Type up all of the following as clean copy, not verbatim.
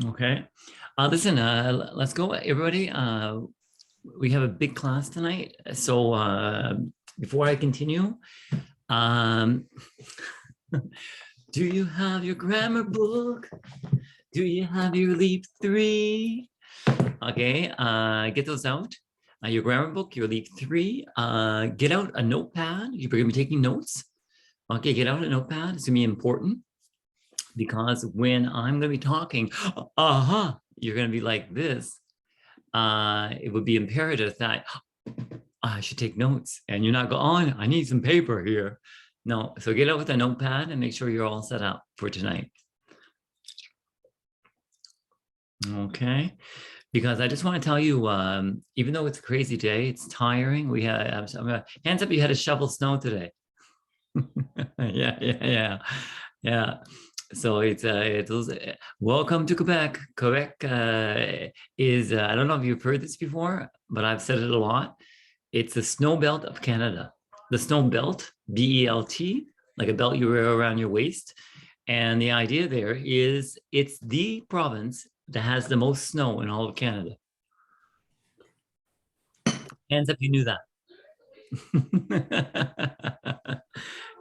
Okay. Listen, let's go, everybody. We have a big class tonight. So before I continue, um, do you have your grammar book? Do you have your Leap 3? Okay, get those out. Your grammar book, your Leap 3. Get out a notepad. You're going to be taking notes. Okay, get out a notepad. It's going to be important because when I'm going to be talking, you're going to be like this. It would be imperative that I should take notes and you're not going, I need some paper here. No, so get out with a notepad and make sure you're all set up for tonight. Okay, because I just want to tell you, even though it's a crazy day, it's tiring. We had, hands up, you had to shovel snow today. Yeah. So it's welcome to Quebec. Quebec is, I don't know if you've heard this before, but I've said it a lot. It's the snow belt of Canada. The snow belt, B-E-L-T, like a belt you wear around your waist. And the idea there is it's the province that has the most snow in all of Canada. Hands up, you knew that.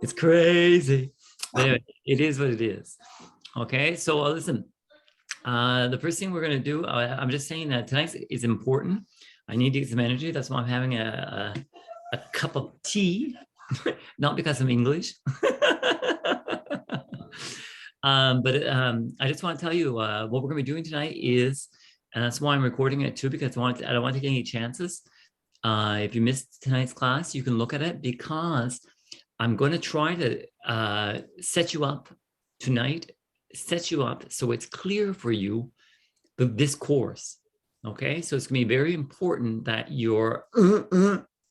It's crazy. But anyway, it is what it is. Okay, so listen, the first thing we're going to do, I'm just saying that tonight is important. I need to get some energy. That's why I'm having a cup of tea, not because I'm English. But I just want to tell you what we're going to be doing tonight is, and that's why I'm recording it too, because I don't want to take any chances. If you missed tonight's class, you can look at it because I'm going to try to set you up tonight, set you up so it's clear for you this course. Okay, so it's going to be very important that you're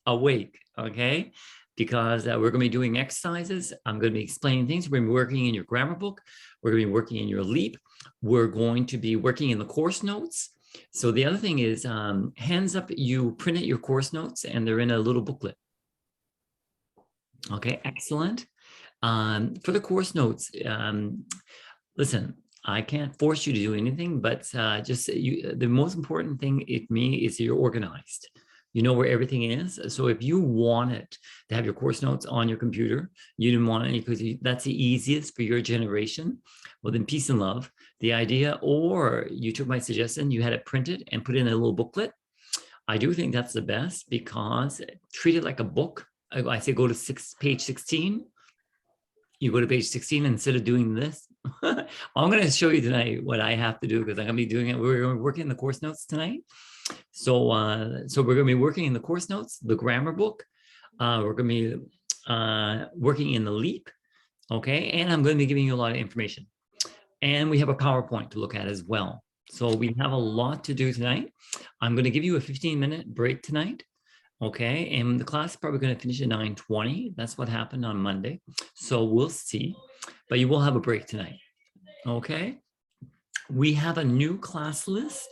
awake. Okay, because we're going to be doing exercises. I'm going to be explaining things. We're going to be working in your grammar book. We're going to be working in your LEAP. We're going to be working in the course notes. So the other thing is, hands up, you printed your course notes and they're in a little booklet. Okay, excellent. For the course notes, listen, I can't force you to do anything, but the most important thing to me is you're organized. You know where everything is. So if you wanted to have your course notes on your computer, you didn't want it because that's the easiest for your generation. Well, then peace and love. The idea, or you took my suggestion, you had it printed and put in a little booklet. I do think that's the best because treat it like a book. I say go to page 16. You go to page 16 instead of doing this. I'm going to show you tonight what I have to do because I'm going to be doing it. We're going to work in the course notes tonight. So we're going to be working in the course notes, the grammar book. We're going to be working in the LEAP. Okay, and I'm going to be giving you a lot of information. And we have a PowerPoint to look at as well. So we have a lot to do tonight. I'm going to give you a 15-minute break tonight. Okay, and the class is probably going to finish at 9:20. That's what happened on Monday. So we'll see, but you will have a break tonight. Okay, we have a new class list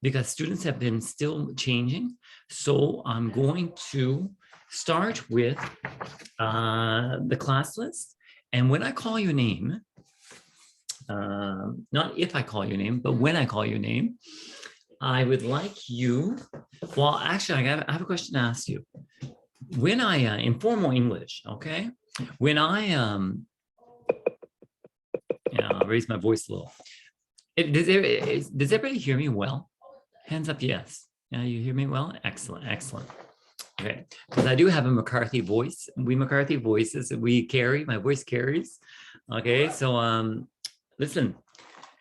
because students have been still changing. So I'm going to start with the class list. And when I call your name, not if I call your name, but when I call your name, I would like you, well, actually, I have a question to ask you. When I, in formal English, okay, when I, I'll raise my voice a little. Does everybody hear me well? Hands up, yes. Yeah, you hear me well? Excellent, excellent. Okay, because I do have a McCarthy voice. We McCarthy voices, my voice carries. Okay, so listen,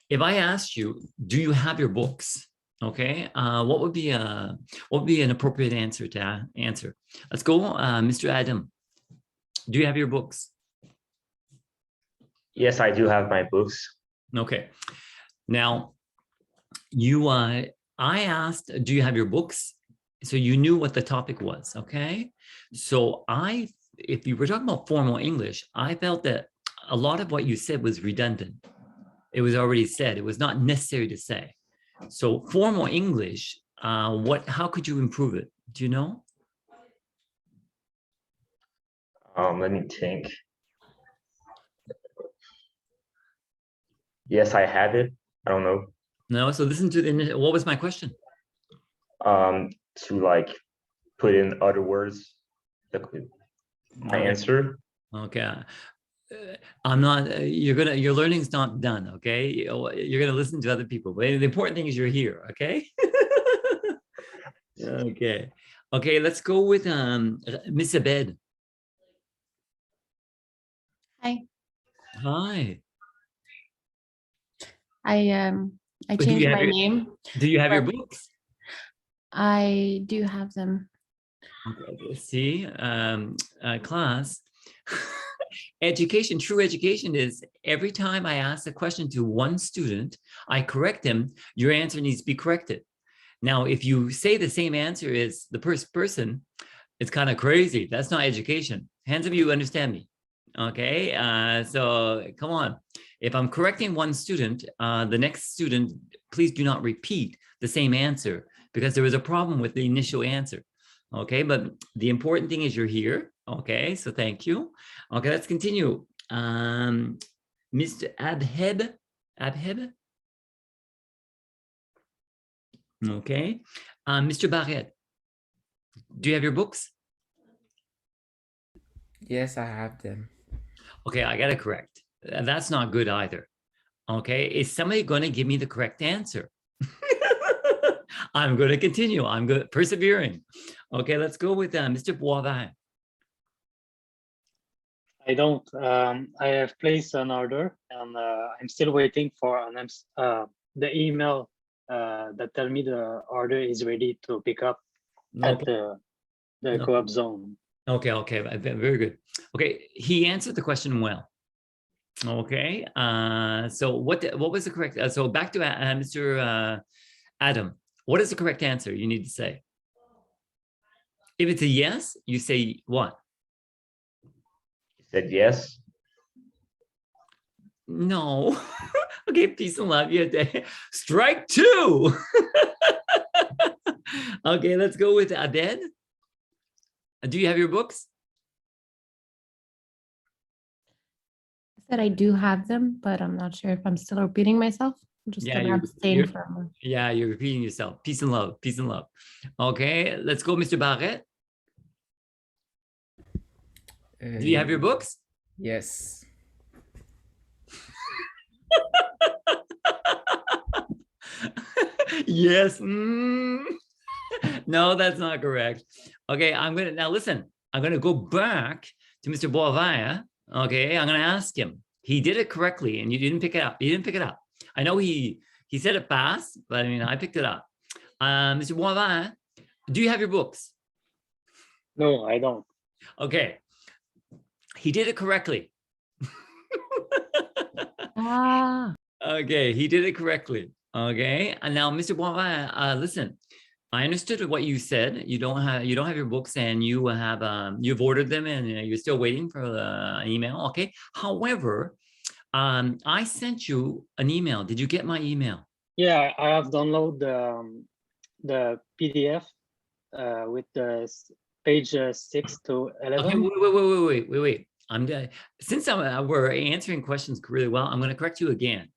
if I asked you, do you have your books? Okay, what would be an appropriate answer to answer? Let's go, Mr. Adam. Do you have your books? Yes, I do have my books. Okay. Now, I asked, do you have your books? So you knew what the topic was, okay? So if you were talking about formal English, I felt that a lot of what you said was redundant. It was already said. It was not necessary to say. So formal English, how could you improve it? Do you know? Let me think. Yes, I have it. I don't know. No, so listen to the, what was my question? To like put in other words, my Okay. answer. Okay. I'm not, your learning's not done. Okay. You're going to listen to other people, but the important thing is you're here. Okay. Okay. Okay. Let's go with, Miss Abed. Hi. Hi. I Do you changed have my your, name, do you have your but books? I do have them. Okay. Let's see, class. Education, true education is every time I ask a question to one student, I correct them, your answer needs to be corrected. Now, if you say the same answer as the first person, it's kind of crazy. That's not education. Hands up, you understand me. Okay, so come on. If I'm correcting one student, the next student, please do not repeat the same answer because there was a problem with the initial answer. Okay, but the important thing is you're here. Okay, so thank you. Okay, let's continue. Mr. Abheb, Abheb. Okay, Mr. Barrett, do you have your books? Yes, I have them. Okay, I got to correct. That's not good either. Okay, is somebody going to give me the correct answer? I'm going to continue. I'm good, persevering. Okay, let's go with Mr. Boivin. I don't. I have placed an order, and I'm still waiting for the email that tell me the order is ready to pick up at Okay. the No. co-op zone. Okay, very good. Okay, he answered the question well. Okay, so what was the correct? So back to Mr. Adam. What is the correct answer you need to say? If it's a yes, you say what? You said yes. No. Okay, peace and love. You strike two. Okay, let's go with Abed. Do you have your books? I said I do have them, but I'm not sure if I'm still repeating myself. I'm just gonna abstain from. Yeah, you're repeating yourself. Peace and love. Peace and love. Okay, let's go, Mr. Barrett. Do you have your books? Yes. Yes. No, that's not correct. Okay, I'm gonna now listen. I'm gonna go back to Mr. Boivin. Okay, I'm gonna ask him. He did it correctly, and you didn't pick it up. You didn't pick it up. I know he said it fast, but I mean I picked it up. Mr. Boivin, do you have your books? No, I don't. Okay, he did it correctly. Ah. Okay, he did it correctly. Okay, and now Mr. Boivin, listen. I understood what you said. You don't have your books, and you've ordered them, and you're still waiting for the email. Okay. However, I sent you an email. Did you get my email? Yeah, I have downloaded the PDF with the page 6 to 11. Okay, wait. Since we're answering questions really well, I'm going to correct you again,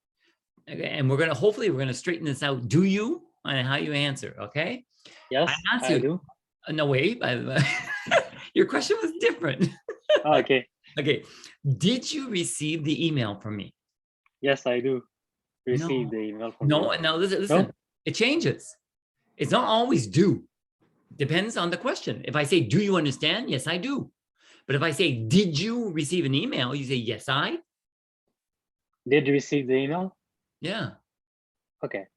and hopefully we're going to straighten this out. Do you and how you answer? Okay. Yes, I asked I you. do. No, wait. Your question was different. Okay. Okay. Did you receive the email from me? Yes, I do. Receive No. the email from No, you. no, listen. It changes. It's not always do. Depends on the question. If I say, do you understand? Yes, I do. But if I say, did you receive an email? You say, yes, I. Did you receive the email? Yeah. Okay.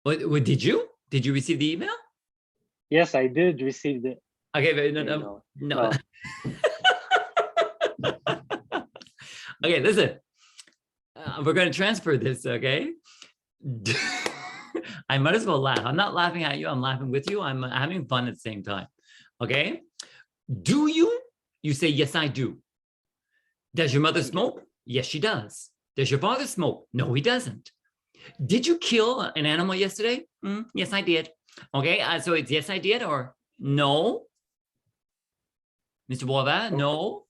What did you? Did you receive the email? Yes, I did receive the Okay, but email. no. Okay, listen. We're going to transfer this, okay? I might as well laugh. I'm not laughing at you. I'm laughing with you. I'm having fun at the same time. Okay. Do you? You say, yes, I do. Does your mother smoke? Yes, she does. Does your father smoke? No, he doesn't. Did you kill an animal yesterday? Yes, I did. Okay. So it's yes, I did or no? Mr. Boivin, no?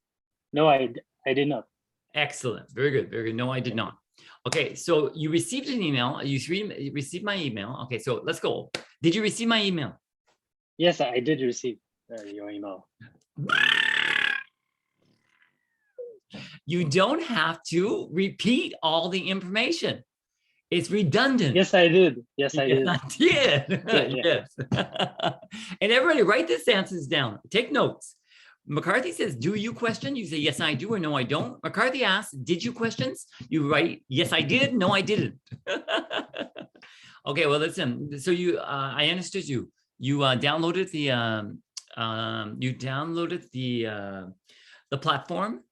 No, I did not. Excellent. Very good. Very good. No, I did not. Okay, so you received an email. You received my email. Okay, so let's go. Did you receive my email? Yes, I did receive your email. You don't have to repeat all the information. It's redundant. Yes, I did. Yes, I did. I did. Yeah. Yes. And everybody write these answers down. Take notes. McCarthy says, do you question? You say, yes, I do, or no, I don't. McCarthy asks, did you questions? You write, yes, I did. No, I didn't. Okay, well, listen. So I understood you. You downloaded the platform.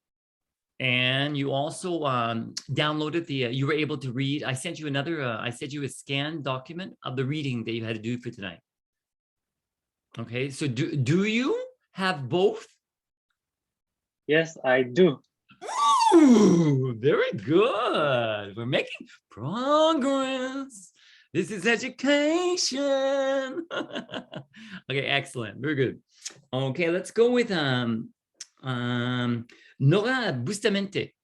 And you also downloaded you were able to read. I sent you I sent you a scanned document of the reading that you had to do for tonight. Okay, so do you have both? Yes, I do. Ooh, very good. We're making progress. This is education. Okay, excellent. Very good. Okay, let's go with Nora Bustamante.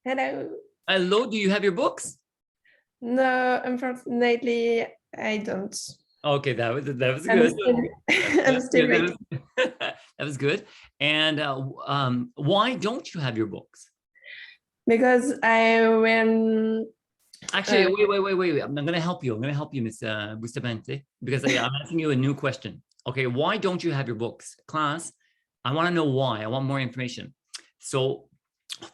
Hello. Hello, do you have your books? No, unfortunately, I don't. Okay, that was I'm good. still, I'm still waiting. That was good. And why don't you have your books? Because I went. Actually, wait. I'm going to help you. I'm going to help you, Ms. Bustamante, because I'm asking you a new question. Okay, why don't you have your books? Class, I want to know why. I want more information. So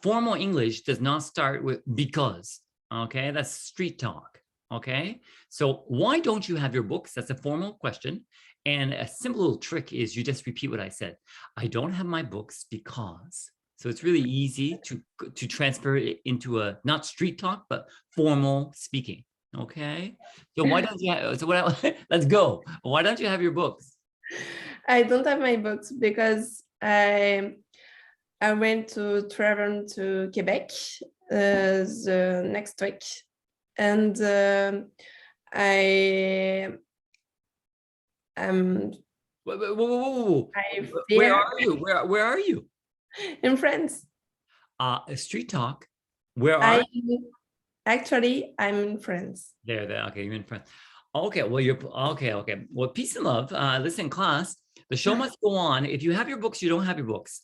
formal English does not start with because. Okay, that's street talk. Okay, so why don't you have your books? That's a formal question. And a simple little trick is you just repeat what I said. I don't have my books because. So it's really easy to transfer it into a not street talk, but formal speaking. Okay, so why don't you have, let's go. Why don't you have your books? I don't have my books because I went to travel to Quebec the next week, and I Whoa. I Where fear are you? Where are you? in France. Street talk. Where are you? Actually, I'm in France. There. Okay, you're in France. Okay, well, you're okay. Well, peace and love. Listen, class, the show must go on. If you have your books, you don't have your books.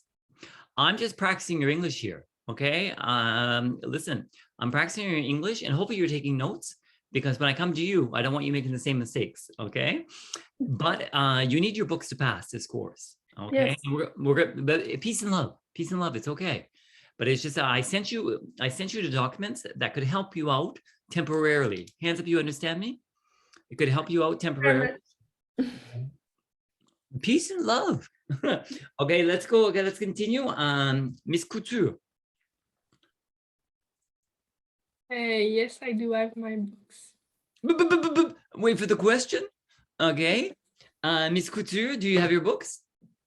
I'm just practicing your English here. Okay. Listen, I'm practicing your English and hopefully you're taking notes because when I come to you, I don't want you making the same mistakes. Okay. But you need your books to pass this course. Okay. Yes. But peace and love. Peace and love. It's okay. But it's just I sent you the documents that could help you out temporarily. Hands up, you understand me? It could help you out temporarily. Peace and love. Okay, let's go. Okay, let's continue. Miss Couture. Yes, I do have my books. Wait for the question. Okay. Miss Couture, do you have your books?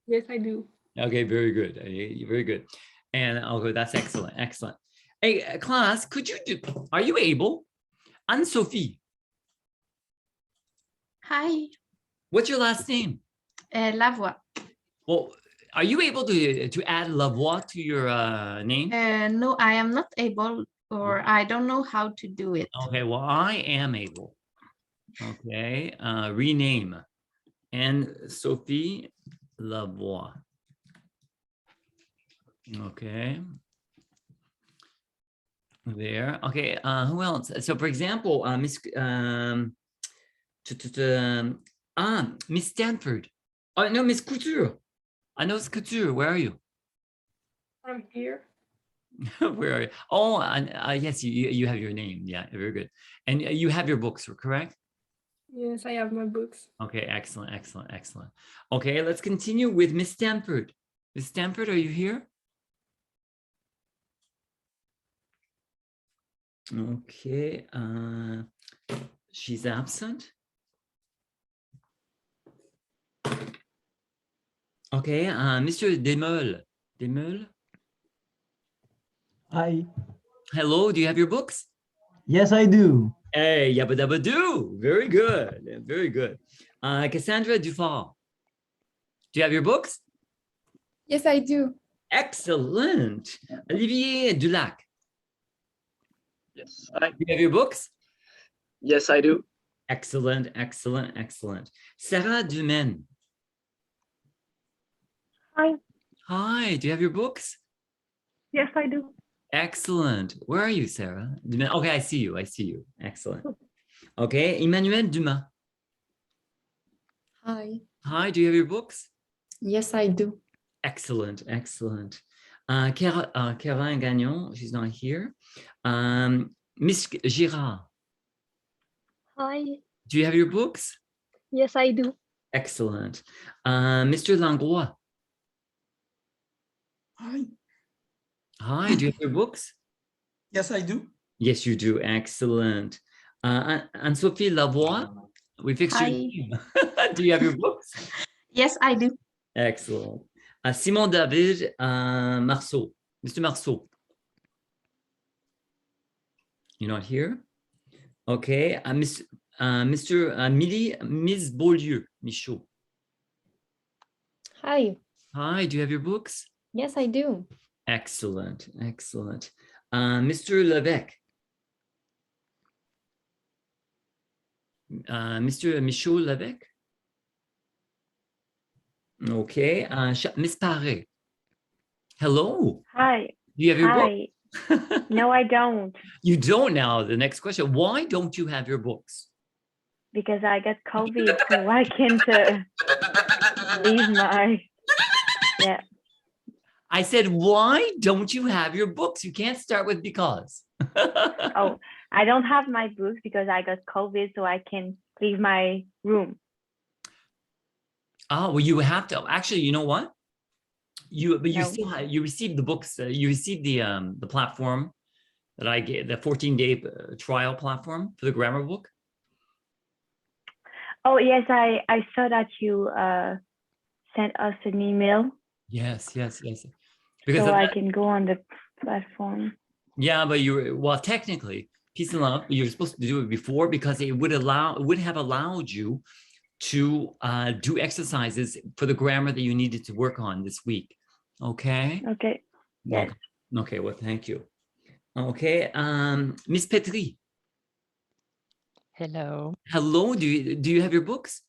Yes, I do. Okay, very good. Very good. And okay, that's excellent. Excellent. Hey, class, are you able? Anne-Sophie. Hi, What's your last name? La Voix. Well, are you able to add La Voix to your name? No, I am not able, or I don't know how to do it. Okay, well, I am able. Okay, rename. Anne-Sophie La Voix. Okay. There. Okay, who else? So for example, Miss Miss Stanford. Oh no, Miss Couture. I know it's Couture. Where are you? I'm here. Where are you? Oh, yes, you have your name. Yeah, very good. And you have your books, correct? Yes, I have my books. Okay, excellent. Okay, let's continue with Miss Stanford. Miss Stanford, are you here? Okay, she's absent. Okay, Mr. Demeul. Hi. Hello, do you have your books? Yes, I do. Hey, yabba dabba do. Very good. Cassandra Dufort. Do you have your books? Yes, I do. Excellent. Olivier Dulac. Yes, Do you have your books? yes, I do. Excellent, excellent, excellent. Sarah Dumaine. Hi. Hi, do you have your books? Yes, I do. Excellent. Where are you, Sarah? Dumaine. Okay, I see you. I see you. Excellent. Okay, Emmanuel Dumas. Hi. Hi, do you have your books? Yes, I do. Excellent, excellent. Caroline Gagnon, she's not here. Miss Girard, Hi. do you have your books? Yes, I do. Excellent. Mr. Langlois. Hi. Hi, do you have your books? Yes, I do. Yes, you do. Excellent. Anne-Sophie Lavoie, we fixed your Hi. name. Do you have your books? Yes, I do. Excellent. Simon David Marceau. Mr. Marceau. You're not here? Okay. Ms. Beaulieu, Michaud. Hi. Hi, do you have your books? Yes, I do. Excellent, excellent. Mr. Levesque. Mr. Michaud Levesque. Okay. Miss Paré. Hello. Hi. Do you have your book? Hi. No, I don't, You don't now. The next question. Why don't you have your books? because I got COVID, so I can't leave my. Yeah. I said, why don't you have your books? You can't start with because. Oh, I don't have my books because I got COVID, so I can leave my room. Oh, well, you have to. Actually, you know what? You No. still have, you received the books. You received the platform that I gave, the 14-day trial platform for the grammar book. Oh yes, I saw that you sent us an email, Yes. Because so of I that, can go on the platform. yeah, but well, technically, peace and love. You're supposed to do it before because it would have allowed you to do exercises for the grammar that you needed to work on this week. Okay. Okay. Yes. Okay. Well, thank you. Okay. Miss Petri. Hello. Hello. Do you have your books?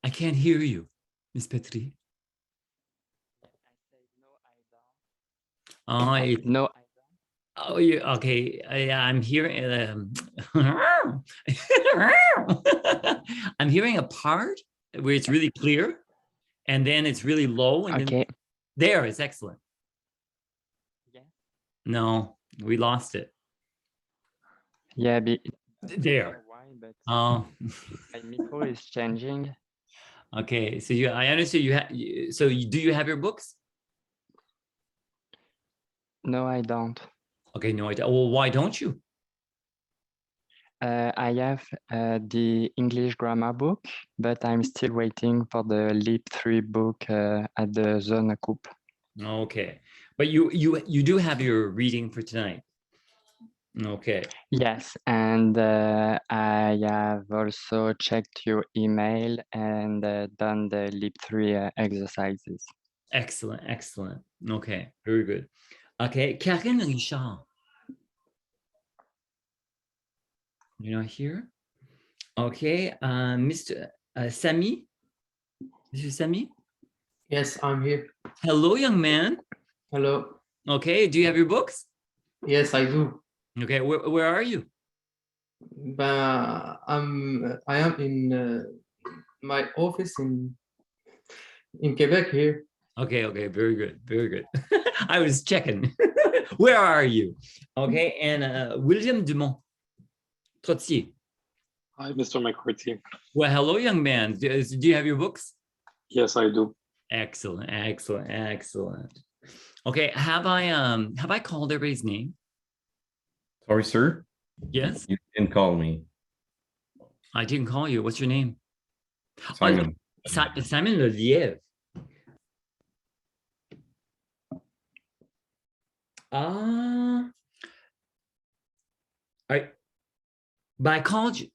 I can't hear you, Miss Petri. Oh, No, oh, you okay? I'm hearing. I'm hearing a part where it's really clear, and then it's really low, and okay. then there it's excellent. Yeah. No, we lost it. Yeah, There. why, but Oh, my micro is changing. okay. So I understand you have. So do you have your books? No, I don't. Okay, no idea. Well, why don't you? I have the English grammar book, but I'm still waiting for the Leap 3 book at the Zone Coupe. Okay, but you do have your reading for tonight. Okay. Yes, and I have also checked your email and done the Leap 3 exercises. Excellent, excellent. Okay, very good. Okay, Karine Richard. You're not here? Okay, Mr. Sami. Mr. Sami? Yes, I'm here. Hello, young man. Hello. Okay, do you have your books? Yes, I do. Okay, where are you? But I am in my office in Quebec here. Okay, very good, very good. I was checking. Where are you? Okay, and William Dumont. Trottier. Hi, Mr. McCarthy. Well, hello, young man. Do you have your books? Yes, I do. Excellent, excellent, excellent. Okay, have I called everybody's name? Sorry, sir. Yes. You didn't call me. I didn't call you. What's your name? Simon. Oh, Simon Lelièvre. But I called you.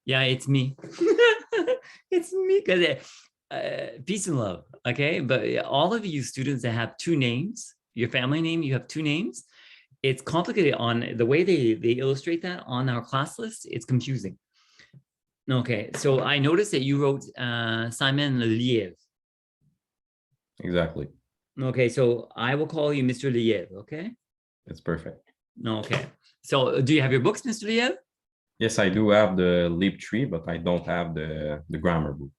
Yeah, it's me. It's me because peace and love. Okay, but all of you students that have two names, your family name, you have two names. It's complicated on the way they illustrate that on our class list. It's confusing. Okay, so I noticed that you wrote Simon Liev. Exactly. Okay, so I will call you Mr. Liev, okay? It's perfect. Okay, so do you have your books, Mr. Liev? Yes, I do have the leap tree, but I don't have the grammar book.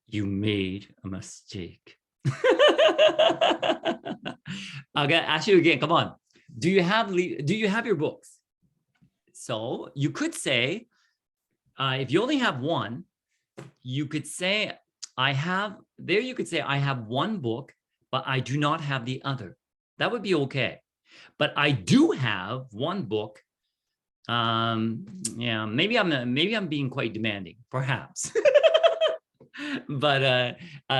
You made a mistake. I'll ask you again. Come on. Do you have your books? So you could say, if you only have one, you could say, you could say, I have one book, but I do not have the other. That would be okay. But I do have one book. Yeah, maybe I'm being quite demanding, perhaps. But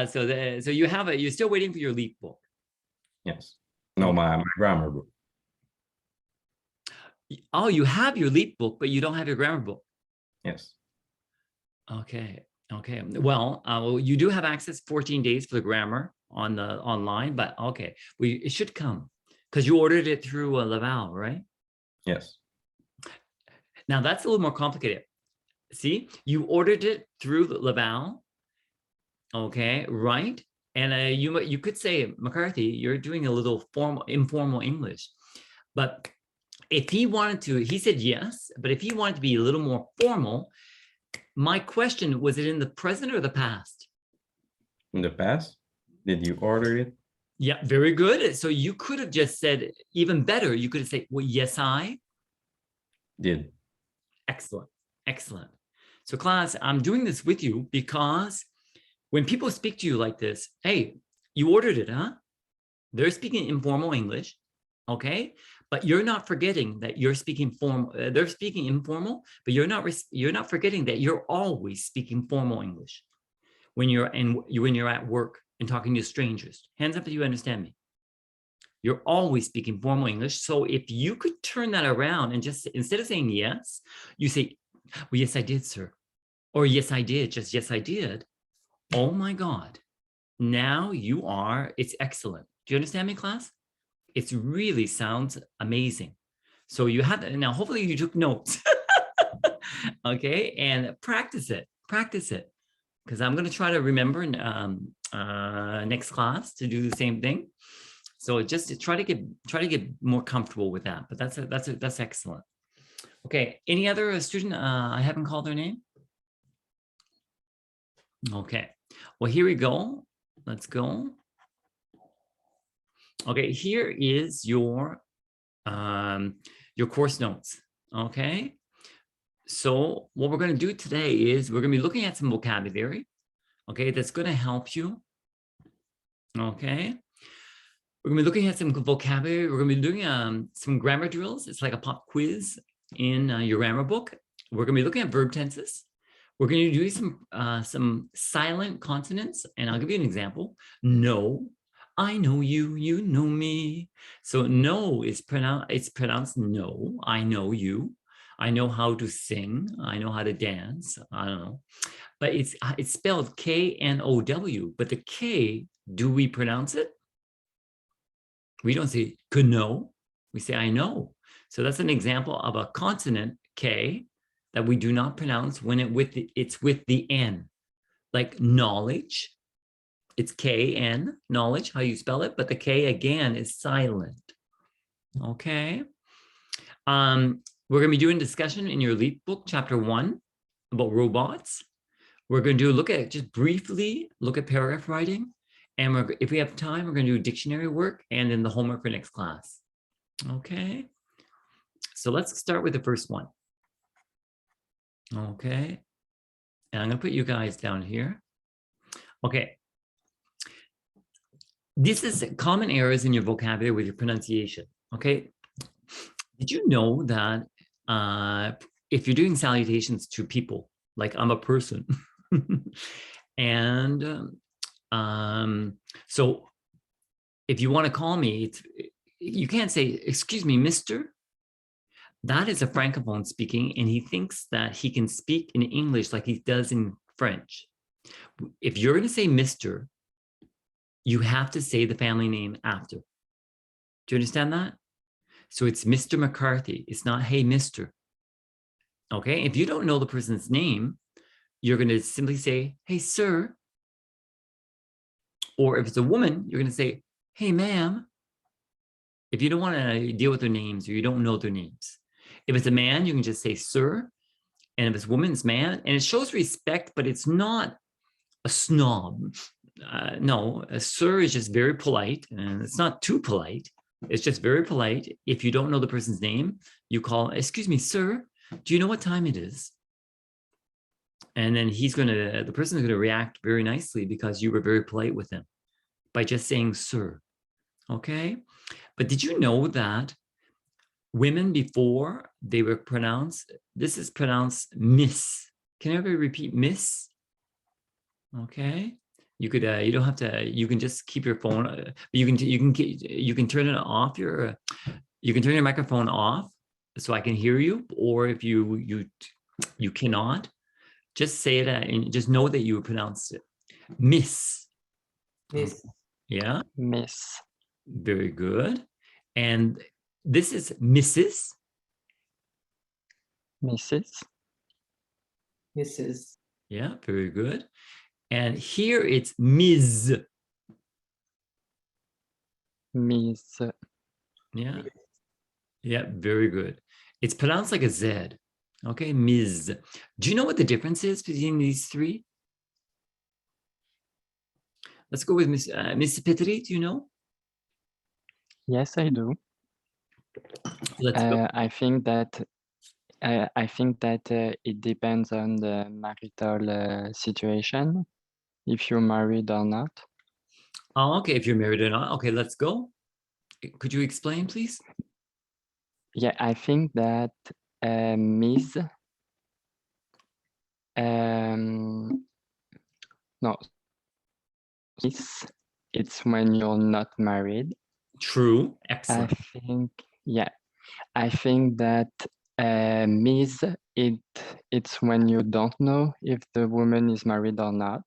so you're still waiting for your leap book. Yes. No, my grammar book. Oh, you have your leap book, but you don't have your grammar book. Yes. Okay. Okay. Well, you do have access 14 days for the grammar on the online, but okay, it should come because you ordered it through Laval, right? Yes. Now that's a little more complicated. See, you ordered it through Laval. Okay, right. And you could say, McCarthy, you're doing a little informal English, but if he wanted to, he said yes, but if he wanted to be a little more formal, my question, was it in the present or the past? In the past? Did you order it? Yeah, very good. So you could have just said, even better, you could have said, well, yes, I did. Excellent, excellent. So class, I'm doing this with you because when people speak to you like this, hey, you ordered it, huh? They're speaking informal English, okay? But you're not forgetting that you're speaking formal. They're speaking informal, but you're not forgetting that you're always speaking formal English when you're at work and talking to strangers. Hands up if you understand me. You're always speaking formal English. So if you could turn that around and just instead of saying yes, you say, well, yes, I did, sir. Or yes, I did. Just yes, I did. Oh my God. Now it's excellent. Do you understand me, class? It really sounds amazing. So you have, now hopefully you took notes. Okay, and practice it, because I'm going to try to remember next class to do the same thing. So just try to get more comfortable with that. But that's excellent. Okay, any other student I haven't called their name? Okay, well, here we go. Let's go. Okay, here is your course notes. Okay, so what we're going to do today is we're going to be looking at some vocabulary. Okay, that's going to help you. Okay, we're going to be looking at some vocabulary. We're going to be doing some grammar drills. It's like a pop quiz in your grammar book. We're going to be looking at verb tenses. We're going to do some silent consonants, and I'll give you an example. No, I know you, you know me. So no is pronounced no. I know you. I know how to sing. I know how to dance. I don't know, but it's spelled K-N-O-W. But the K, do we pronounce it? We don't say know. We say I know. So that's an example of a consonant K that we do not pronounce when it's with the N, like knowledge. It's K-N, knowledge, how you spell it, but the K again is silent. Okay. We're going to be doing discussion in your LEAP book, chapter 1, about robots. We're going to just briefly look at paragraph writing. And if we have time, we're going to do dictionary work and then the homework for next class. Okay. So let's start with the first one. Okay. And I'm going to put you guys down here. Okay. This is common errors in your vocabulary with your pronunciation. Okay. Did you know that if you're doing salutations to people, like I'm a person, and so if you want to call me, you can't say, excuse me, mister. That is a Francophone speaking, and he thinks that he can speak in English like he does in French. If you're going to say Mr., you have to say the family name after. Do you understand that? So it's Mr. McCarthy. It's not, hey, Mr. Okay. If you don't know the person's name, you're going to simply say, hey, sir. Or if it's a woman, you're going to say, hey, ma'am. If you don't want to deal with their names or you don't know their names. If it's a man, you can just say, sir. And if it's a woman, it's man. And it shows respect, but it's not a snob. No, a sir is just very polite, and it's not too polite. It's just very polite. If you don't know the person's name, you call, excuse me, sir, do you know what time it is? And then the person is going to react very nicely because you were very polite with them by just saying, sir. Okay. But did you know that women before they were pronounced, this is pronounced miss. Can everybody repeat miss? Okay. You could, you don't have to, you can just keep your phone, you can turn it off you can turn your microphone off so I can hear you. Or if you cannot, just say it and just know that you pronounced it. Miss. Miss. Yeah. Miss. Very good. And this is Mrs. Mrs. Mrs. Yeah, very good. And here it's Ms. Miss. Yeah. Yeah, very good. It's pronounced like a Z. Okay, Ms. Do you know what the difference is between these three? Let's go with Miss Petri. Do you know? Yes, I do. Let's go. I think that it depends on the marital situation, if you're married or not. Oh, okay, if you're married or not. Okay, let's go. Could you explain, please? Yeah, I think that Miss. No, Miss. It's when you're not married. True. Excellent. I think that Miss, it's when you don't know if the woman is married or not.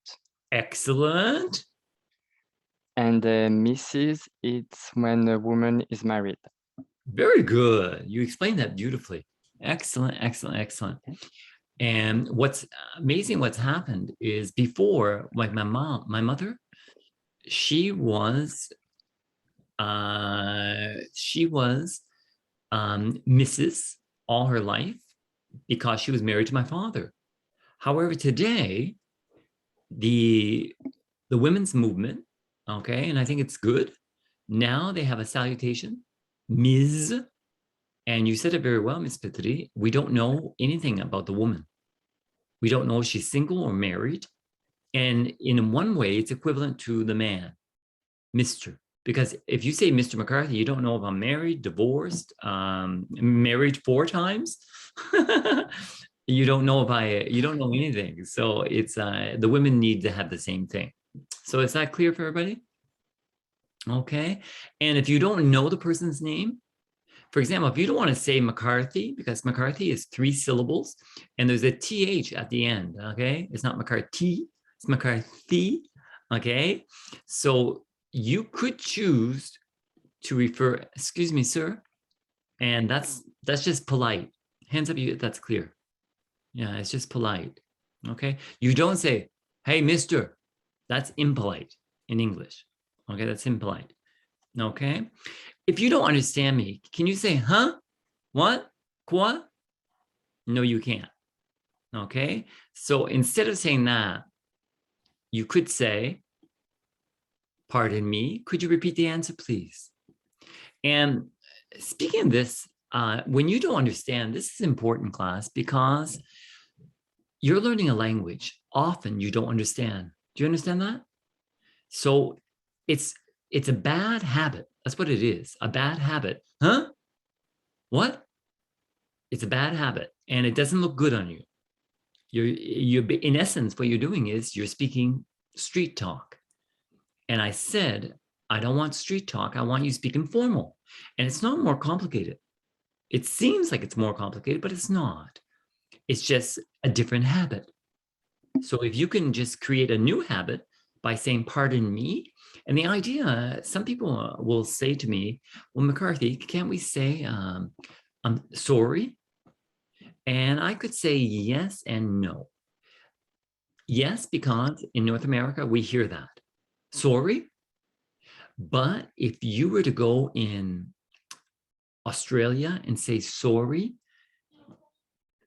Excellent. And Mrs., it's when the woman is married. Very good. You explained that beautifully. Excellent, excellent, excellent. And what's amazing, what's happened is before, like my mother, she was Mrs. all her life because she was married to my father. However, today, the women's movement, okay, and I think it's good. Now they have a salutation, Ms. And you said it very well, Ms. Petri. We don't know anything about the woman. We don't know if she's single or married. And in one way, it's equivalent to the man, Mr. Because if you say Mr. McCarthy, you don't know if I'm married, divorced, married 4 times. You don't know you don't know anything. So it's the women need to have the same thing. So is that clear for everybody? Okay. And if you don't know the person's name, for example, if you don't want to say McCarthy, because McCarthy is 3 syllables and there's a TH at the end, okay? It's not McCarthy, it's McCarthy, okay? So you could choose to refer, excuse me, sir, and that's just polite. Hands up, you, that's clear. Yeah, it's just polite, okay? You don't say, hey, mister, that's impolite in English, okay? That's impolite, okay? If you don't understand me, can you say, huh? What? Quoi? No, you can't. Okay. So instead of saying that, you could say, pardon me, could you repeat the answer, please? And speaking of this, when you don't understand, this is important, class, because you're learning a language. Often you don't understand. Do you understand that? So it's a bad habit. That's what it is, a bad habit. Huh? What? It's a bad habit and it doesn't look good on you. You're in essence, what you're doing is you're speaking street talk. And I said, I don't want street talk. I want you speaking formal. And it's not more complicated. It seems like it's more complicated, but it's not. It's just a different habit. So if you can just create a new habit by saying, pardon me, and the idea, some people will say to me, well, McCarthy, can't we say, I'm sorry? And I could say yes and no. Yes, because in North America, we hear that. Sorry. But if you were to go in Australia and say sorry,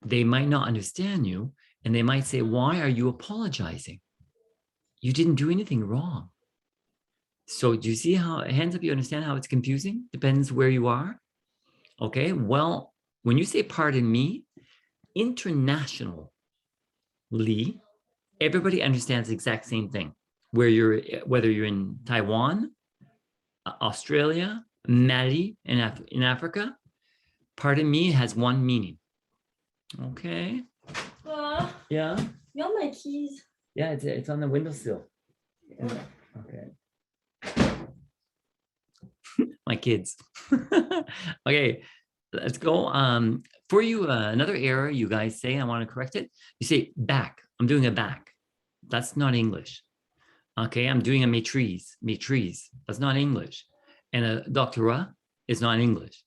they might not understand you. And they might say, why are you apologizing? You didn't do anything wrong. So do you see how, hands up, you understand how it's confusing? Depends where you are. Okay, well, when you say pardon me, internationally, everybody understands the exact same thing. Whether you're in Taiwan, Australia, Mali, in Africa, pardon me has one meaning. Okay. Yeah. You want my keys? Yeah, it's on the windowsill. Okay. My kids. Okay, let's go. For you, another error you guys say, I want to correct it. You say back. I'm doing a back. That's not English. Okay, I'm doing a maîtrise. Maîtrise. That's not English. And a doctorat is not English.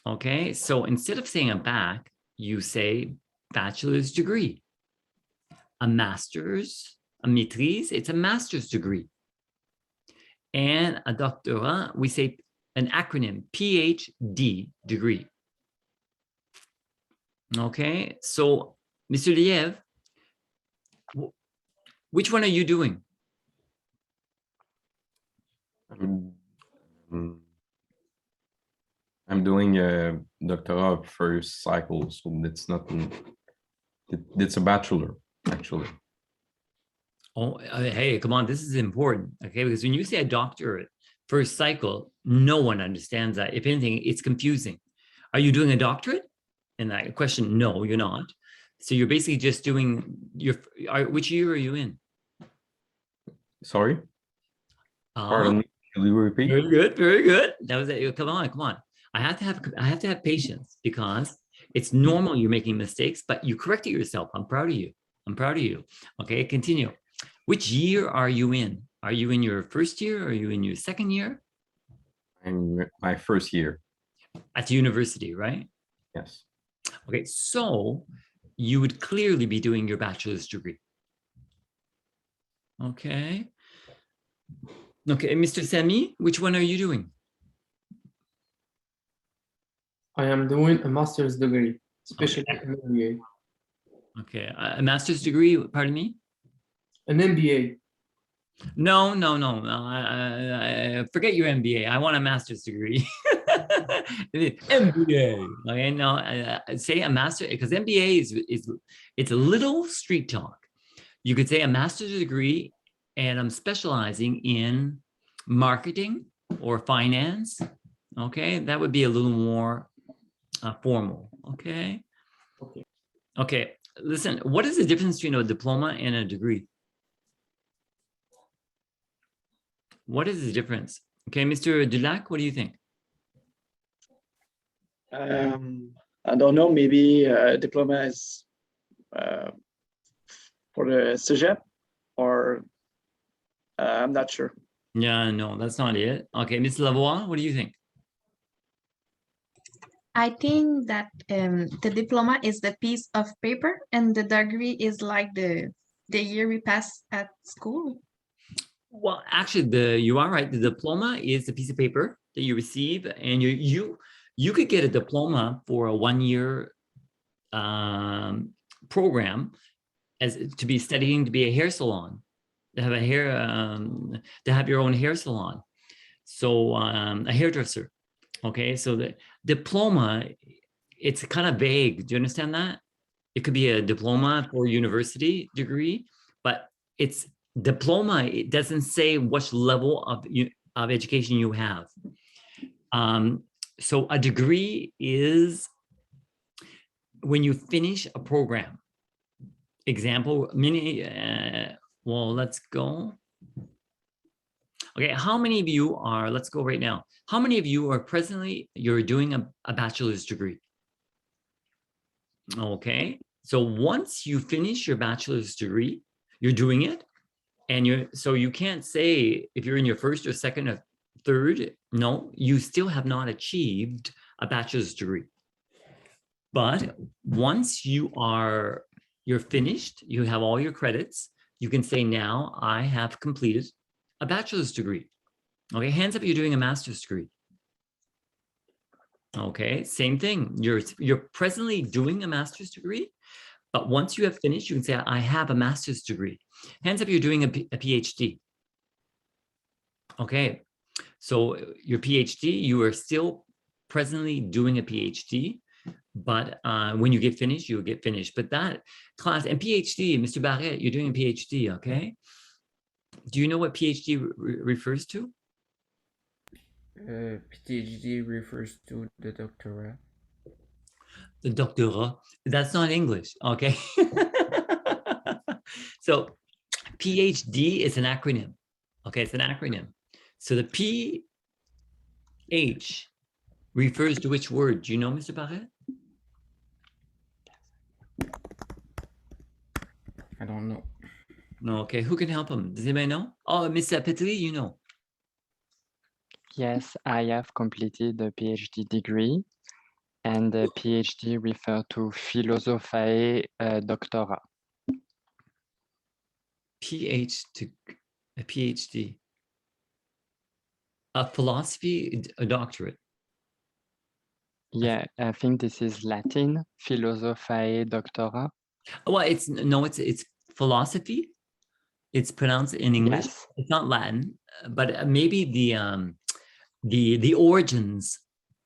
Okay, so instead of saying a back, you say bachelor's degree. A master's, a maîtrise, it's a master's degree. And a doctorat, we say an acronym, PhD degree. Okay, so Mr. Liev, which one are you doing? I'm doing a doctoral first cycle, so it's not, it's a bachelor, actually. Oh, hey, come on, this is important, okay? Because when you say a doctorate first cycle, no one understands that. If anything, it's confusing. Are you doing a doctorate? And that question, no, you're not. So you're basically just doing which year are you in? Sorry? Pardon me, will you repeat? Very good, very good. That was it. Come on. I have to have patience because it's normal you're making mistakes, but you corrected yourself. I'm proud of you. Okay, continue. Which year are you in? Are you in your first year? Are you in your second year? I'm my first year. At the university, right? Yes. Okay, so you would clearly be doing your bachelor's degree. Okay. Okay, Mr. Sami, which one are you doing? I am doing a master's degree, especially an MBA. Okay, a master's degree, pardon me? An MBA. No. Forget your MBA. I want a master's degree. MBA. Okay, no, say a master, because MBA it's a little street talk. You could say a master's degree, and I'm specializing in marketing or finance. Okay, that would be a little more formal. Okay. Okay. Listen, what is the difference between a diploma and a degree? What is the difference? Okay, Mr. Dulac, what do you think? I don't know. Maybe diploma is for the cégep, or I'm not sure. Yeah, no, that's not it. Okay, Ms. Lavoie, what do you think? I think that the diploma is the piece of paper and the degree is like the year we pass at school. Well, actually, you are right. The diploma is a piece of paper that you receive, and you could get a diploma for a 1-year program as to be studying to be a hair salon, to have to have your own hair salon. So a hairdresser. Okay, so the diploma, it's kind of vague. Do you understand that? It could be a diploma or university degree, but it's diploma. It doesn't say which level of education you have. So a degree is when you finish a program. Example, well, let's go. Okay, how many of you are, let's go right now. How many of you are presently, you're doing a bachelor's degree? Okay, so once you finish your bachelor's degree, You're doing it, and so you can't say if you're in your first or second or third, no, you still have not achieved a bachelor's degree. But once you're finished, you have all your credits, you can say now I have completed a bachelor's degree. Okay, hands up, you're doing a master's degree. Okay, same thing. You're presently doing a master's degree, but once you have finished, you can say I have a master's degree. Hands up, you're doing a PhD. Okay, so your PhD, you are still presently doing a PhD, but when you get finished, you'll get finished. But that class and PhD, Mr. Barrett, you're doing a PhD, okay? Do you know what PhD refers to? PhD refers to the doctorate. The doctorate, that's not English, okay? So PhD is an acronym, okay? It's an acronym. So the PH refers to which word? Do you know, Mr. Barrett? I don't know. No, okay. Who can help him? Does anybody know? Oh, Mr. Petri, you know. Yes, I have completed a PhD degree, and the PhD refer to Philosophiae Doctora. A PhD. A philosophy, a doctorate. Yeah, I think this is Latin, Philosophiae Doctora. Well, it's philosophy. It's pronounced in English. Yes. It's not Latin, but maybe the origins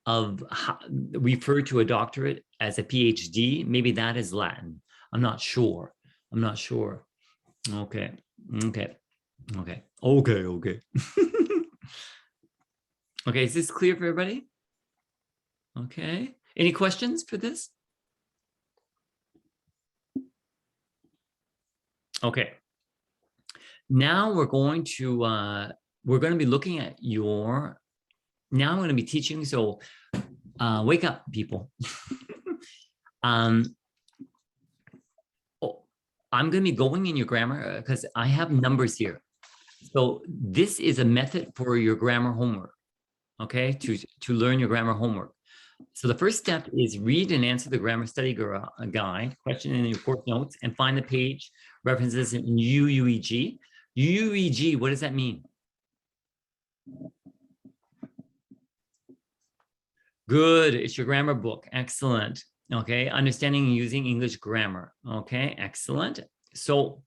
of how, refer to a doctorate as a PhD. Maybe that is Latin. I'm not sure. I'm not sure. Okay. Okay. Okay. Okay. Okay. Okay. Is this clear for everybody? Okay. Any questions for this? Okay. Now we're going to be looking at your, now I'm going to be teaching. So wake up, people. I'm going to be going in your grammar because I have numbers here. So this is a method for your grammar homework, okay, to learn your grammar homework. So the first step is read and answer the grammar study guide question in your course notes and find the page references in UUEG. UUEG, what does that mean? Good, it's your grammar book. Excellent. Okay, understanding and using English grammar. Okay, excellent. So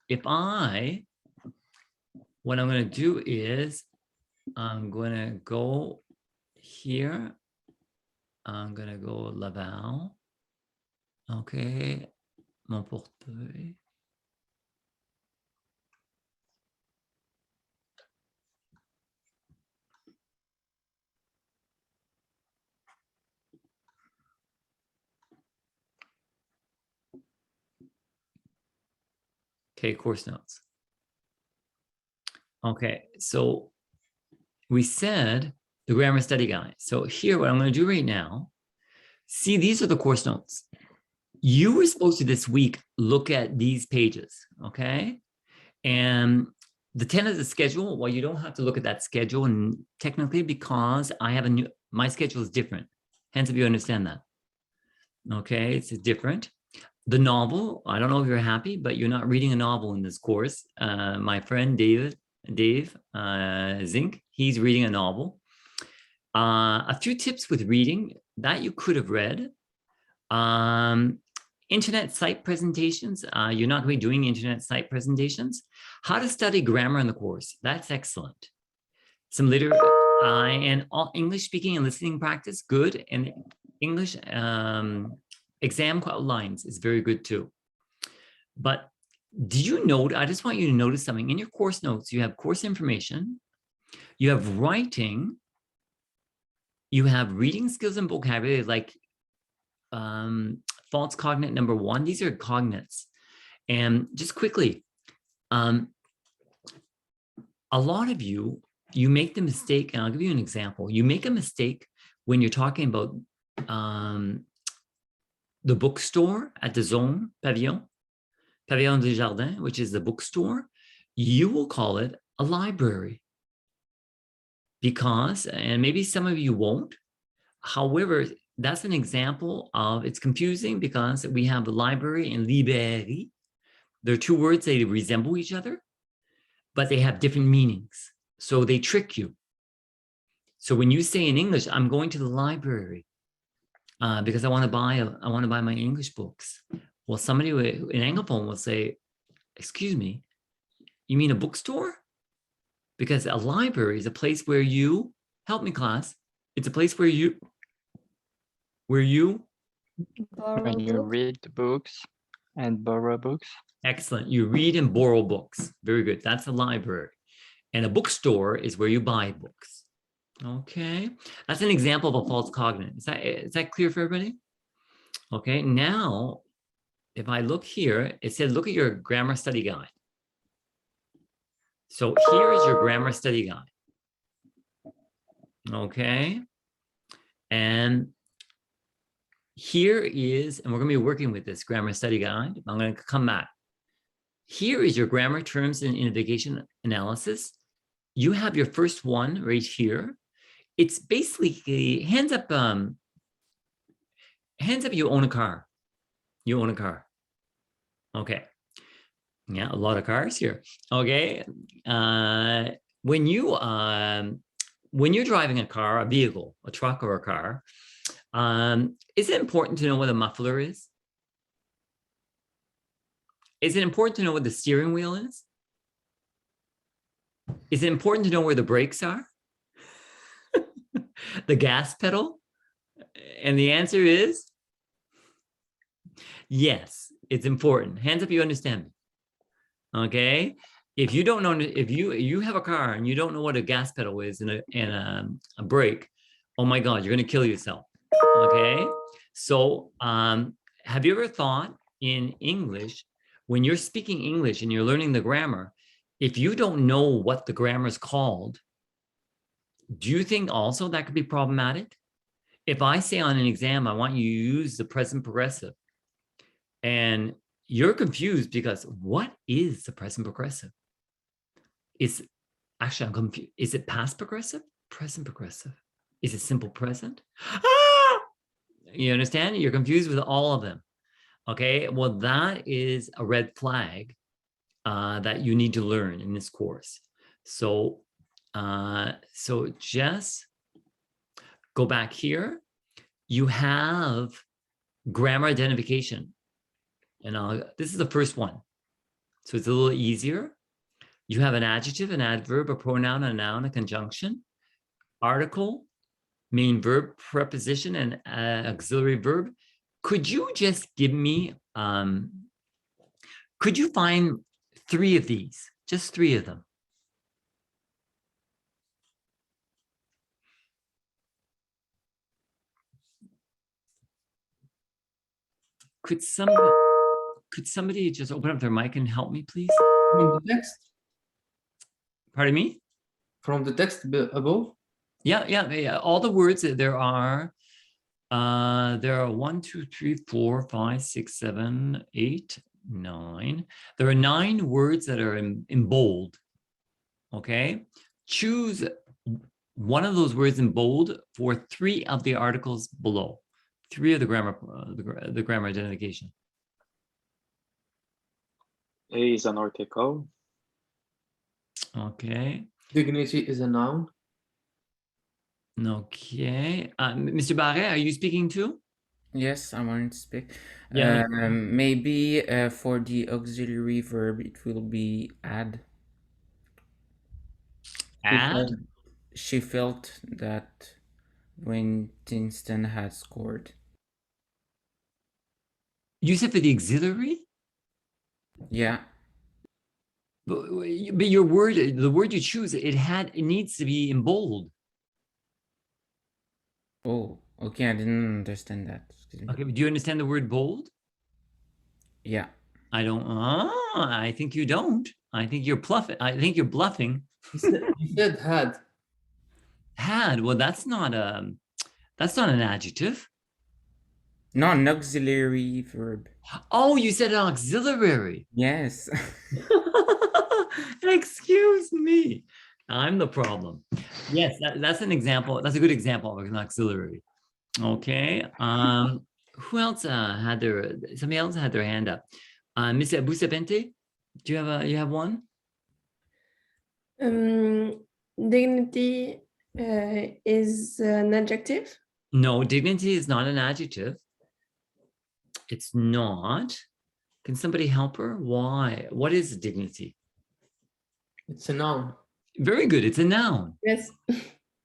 what I'm going to do is I'm going to go here. I'm going to go Laval. Okay, mon portefeuille. Okay, course notes. Okay, so we said the grammar study guide. So here, what I'm going to do right now, see, these are the course notes. You were supposed to this week look at these pages, okay? And the 10 of the schedule, well, you don't have to look at that schedule, and technically because I have my schedule is different. Hence, if you understand that. Okay, it's different. The novel, I don't know if you're happy, but you're not reading a novel in this course. My friend Dave Zink, he's reading a novel. A few tips with reading that you could have read. Internet site presentations. You're not going to be doing internet site presentations. How to study grammar in the course. That's excellent. Some literature and all English speaking and listening practice, good. And English exam lines is very good too. But did you note, I just want you to notice something. In your course notes, you have course information, you have writing, you have reading skills and vocabulary like false cognate number 1. These are cognates. And just quickly, a lot of you make the mistake, and I'll give you an example. You make a mistake when you're talking about the bookstore at the Zone Pavilion. Pavillon du Jardin, which is the bookstore, you will call it a library. Because, and maybe some of you won't, however, that's an example of, it's confusing because we have the library and librairie. They're two words, they resemble each other, but they have different meanings. So they trick you. So when you say in English, I'm going to the library because I want to buy my English books. Well, somebody in Anglophone will say, excuse me, you mean a bookstore? Because a library is a place where you, help me class, it's a place where you when you read books and borrow books. Excellent. You read and borrow books. Very good. That's a library. And a bookstore is where you buy books. Okay. That's an example of a false cognate. Is that clear for everybody? Okay. Now, if I look here, it said, look at your grammar study guide. So here is your grammar study guide. Okay. And here is, and we're going to be working with this grammar study guide. I'm going to come back. Here is your grammar terms and navigation analysis. You have your first one right here. It's basically hands up, you own a car. You own a car. Okay. Yeah, a lot of cars here. Okay. When you're driving a car, a vehicle, a truck or a car, is it important to know what a muffler is? Is it important to know what the steering wheel is? Is it important to know where the brakes are? The gas pedal? And the answer is yes, it's important. Hands up, you understand me. Okay. If you don't know, if you have a car and you don't know what a gas pedal is and a brake, oh my God, you're going to kill yourself. Okay. So have you ever thought in English, when you're speaking English and you're learning the grammar, if you don't know what the grammar is called, do you think also that could be problematic? If I say on an exam, I want you to use the present progressive, and you're confused because what is the present progressive? Actually, I'm confused. Is it past progressive? Present progressive? Is it simple present? You understand? You're confused with all of them. Okay, well, that is a red flag that you need to learn in this course. So, so just go back here. You have grammar identification. And this is the first one. So it's a little easier. You have an adjective, an adverb, a pronoun, a noun, a conjunction, article, main verb, preposition, and auxiliary verb. Could you just give me, could you find 3 of these? Just 3 of them. Could somebody just open up their mic and help me, please? From the text? Pardon me? From the text above? Yeah. All the words that there are 1, 2, 3, 4, 5, 6, 7, 8, 9. There are 9 words that are in bold. Okay. Choose one of those words in bold for 3 of the articles below. 3 of the grammar, the grammar identification. A is an article. Okay. Dignity is a noun. Okay. Mr. Barret, are you speaking too? Yes, I want to speak. Yeah. Maybe for the auxiliary verb, it will be add. Add? She felt that when Kingston had scored. You said for the auxiliary? Yeah. But your word, the word you choose, it needs to be in bold. Oh, okay. I didn't understand that. Okay, but do you understand the word bold? Yeah. I don't. I think you don't. I think you're bluffing. He said had. Had. Well, that's not an adjective. No, an auxiliary verb. Oh, you said an auxiliary. Yes. Excuse me. I'm the problem. Yes, that's an example. That's a good example of an auxiliary. Okay. Who else had somebody else had their hand up? Miss Busapente, do you have one? Dignity is an adjective. No, dignity is not an adjective. It's not. Can somebody help her? Why? What is dignity? It's a noun. Very good. It's a noun. Yes.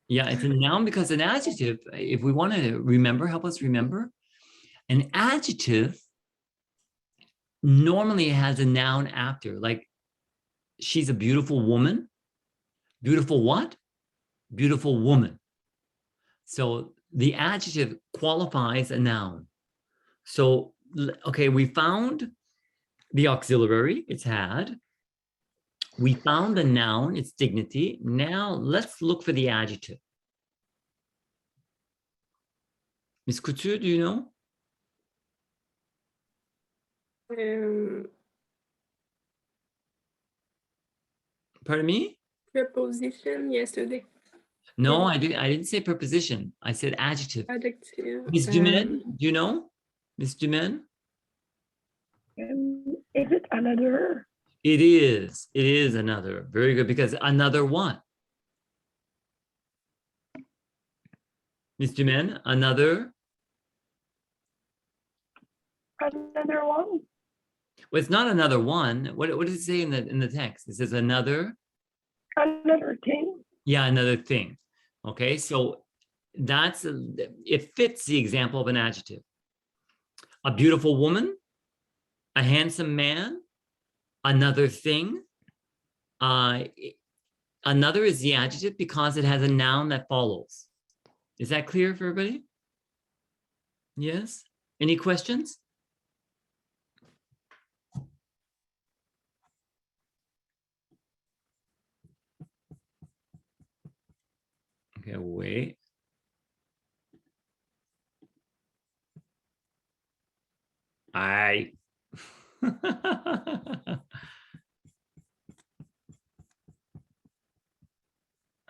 Yeah, it's a noun because an adjective, if we want to remember, help us remember, an adjective normally has a noun after, like she's a beautiful woman. Beautiful what? Beautiful woman. So the adjective qualifies a noun. So, okay, we found the auxiliary, it's had. We found the noun, its dignity. Now let's look for the adjective. Miss Couture, do you know? Pardon me? Preposition yesterday. No, I didn't say preposition. I said adjective. Adjective. Miss Dumaine, do you know? Miss Dumaine? Is it another? It is. It is another. Very good, because another what? Miss Dumaine, another? Another one? Well, it's not another one. What does it say in the text? It says another. Another thing? Yeah, another thing. Okay, so it fits the example of an adjective. A beautiful woman, a handsome man, another thing. Another is the adjective because it has a noun that follows. Is that clear for everybody? Yes? Any questions? Okay, wait.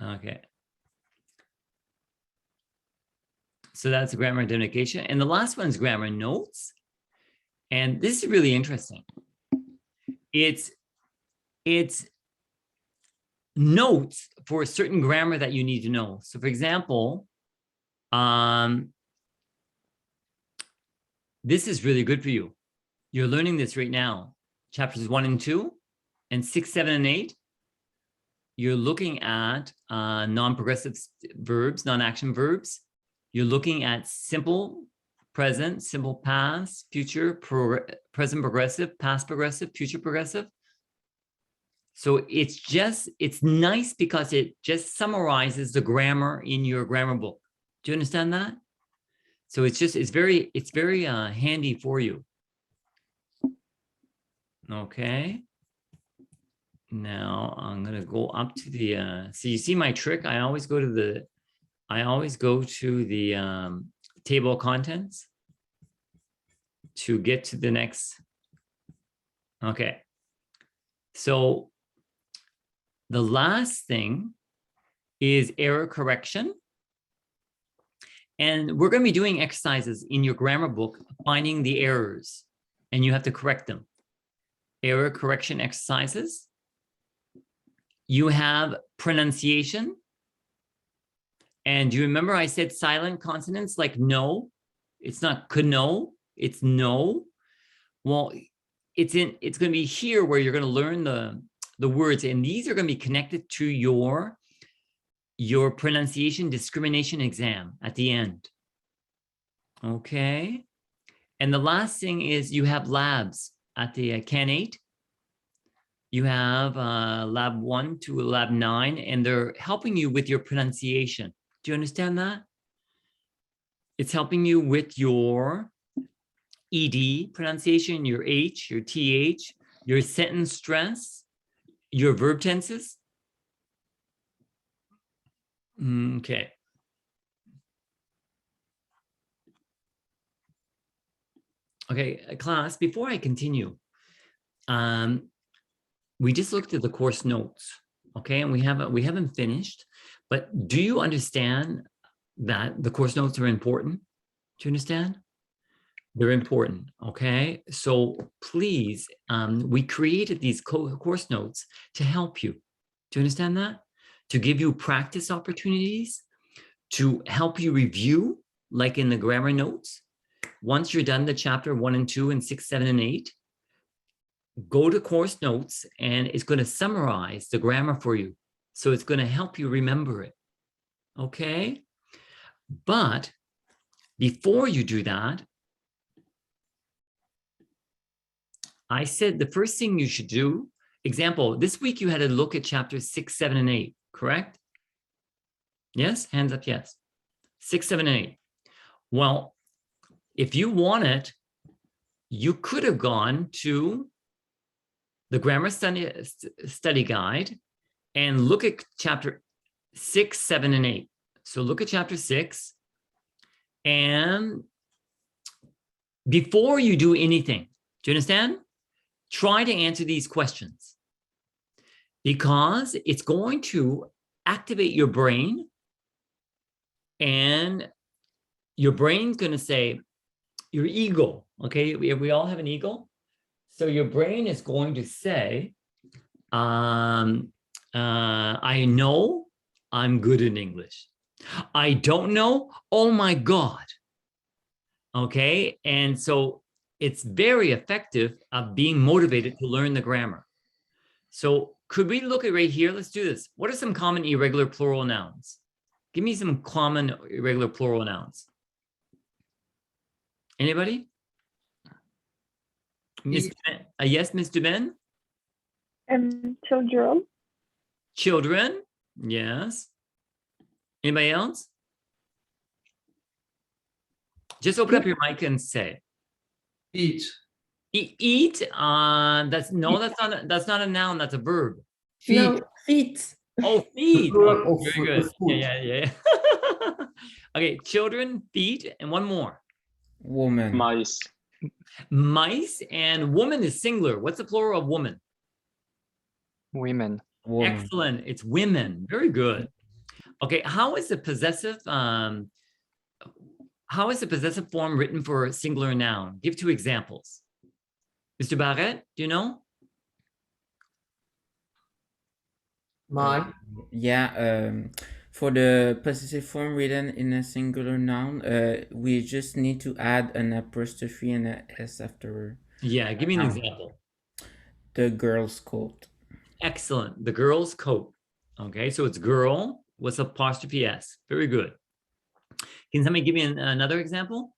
Okay. So that's grammar identification. And the last one is grammar notes. And this is really interesting. It's notes for a certain grammar that you need to know. So for example, this is really good for you. You're learning this right now. Chapters 1 and 2 and 6, 7, and 8. You're looking at non-progressive verbs, non-action verbs. You're looking at simple present, simple past, future, present progressive, past progressive, future progressive. So it's nice because it just summarizes the grammar in your grammar book. Do you understand that? So it's very handy for you. Okay. Now I'm gonna go up to the so you see my trick. I always go to the table of contents to get to the next. Okay. So the last thing is error correction. And we're going to be doing exercises in your grammar book, finding the errors, and you have to correct them. Error correction exercises. You have pronunciation. And do you remember I said silent consonants like no? It's not no, it's no. Well, it's going to be here where you're going to learn the words, and these are going to be connected to your pronunciation discrimination exam at the end. Okay. And the last thing is you have labs at the Can 8. You have lab 1 to lab 9, and they're helping you with your pronunciation. Do you understand that? It's helping you with your ED pronunciation, your H, your TH, your sentence stress, your verb tenses. Okay. Okay, class, before I continue, we just looked at the course notes, okay, and we haven't finished, but do you understand that the course notes are important? Do you understand? They're important, okay? So please, we created these course notes to help you. Do you understand that? To give you practice opportunities, to help you review, like in the grammar notes. Once you're done the chapter 1 and 2 and 6, 7, and 8, go to course notes and it's going to summarize the grammar for you. So it's going to help you remember it, okay? But before you do that, I said the first thing you should do, example, this week you had to look at chapters 6, 7, and 8, correct? Yes, hands up, yes. 6, 7, and 8. Well, if you want it, you could have gone to the grammar study guide and look at chapter 6, 7, and 8. So look at chapter 6, and before you do anything, do you understand? Try to answer these questions because it's going to activate your brain, and your brain's going to say, your ego, okay? We all have an ego. So your brain is going to say, I know I'm good in English. I don't know, oh my God. Okay, and so it's very effective of being motivated to learn the grammar. So could we look at right here? Let's do this. What are some common irregular plural nouns? Give me some common irregular plural nouns. Anybody? Miss, yes, Mr. Ben? Children. Children, yes. Anybody else? Just open up your mic and say. Eat. Eat. That's not a noun. That's a verb. Feet. No, feet. Oh, feet. Verb Oh, of very good. foot. Yeah. Okay, children, feet, and one more. Woman. Mice. Mice, and woman is singular. What's the plural of woman? Women. Woman. Excellent. It's women. Very good. Okay, how is the possessive form written for a singular noun? Give 2 examples. Mr. Barrett, do you know? My. Yeah, for the possessive form written in a singular noun, we just need to add an apostrophe and a s afterward. Yeah, give me an example. The girl's coat. Excellent. The girl's coat. Okay, so it's girl with apostrophe s. Very good. Can somebody give me another example?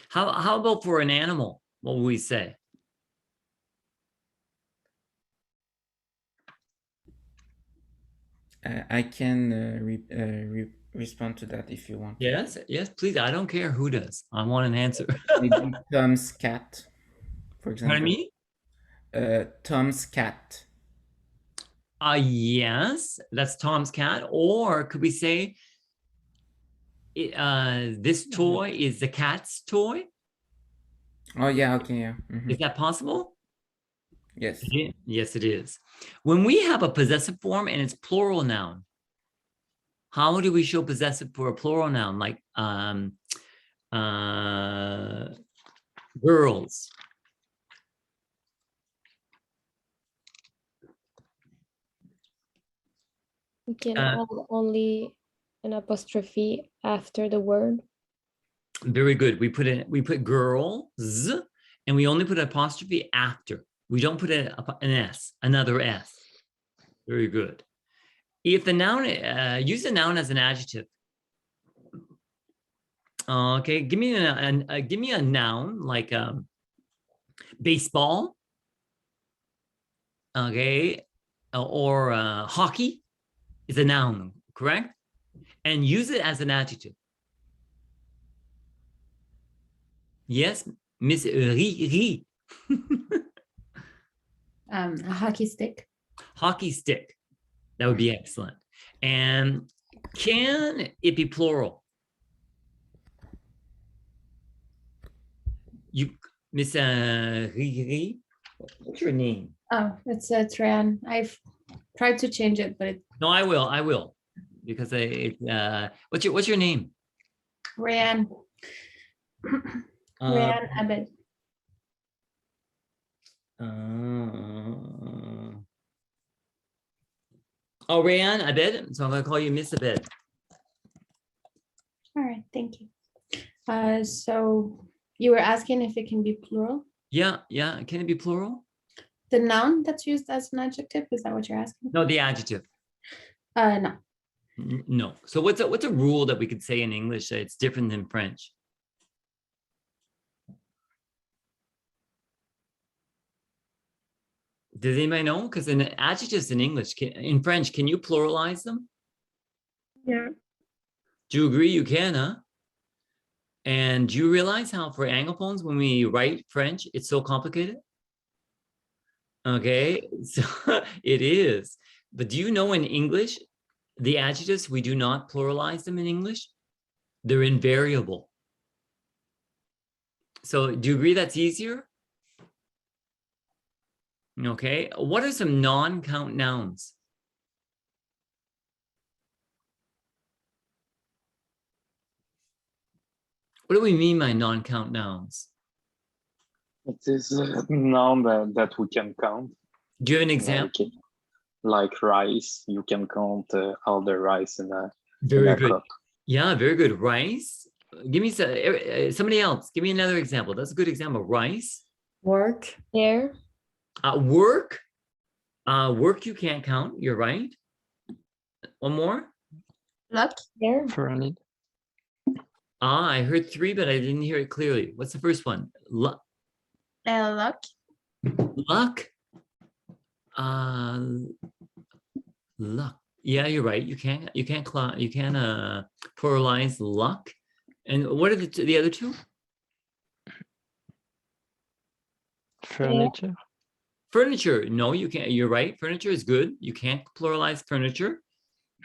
How about for an animal? What will we say? I can respond to that if you want. Yes, please. I don't care who does. I want an answer. Maybe Tom's cat, for example. Pardon me? Tom's cat. Yes, that's Tom's cat. Or could we say this toy is the cat's toy? Oh yeah, okay, yeah. Is that possible? Yes. Yes, it is. When we have a possessive form and it's plural noun, how do we show possessive for a plural noun? Like girls. We can add only an apostrophe after the word. Very good. We put girls, and we only put an apostrophe after. We don't put an s, another s. Very good. If the noun, use the noun as an adjective. Okay, give me a noun like baseball. Okay, or hockey is a noun, correct? And use it as an adjective. Yes, Miss Ri. A hockey stick. Hockey stick. That would be excellent. And Can it be plural? You, Miss Riri, what's your name? Oh, it's Tran. I've tried to change it, but it No, I will, because what's your name? ran. Ran a bit. Oh, Rayanne Abed. So I'm gonna call you Miss Abed. All right, thank you. So you were asking if it can be plural? Yeah. Can it be plural? The noun that's used as an adjective, is that what you're asking? No, the adjective. No. No. So what's a rule that we could say in English that it's different than French? Does anybody know? Because in adjectives in English, in French, can you pluralize them? Yeah. Do you agree you can, huh? And do you realize how for Anglophones, when we write French, it's so complicated? Okay, so it is. But do you know in English, the adjectives, we do not pluralize them in English? They're invariable. So do you agree that's easier? Okay, what are some non-count nouns? What do we mean by non-count nouns? It is a noun that we can count. Do you have an example? Like rice, you can count all the rice in a Very good. cup. Yeah, very good. Rice. Give me somebody else. Give me another example. That's a good example. Rice. Work. Air. Work. Work you can't count. You're right. One more. Luck. Air. Furniture. I heard three, but I didn't hear it clearly. What's the first one? Luck. Luck. Luck. Yeah, you're right. You can't pluralize luck. And what are the other two? Furniture. Furniture. No, you can't. You're right. Furniture is good. You can't pluralize furniture.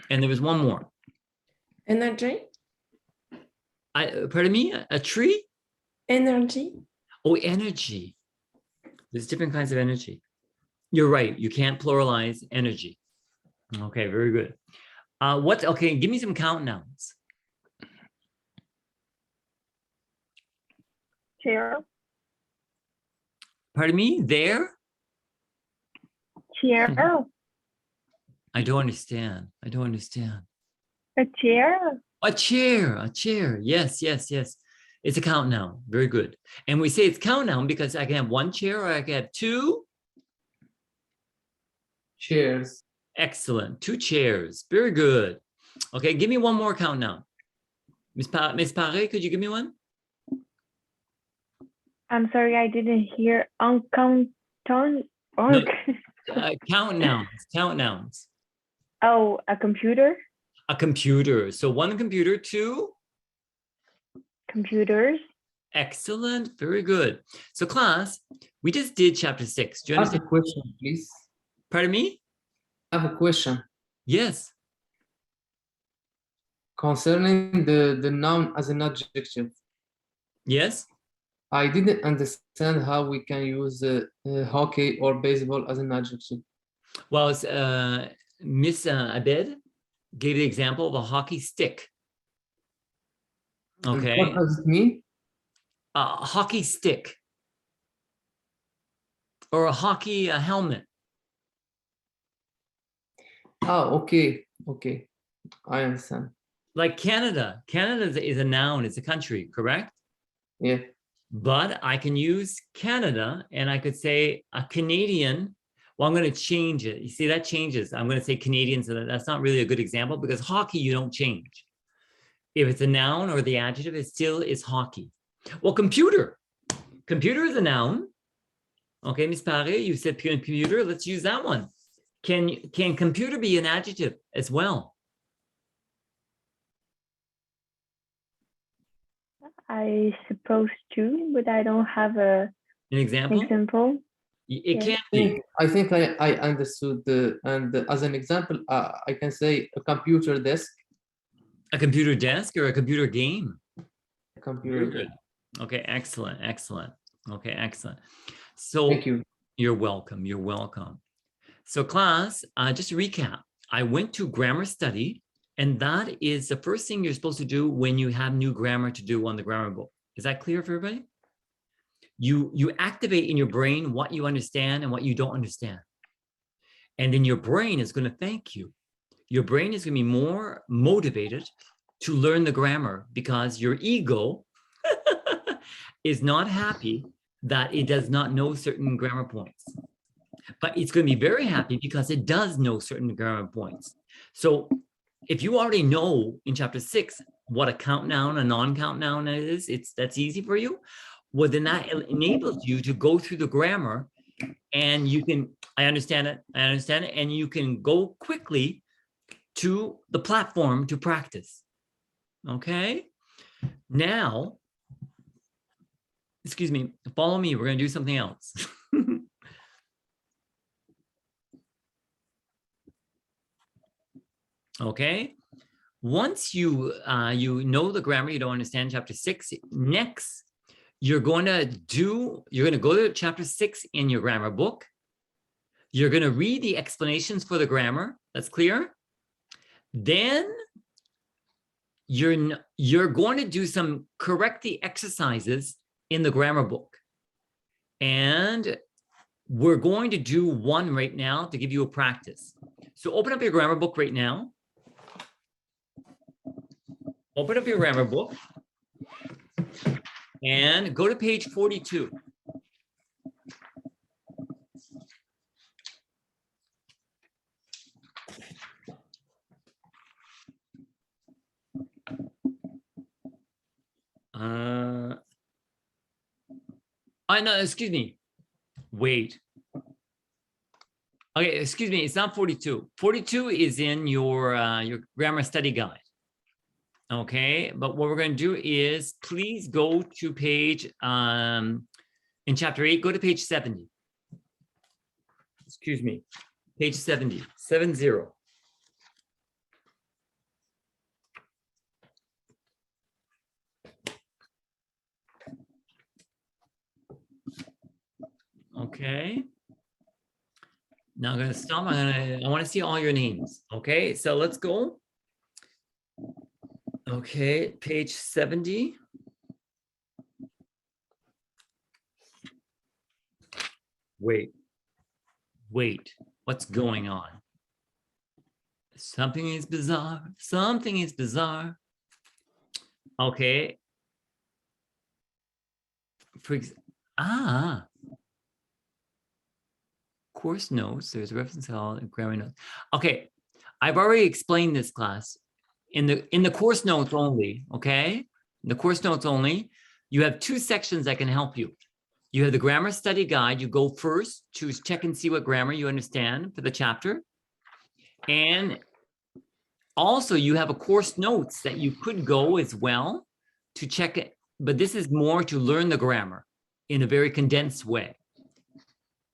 And there was one more. Energy. Pardon me? A tree? Energy. Oh, energy. There's different kinds of energy. You're right. You can't pluralize energy. Okay, very good. Okay, give me some count nouns. Chair. Pardon me? There? Chair. I don't understand. A chair. A chair. Yes. It's a count noun. Very good. And we say it's count noun because I can have one chair or I can have two chairs. Excellent. Two chairs. Very good. Okay, give me one more count noun. Miss Paré, could you give me one? I'm sorry, I didn't hear count Count nouns. Oh, a computer. A computer. So one computer, two computers. Excellent. Very good. So class, we just did chapter 6. Do you I have a understand? question, please. Pardon me? I have a question. Yes. Concerning the noun as an adjective. Yes. I didn't understand how we can use hockey or baseball as an adjective. Well, Miss Abed gave the example of a hockey stick. Okay. And what does it mean? A hockey stick. Or a hockey helmet. Oh, okay. Okay. I understand. Like Canada. Canada is a noun. It's a country, correct? Yeah. But I can use Canada and I could say a Canadian. Well, I'm going to change it. You see, that changes. I'm going to say Canadian, so that's not really a good example because hockey, you don't change. If it's a noun or the adjective, it still is hockey. Well, computer. Computer is a noun. Okay, Miss Paré, you said computer. Let's use that one. Can computer be an adjective as well? I suppose to, but I don't have an example. It can't be. I think I understood and as an example, I can say a computer desk. A computer desk or a computer game? Computer. Good. Okay, excellent, excellent. Okay, excellent. So Thank you. You're welcome. You're welcome. So class, just to recap, I went to grammar study, and that is the first thing you're supposed to do when you have new grammar to do on the grammar book. Is that clear for everybody? You activate in your brain what you understand and what you don't understand. And then your brain is going to thank you. Your brain is going to be more motivated to learn the grammar because your ego is not happy that it does not know certain grammar points. But it's going to be very happy because it does know certain grammar points. So if you already know in chapter 6 what a count noun, a non-count noun is, that's easy for you. Well, then that enables you to go through the grammar and you can, I understand it, and you can go quickly to the platform to practice. Okay? Now, excuse me, follow me, we're going to do something else. Okay, once you know the grammar, you don't understand chapter 6. Next, you're going to go to chapter 6 in your grammar book. You're going to read the explanations for the grammar. That's clear. Then you're going to do some correct the exercises in the grammar book, and we're going to do one right now to give you a practice. So open up your grammar book right now. Open up your grammar book and go to page 42. No, excuse me. Wait. Okay, excuse me. It's not 42. 42 is in your grammar study guide. Okay, but what we're going to do is please go to page, in chapter 8, go to page 70. Excuse me, page 70, 70. Okay. Now I'm going to stop. I want to see all your names. Okay, so let's go. Okay, page 70. Wait, what's going on? Something is bizarre. Something is bizarre. Okay. Course notes, there's a reference to all grammar notes. Okay, I've already explained this class. In the course notes only, okay? In the course notes only, you have 2 sections that can help you. You have the grammar study guide. You go first to check and see what grammar you understand for the chapter. And also you have a course notes that you could go as well to check it. But this is more to learn the grammar in a very condensed way.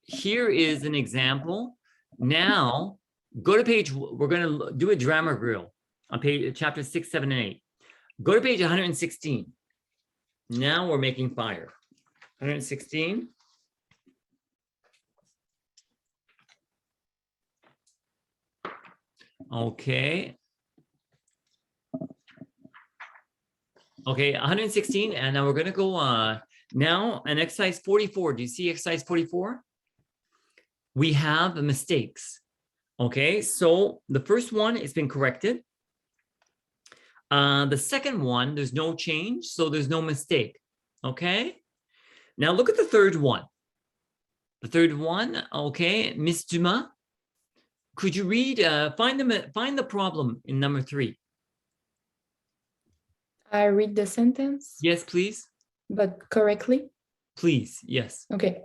Here is an example. Now, go to page, we're going to do a grammar drill on page chapter 6, 7, and 8. Go to page 116. Now we're making fire. 116. Okay. Okay, 116, and now we're going to go now an exercise 44. Do you see exercise 44? We have mistakes. Okay, so the first one has been corrected. The second one, there's no change, so there's no mistake. Okay, now look at the third one. The third one, okay, Miss Dumas, could you read, find the problem in number 3. I read the sentence? Yes, please. But correctly? Please, yes. Okay.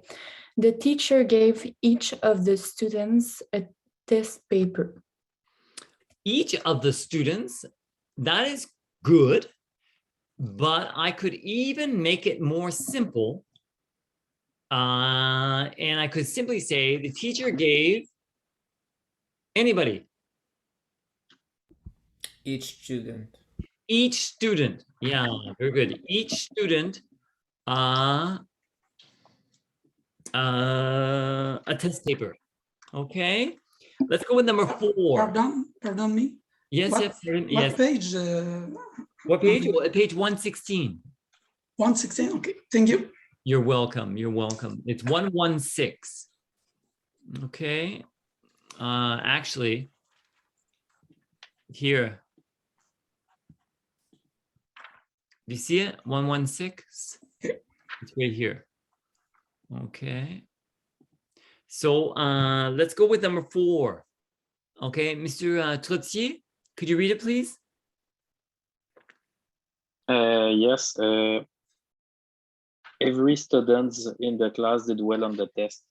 The teacher gave each of the students a test paper. Each of the students, that is good, but I could even make it more simple. And I could simply say the teacher gave anybody. Each student. Each student. Yeah, very good. Each student a test paper. Okay. Let's go with number 4. Pardon me. Yes, What, yes, what yes. page? What page? Well, page 116. 116. Okay. Thank you. You're welcome. You're welcome. It's 116. Okay. Actually, here. Do you see it? 116. It's right here. Okay. So let's go with number 4. Okay, Mr. Trottier, could you read it, please? Yes. Every student in the class did well on the test.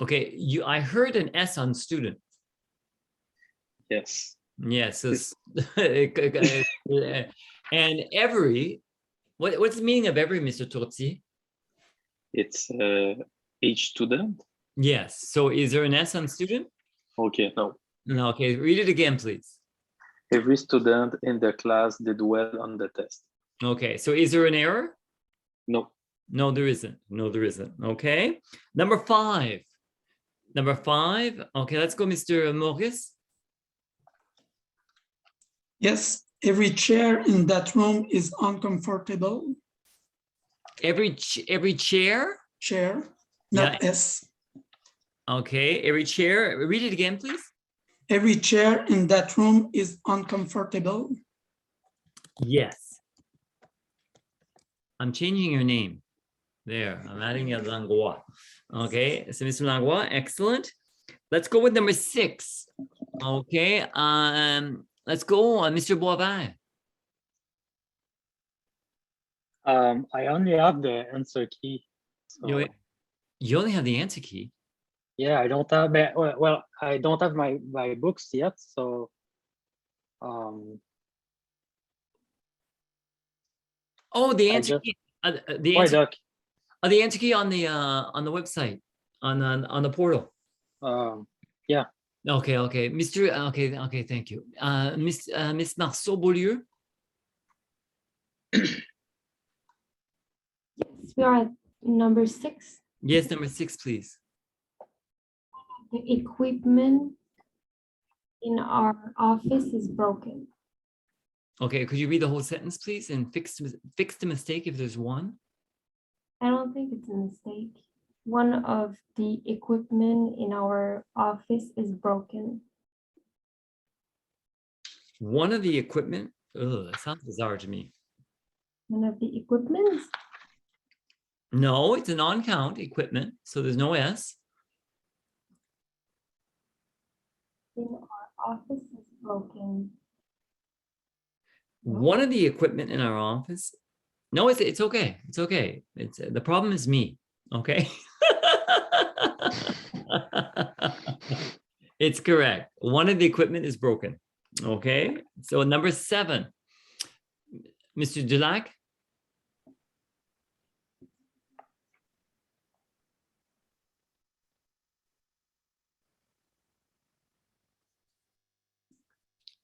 Okay, I heard an S on student. Yes. Yes. And every, what's the meaning of every, Mr. Trottier? It's each student. Yes. So is there an S on student? Okay, no. No, okay, read it again, please. Every student in the class did well on the test. Okay, so is there an error? No. No, there isn't. No, there isn't. Okay. Number 5. Number 5. Okay, let's go, Mr. Maurice. Yes, every chair in that room is uncomfortable. Every chair? Chair, not S. Okay, every chair. Read it again, please. Every chair in that room is uncomfortable. Yes. I'm changing your name. There, I'm adding a Langlois. Okay, so Mr. Langlois, excellent. Let's go with number 6. Okay, let's go, Mr. Boisvert. I only have the answer key. So, You only have the answer key? yeah, I don't have, well, I don't have my books yet, so oh, the answer key. The answer key on the website, on the portal. Yeah. Okay, Mr. Okay, thank you. Miss Marceau Beaulieu. Yes, we are at number 6. Yes, number 6, please. The equipment in our office is broken. Okay, could you read the whole sentence, please, and fix the mistake if there's one? I don't think it's a mistake. One of the equipment in our office is broken. One of the equipment? Ugh, that sounds bizarre to me. One of the equipment? No, it's a non-count equipment, so there's no S. In our office is broken. One of the equipment in our office. No, it's okay. It's okay. It's the problem is me. Okay. It's correct. One of the equipment is broken. Okay. So number 7, Mr. Dulac.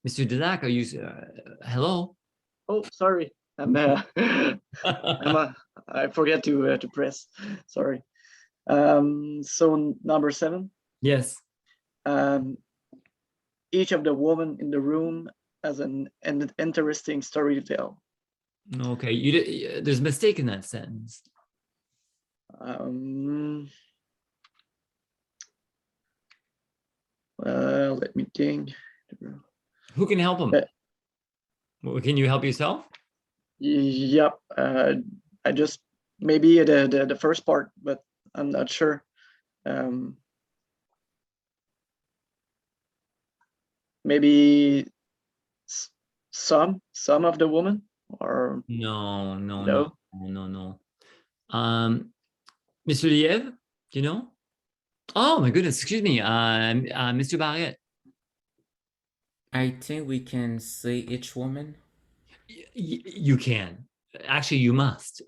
Mr. Dulac, are you, hello? Oh, sorry. I forget to press. Sorry. So number 7. Yes. Each of the women in the room has an interesting story to tell. Okay, there's a mistake in that sentence. Let me think. Who can help him? Can you help yourself? Yep. I just maybe the first part, but I'm not sure. Maybe some of the women, or No. No? Mr. Liev, do you know? Oh my goodness, excuse me, Mr. Barrett. I think we can say each woman. You can. Actually, you must.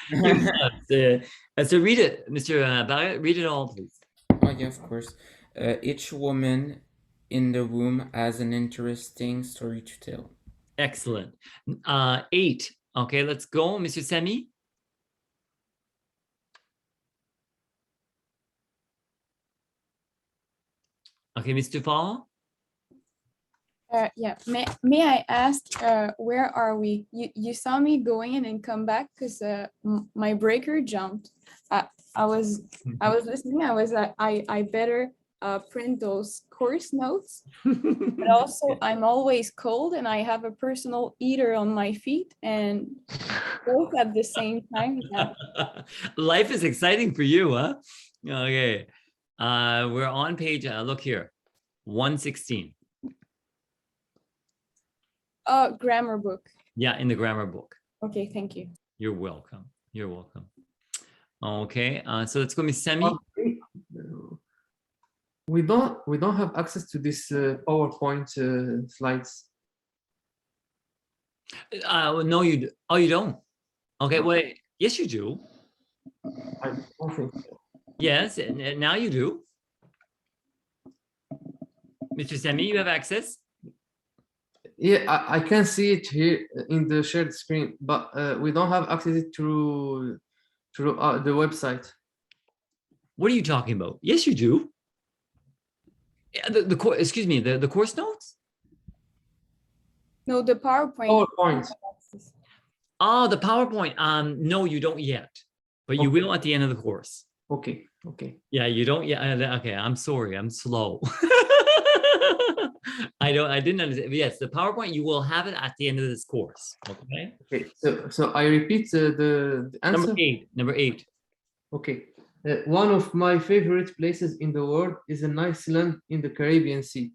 You must. So read it, Mr. Barrett, read it all, please. Oh yeah, of course. Each woman in the room has an interesting story to tell. Excellent. 8. Okay, let's go, Mr. Semi. Okay, Mr. Fall. Yeah, may I ask, where are we? You saw me going in and come back because my breaker jumped. I was listening. I was I better print those course notes. But also, I'm always cold and I have a personal heater on my feet, and both at the same time. Yeah. Life is exciting for you, huh? Okay. We're on page, look here, 116. Grammar book. Yeah, in the grammar book. Okay, thank you. You're welcome. You're welcome. Okay, so let's go, Miss Semi. We don't have access to this PowerPoint slides. No, you. Oh, you don't. Okay, wait. Yes, you do. I don't think so. Yes, and now you do. Mr. Semi, you have access. Yeah, I can see it here in the shared screen, but we don't have access through the website. What are you talking about? Yes, you do. Yeah, the course. Excuse me. The course notes. No, the PowerPoint. PowerPoint. Oh, the PowerPoint. No, you don't yet, but you will at the end of the course. Okay. Okay. Yeah, you don't. Yeah. Okay. I'm sorry. I'm slow. I didn't understand. Yes, the PowerPoint, you will have it at the end of this course. Okay. Okay. So I repeat the answer. Number 8. Okay. One of my favorite places in the world is an Iceland in the Caribbean Sea.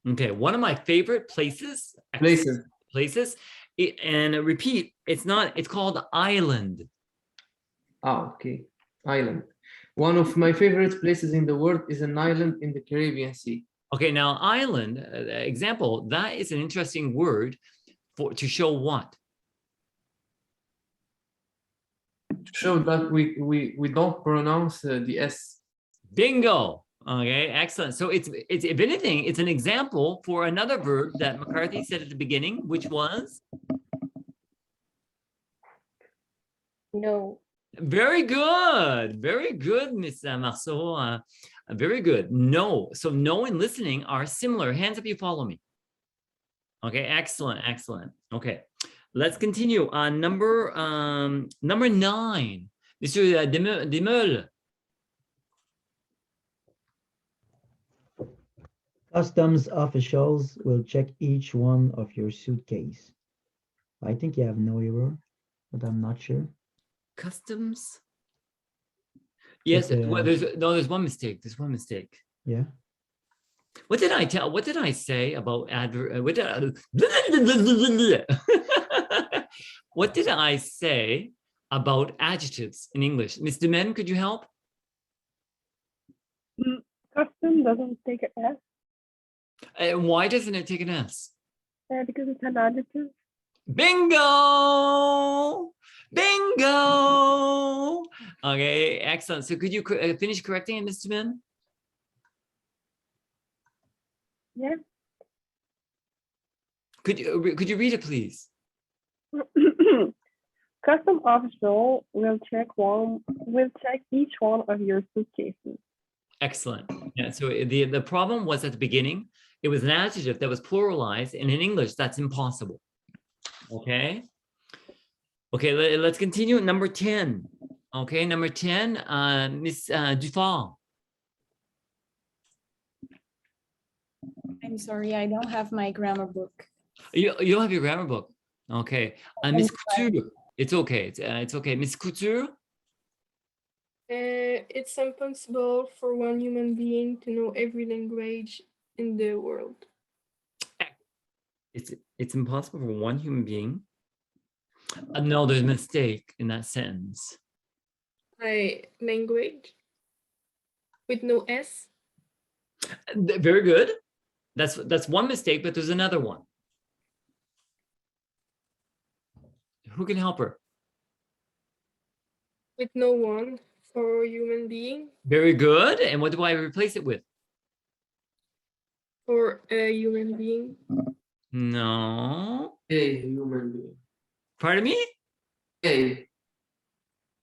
Okay. One of my favorite places. Places. And repeat. It's called island. Okay. Island. One of my favorite places in the world is an island in the Caribbean Sea. Okay, now island, example, that is an interesting word to show what? To show that we don't pronounce the S. Bingo. Okay, excellent. So it's if anything, it's an example for another verb that McCarthy said at the beginning, which was? No. Very good. Very good, Miss Marceau. Very good. No. So no and listening are similar. Hands up, you follow me. Okay, excellent, excellent. Okay, let's continue. Number 9, Mr. Demeul. Customs officials will check each one of your suitcase. I think you have no error, but I'm not sure. Customs. Yes. Well, there's one mistake. There's one mistake. Yeah. What did I tell? What did I say about what did I say about adjectives in English? Miss Demen, could you help? Custom doesn't take an S. And why doesn't it take an S? Because it's an adjective. Bingo! Bingo! Okay, excellent. So could you finish correcting it, Mr. Demen? Yeah. Could you read it, please? Custom official will check each one of your suitcases. Excellent. Yeah. So the problem was at the beginning, it was an adjective that was pluralized, and in English, that's impossible. Okay. Okay. Let's continue. Number 10. Okay. Number 10. Miss Dufort. I'm sorry, I don't have my grammar book. You don't have your grammar book. Okay. Miss Couture. It's okay. It's okay. Miss Couture. It's impossible for one human being to know every language in the world. It's impossible for one human being. No, there's a mistake in that sentence. Language with no S. Very good. That's one mistake, but there's another one. Who can help her? With no one for human being. Very good. And what do I replace it with? For a human being. No. A human being. Pardon me? A.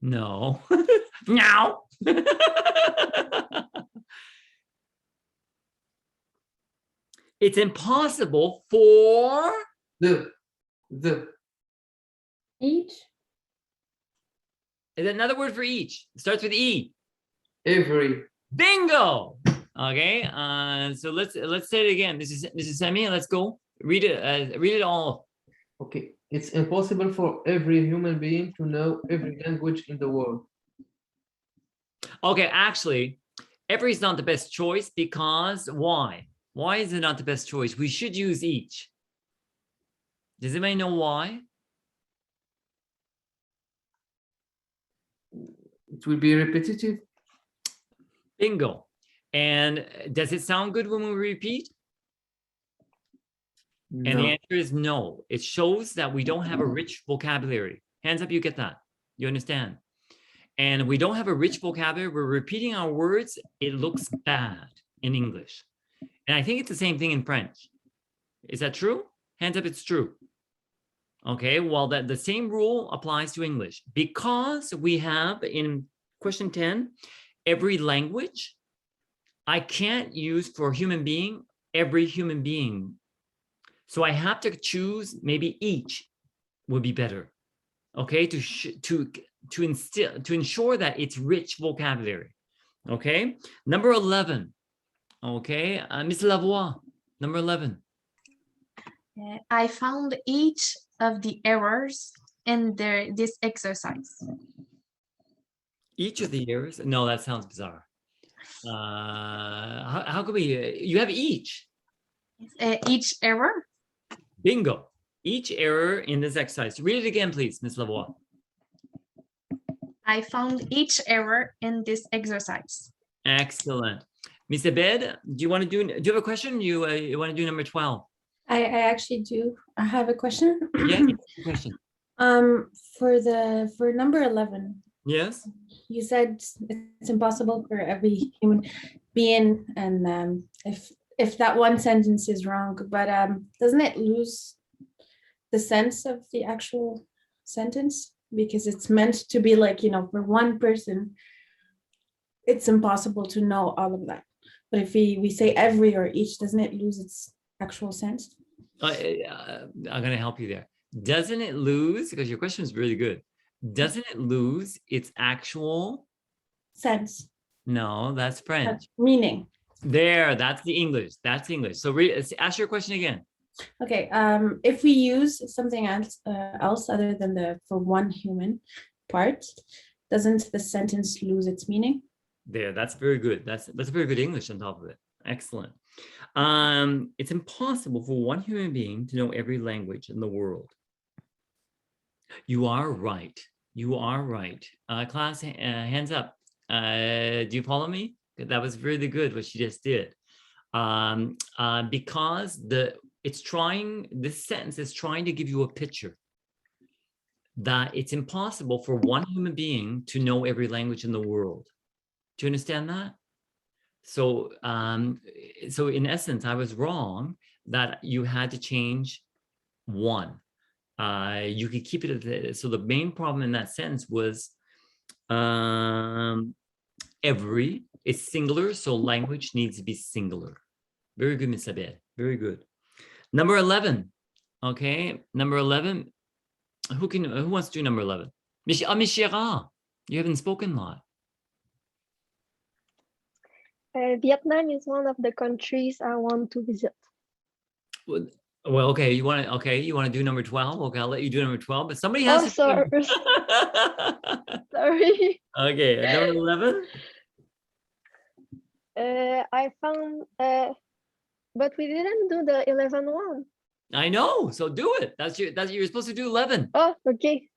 No. No. It's impossible for The. Each. is another word for each. It starts with E. Every. Bingo. Okay. So let's say it again. This is Semi. Let's go. Read it. Read it all. Okay. It's impossible for every human being to know every language in the world. Okay. Actually, every is not the best choice because why? Why is it not the best choice? We should use each. Does anybody know why? It will be repetitive. Bingo. And does it sound good when we repeat? No. And the answer is no. It shows that we don't have a rich vocabulary. Hands up, you get that. You understand? And we don't have a rich vocabulary. We're repeating our words. It looks bad in English. And I think it's the same thing in French. Is that true? Hands up, it's true. Okay, well, the same rule applies to English because we have in question 10, every language. I can't use for human being, every human being. So I have to choose maybe each would be better. Okay, to ensure that it's rich vocabulary. Okay, number 11. Okay, Ms. Lavoie, number 11. I found each of the errors in this exercise. Each of the errors? No, that sounds bizarre. How could we? You have each. Each error. Bingo. Each error in this exercise. Read it again, please, Ms. Lavoie. I found each error in this exercise. Excellent. Ms. Abed, do you have a question? You want to do number 12? I actually do. I have a question. Yes, question. For number 11. Yes. You said it's impossible for every human being, and if that one sentence is wrong, but doesn't it lose the sense of the actual sentence because it's meant to be like, for one person, it's impossible to know all of that. But if we say every or each, doesn't it lose its actual sense? I'm going to help you there. Doesn't it lose, because your question is really good, doesn't it lose its actual sense? No, that's French. Meaning. There, that's the English. That's English. So ask your question again. Okay, if we use something else other than the for one human part, doesn't the sentence lose its meaning? There, that's very good. That's very good English on top of it. Excellent. It's impossible for one human being to know every language in the world. You are right. You are right. Class, hands up. Do you follow me? That was really good what she just did. Because this sentence is trying to give you a picture that it's impossible for one human being to know every language in the world. Do you understand that? So, so in essence, I was wrong that you had to change one. You could keep it. So the main problem in that sentence was every is singular, so language needs to be singular. Very good, Ms. Abed. Very good. Number 11. Okay, number 11. Who wants to do number 11? Ms. Gerard, you haven't spoken a lot. Vietnam is one of the countries I want to visit. Well, okay, you want to do number 12? Okay, I'll let you do number 12, but somebody has to. Sorry. Sorry. Okay, number 11. I found, but we didn't do the 11 one. I know, so do it. You're supposed to do 11. Oh, okay.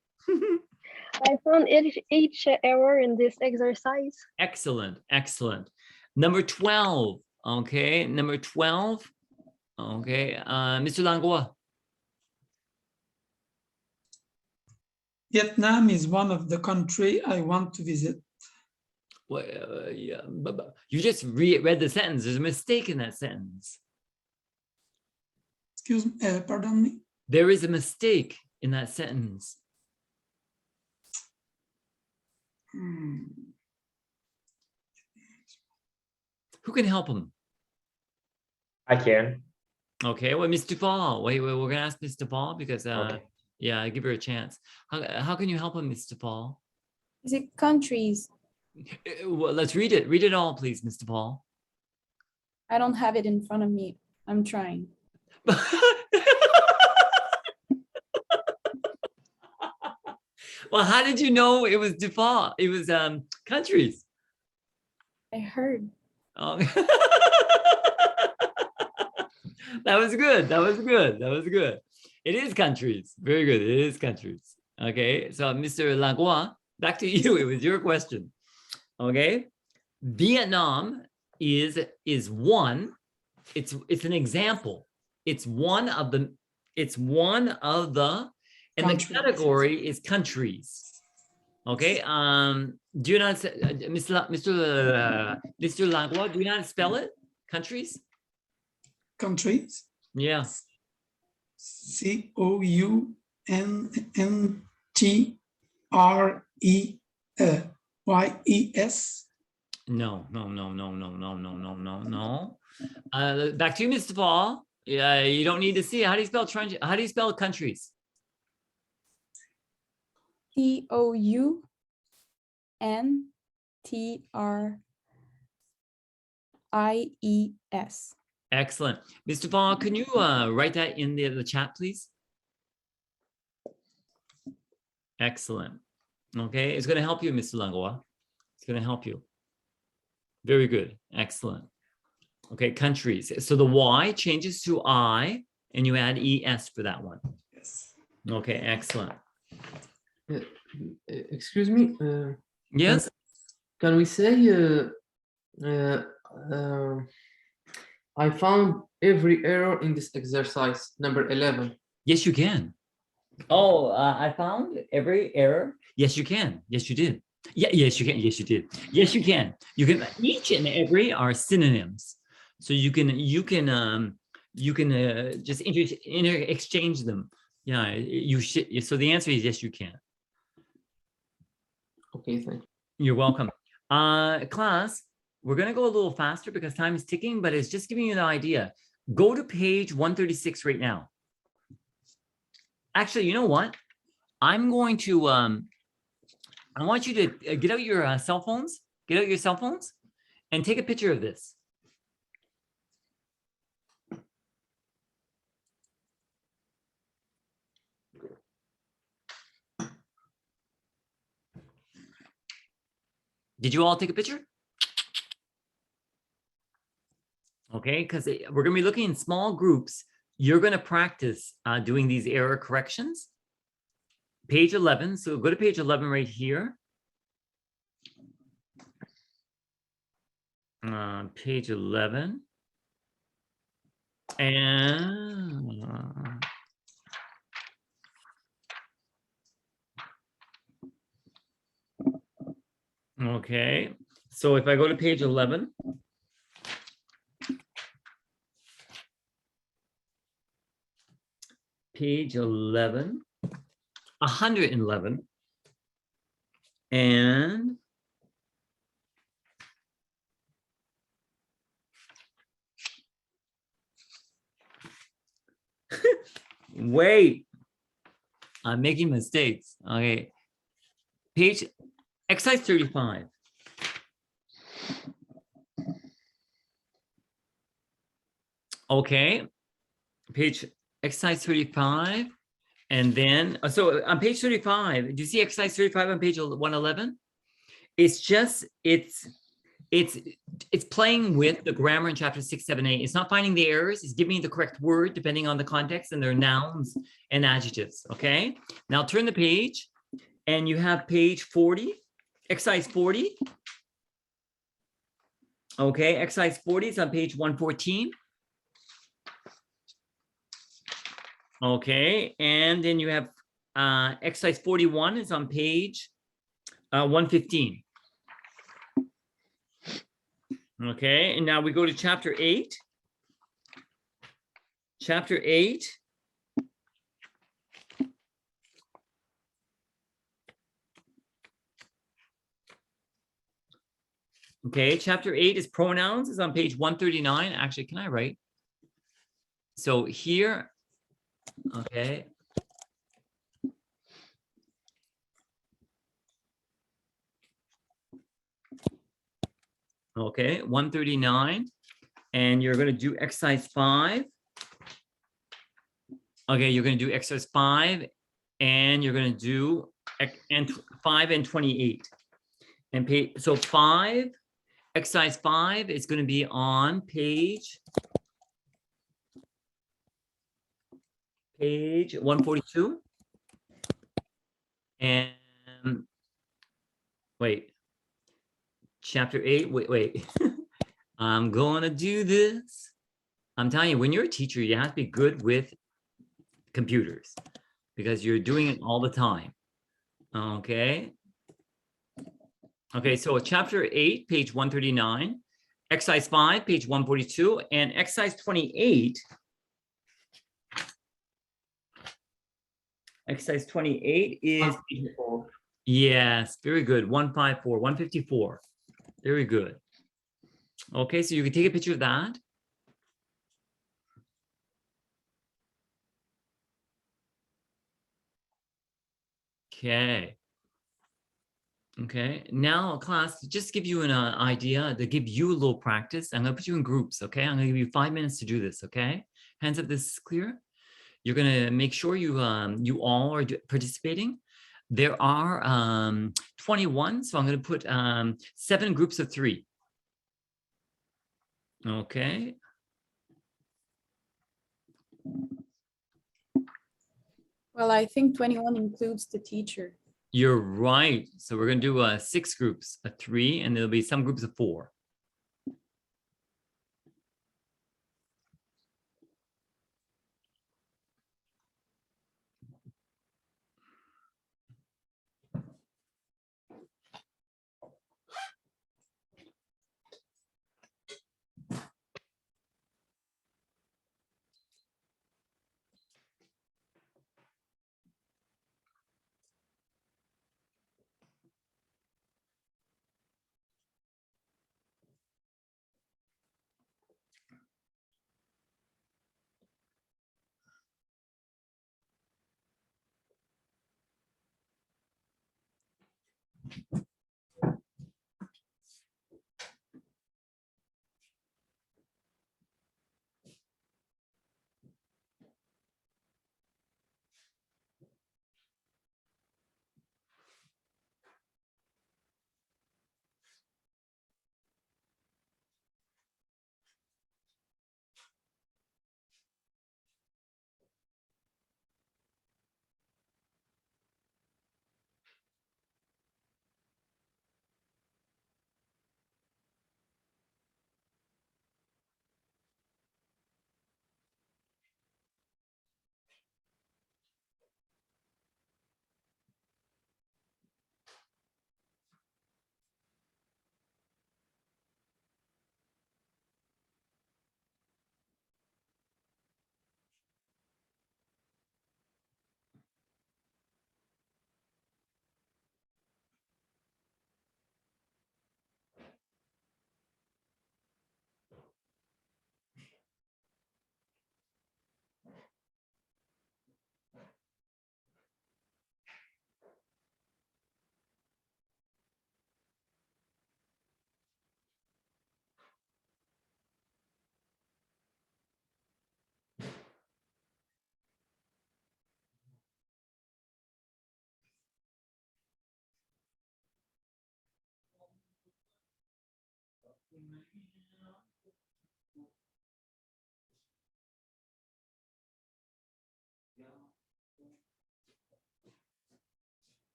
I found each error in this exercise. Excellent, excellent. Number 12. Okay, number 12. Okay, Mr. Langlois. Vietnam is one of the country I want to visit. Well, yeah, you just read the sentence. There's a mistake in that sentence. Pardon me. There is a mistake in that sentence. Who can help him? I can. Okay, well, Mr. Paul. Wait, we're gonna ask Mr. Paul because Okay. yeah, give her a chance. How can you help him, Mr. Paul? Is it countries? Well, let's read it. Read it all, please, Mr. Paul. I don't have it in front of me. I'm trying. Well, how did you know it was default? It was countries. I heard. Oh. That was good. That was good. That was good. It is countries. Very good. It is countries. Okay. So, Mr. Langlois, back to you. It was your question. Okay. Vietnam is one. It's an example. It's one of the. And Countries. the category is countries. Okay. Do you not, Mr. Langlois? Do you not spell it? Countries. Countries. Yeah. COUNNTREYES. No. Back to you, Mr. Paul. Yeah, you don't need to see it. How do you spell countries? COUNTRIES. Excellent. Mr. Paul, can you write that in the chat, please? Excellent. Okay, it's going to help you, Mr. Langlois. It's going to help you. Very good. Excellent. Okay, countries. So the Y changes to I, and you add ES for that one. Yes. Okay, excellent. Excuse me. Yes. Can we say I found every error in this exercise, number 11? Yes, you can. Oh, I found every error. Yes, you can. Yes, you did. Yeah, yes, you can. Yes, you did. Yes, you can. You can. Each and every are synonyms, so you can just exchange them. Yeah, you should. So the answer is yes, you can. Okay, thank you. You're welcome. Class, we're gonna go a little faster because time is ticking, but it's just giving you an idea. Go to page 136 right now. Actually, you know what? I'm going to, I want you to get out your cell phones, and take a picture of this. Did you all take a picture? Okay, because we're going to be looking in small groups. You're going to practice doing these error corrections. Page 11. So go to page 11 right here. Page 11. And okay. So if I go to page 11. Page 11, 111, and wait, I'm making mistakes. Okay, page exercise 35. Okay, page exercise 35, and then so on page 35, do you see exercise 35 on page 111? It's just it's playing with the grammar in chapter 6, 7, 8. It's not finding the errors. It's giving you the correct word depending on the context, and their nouns and adjectives. Okay. Now turn the page, and you have page 40, exercise 40. Okay, exercise 40 is on page 114. Okay, and then you have exercise 41 is on page 115. Okay, and now we go to chapter 8. Chapter 8. Okay, chapter 8 is pronouns. It's on page 139. Actually, can I write? So here, okay. Okay, 139. And you're going to do exercise 5. Okay, you're going to do exercise 5, and you're going to do 5 and 28. And so 5, exercise 5 is going to be on page 142. And wait, chapter 8, wait. I'm going to do this. I'm telling you, when you're a teacher, you have to be good with computers because you're doing it all the time. Okay. Okay, so chapter 8, page 139, exercise 5, page 142, and exercise 28. Exercise 28 is, yes, very good. 154, 154. Very good. Okay, so you can take a picture of that. Okay. Okay, now class, just to give you an idea, to give you a little practice, I'm gonna put you in groups, okay? I'm gonna give you 5 minutes to do this, okay? Hands up, this is clear? You're gonna make sure you you all are participating. There are 21, so I'm gonna put 7 groups of 3. Okay. Well, I think 21 includes the teacher. You're right. So we're gonna do 6 groups of 3, and there'll be some groups of 4.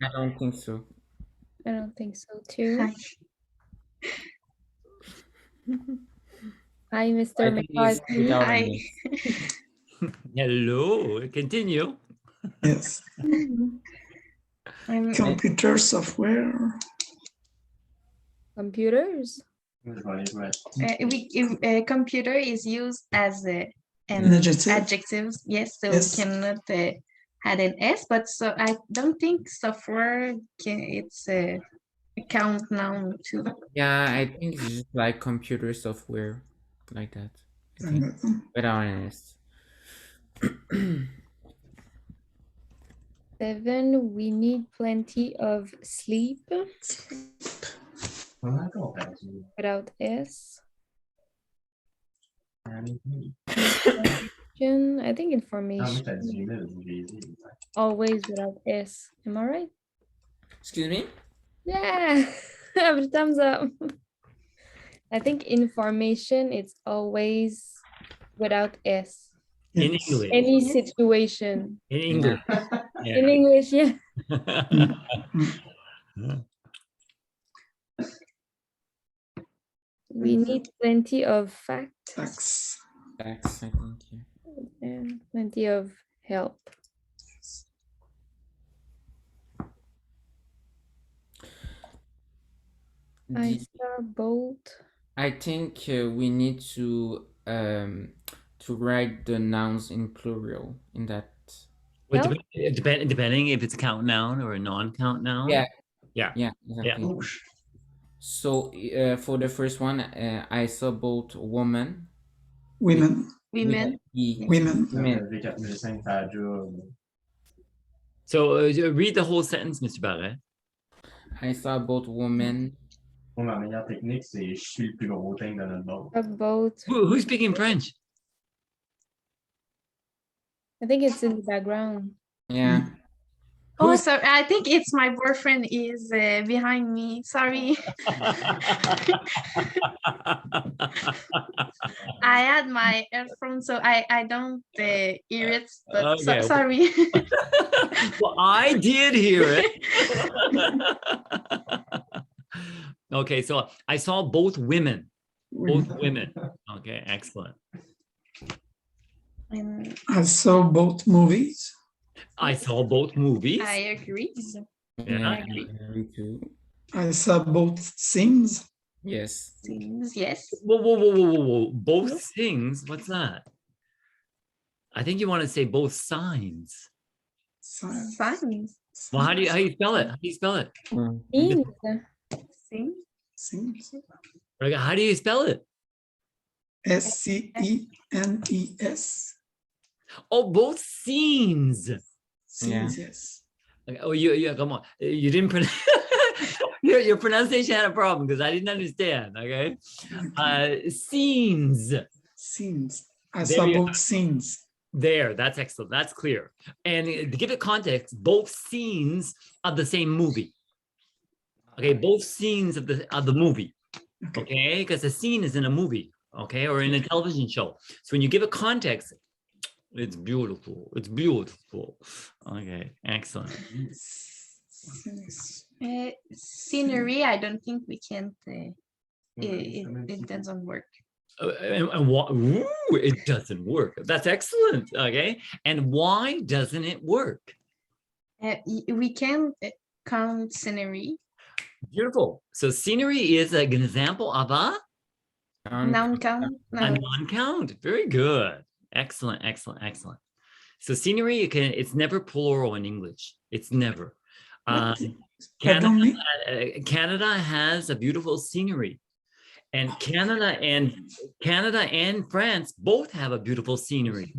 I don't think so. I don't think so too. Hi, Mr. I think it's McCarthy. without Hi. an S. Hello, continue. Yes. Computer software. Computers. Computer is used as an An adjective? adjectives. Yes, so Yes. we cannot add an S. But so I don't think software it's a count noun too. Yeah, I think it's just like computer software, like that. I think without an S. 7, we need plenty of sleep. Without S. Information, I think information. Always without S. Am I right? Excuse me? Yeah, every thumbs up. I think information, it's always without S. In English. Any situation. In English. Yeah. In English, yeah. We need plenty of facts. Facts. Facts, I think. Yeah. And plenty of help. I saw both. I think we need to write the nouns in plural in that. Well, depending if it's a count noun or a non-count noun. Yeah. Yeah. Yeah, exactly. So for the first one, I saw both woman. Women. Women. Women. So read the whole sentence, Mr. Barret. I saw both women. Both. Who's speaking French? I think it's in the background. Yeah. Oh, sorry. I think it's my boyfriend is behind me. Sorry. I had my earphone, so I don't hear it. But Okay. sorry. Well, I did hear it. Okay, so I saw both women. Both women. Okay, excellent. I saw both movies. I saw both movies. I agree. Yeah. I agree. I saw both scenes. Yes. Yes. Whoa. Both things? What's that? I think you want to say both signs. Signs. Well, how do you spell it? How do you spell it? Scenes. How do you spell it? SCENES. Oh, both scenes. Scenes, yes. Okay, oh, you come on. You didn't pronounce. your pronunciation had a problem because I didn't understand. Okay. Scenes. Scenes. I saw both scenes. There, that's excellent. That's clear. And to give it context, both scenes of the same movie. Okay, both scenes of the movie. Okay, because a scene is in a movie. Okay, or in a television show. So when you give it context, it's beautiful. It's beautiful. Okay, excellent. Scenery. I don't think we can. It doesn't work. And what? Ooh, it doesn't work. That's excellent. Okay, and why doesn't it work? We can count scenery. Beautiful. So scenery is an example of a noun count. A non-count. Very good. Excellent. So scenery, it's never plural in English. It's never. Canada has a beautiful scenery. And Canada and France both have a beautiful scenery.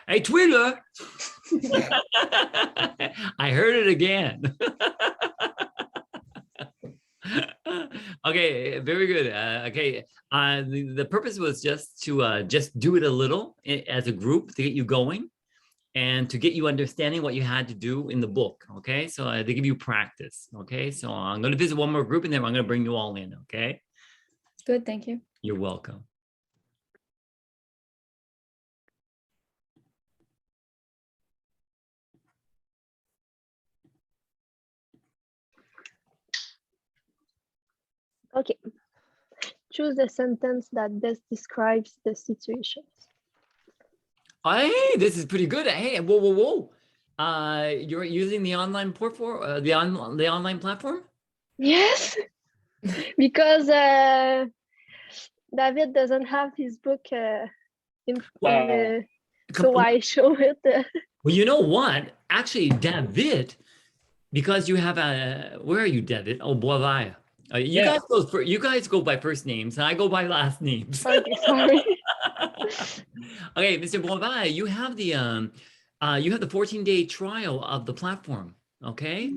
Hey, Twitter! I heard it again. Okay, very good. Okay, the purpose was just to just do it a little as a group to get you going and to get you understanding what you had to do in the book. Okay, so they give you practice. Okay, so I'm going to visit one more group and then I'm going to bring you all in. Okay. Good, thank you. You're welcome. Okay. Choose a sentence that best describes the situation. Hey, this is pretty good. Hey, whoa, whoa, whoa. You're using the online platform, the online platform? Yes, because David doesn't have his book so I show it. Well, you know what? Actually, David, because you have a, where are you, David? Oh, Boivaya. You Yeah. guys go by first names, and I go by last names. Okay, sorry. Okay, Mr. Boivaya, you have the 14-day trial of the platform. Okay.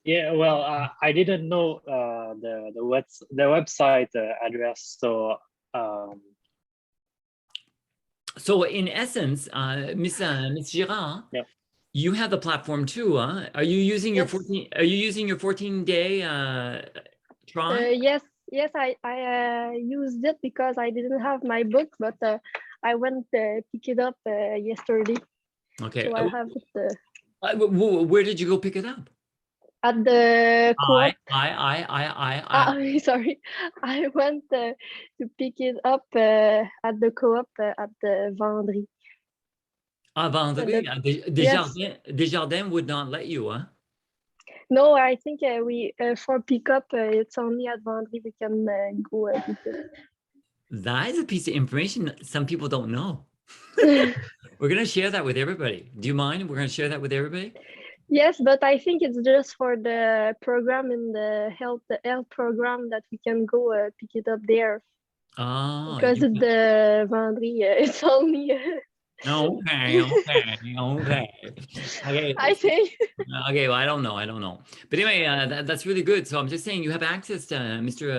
Yeah, well, I didn't know the website address, so So in essence, Miss Girard, you have the platform too, huh? Are you using your 14? Are you using your 14-day trial? Yes, I used it because I didn't have my book, but I went pick it up yesterday. Okay. So I have it Where did you go pick it up? at the co-op. Sorry, I went to pick it up at the co-op at the Vendry. Vendry. Yes. Desjardins would not let you, huh? No, I think we for pickup it's only at Vendry we can go pick it. That is a piece of information some people don't know. We're gonna share that with everybody. Do you mind? We're gonna share that with everybody. Yes, but I think it's just for the program in the health program that we can go pick it up there. Oh, because the Vendry it's only. Okay. I think. Okay, well, I don't know. But anyway, that's really good. So I'm just saying you have access to Mr.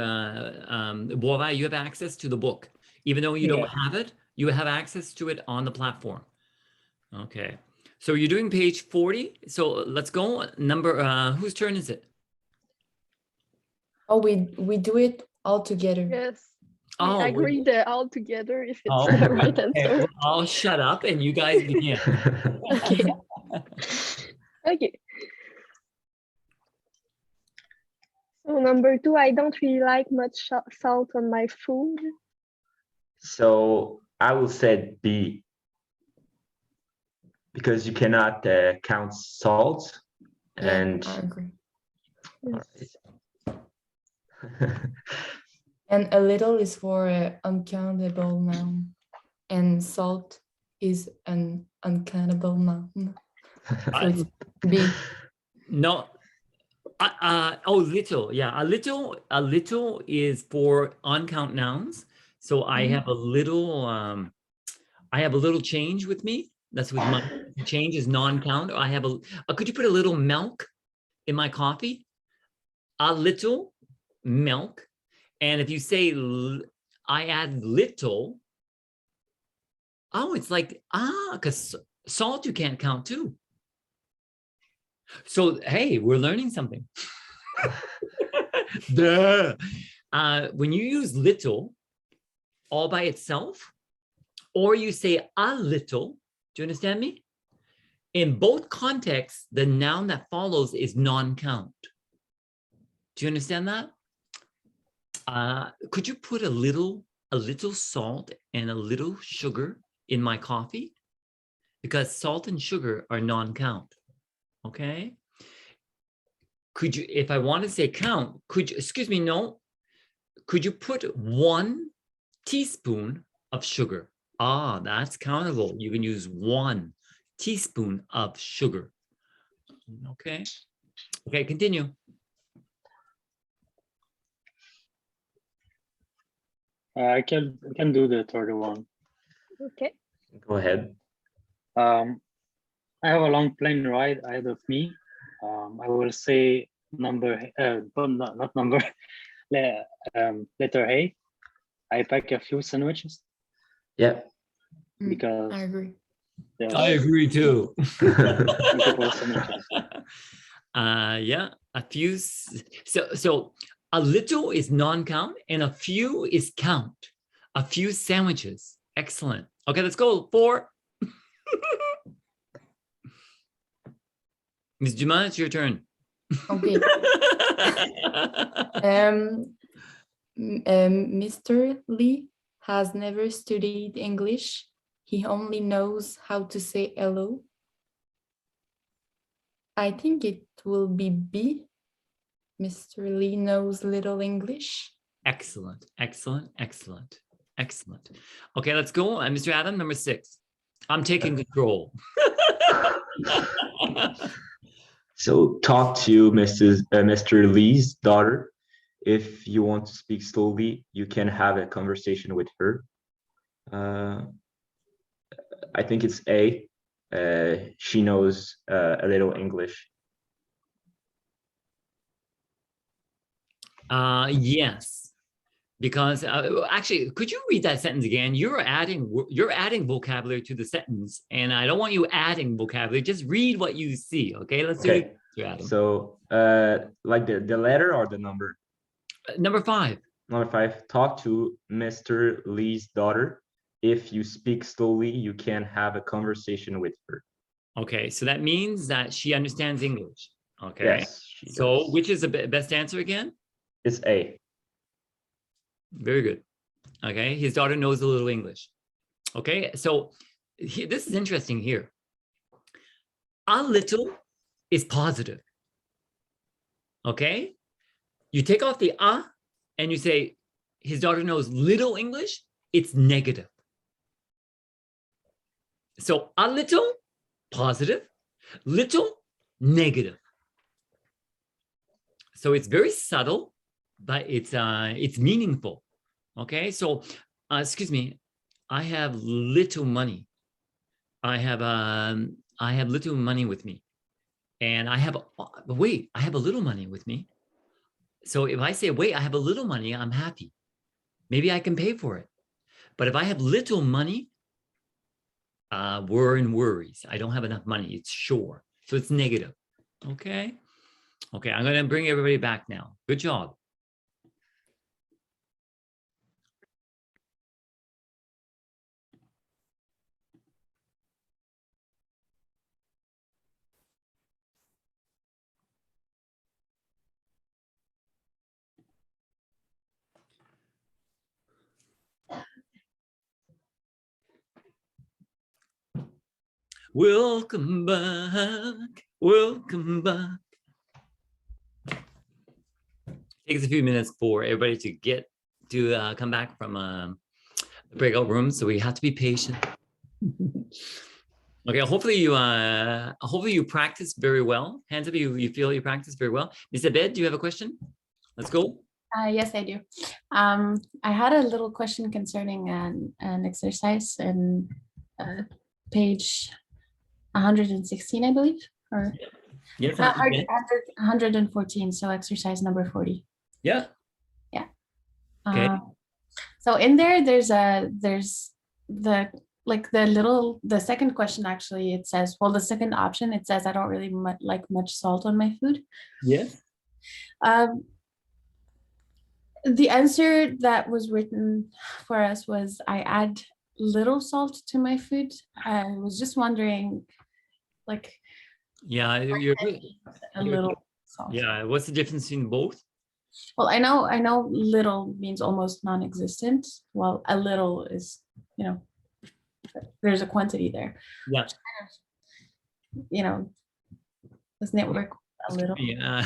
Boivin, you have access to the book. Even though you don't have it, you have access to it on the platform. Okay. So you're doing page 40. So let's go. Whose turn is it? Oh, we do it all together. Yes. Oh, we agreed all together if it's okay. the right answer. Well, I'll shut up and you guys begin. Okay. Okay. So number 2, I don't really like much salt on my food. So I will say B, because you cannot count salt. And I agree. Yes. And a little is for an uncountable noun, and salt is an uncountable noun. So it's B. No. Little. Yeah, a little is for uncount nouns. So I have a little change with me. That's with my change is non-count. I have could you put a little milk in my coffee? A little milk. And if you say I add little, it's like, because salt you can't count too. So, hey, we're learning something. Duh. When you use little all by itself, or you say a little, do you understand me? In both contexts, the noun that follows is non-count. Do you understand that? Could you put a little salt and a little sugar in my coffee? Because salt and sugar are non-count. Okay. Could you, if I want to say count, could you, excuse me, no. Could you put 1 teaspoon of sugar? That's countable. You can use 1 teaspoon of sugar. Okay. Okay, continue. I can do the third one. Okay. Go ahead. I have a long plane ride ahead of me. I will say but not number, letter A. I pack a few sandwiches. Yeah. Because I agree. I agree too. Yeah, a few. So a little is non-count and a few is count. A few sandwiches. Excellent. Okay, let's go. 4. Ms. Dumas, it's your turn. Okay. Mr. Lee has never studied English. He only knows how to say hello. I think it will be B. Mr. Lee knows little English. Excellent, excellent, excellent, excellent. Okay, let's go. Mr. Adam, number 6. I'm taking control. So talk to Mr. Lee's daughter. If you want to speak slowly, you can have a conversation with her. I think it's A. She knows a little English. Yes, because actually, could you read that sentence again? You're adding vocabulary to the sentence, and I don't want you adding vocabulary. Just read what you see. Okay, let's do it. Adam. So, like the letter or the number? Number 5. Number 5. Talk to Mr. Lee's daughter. If you speak slowly, you can have a conversation with her. Okay, so that means that she understands English. Okay. Yes. So, which is the best answer again? It's A. Very good. Okay, his daughter knows a little English. Okay, so this is interesting here. A little is positive. Okay, you take off the a and you say his daughter knows little English, it's negative. So a little, positive, little, negative. So it's very subtle, but it's meaningful. Okay, so excuse me, I have little money. I have little money with me, and I have a little money with me. So if I say wait, I have a little money, I'm happy. Maybe I can pay for it. But if I have little money, we're in worries. I don't have enough money. It's sure. So it's negative. Okay. Okay, I'm going to bring everybody back now. Good job. Welcome back. Welcome back. Takes a few minutes for everybody to get to come back from the breakout room, so we have to be patient. Okay, hopefully you practice very well. Hands up, you feel you practice very well. Ms. Abed, do you have a question? Let's go. Yes, I do. I had a little question concerning an exercise in page 116, I believe, or yes, 114. So exercise number 40. Yeah. Yeah. Okay. So in there, there's the second question, actually, it says, well, the second option, it says I don't really like much salt on my food. Yes. The answer that was written for us was I add little salt to my food. I was just wondering, like, yeah, a little salt. Yeah, what's the difference in both? Well, I know little means almost non-existent, while a little is, there's a quantity there. Yeah. Doesn't it work a little? Yeah,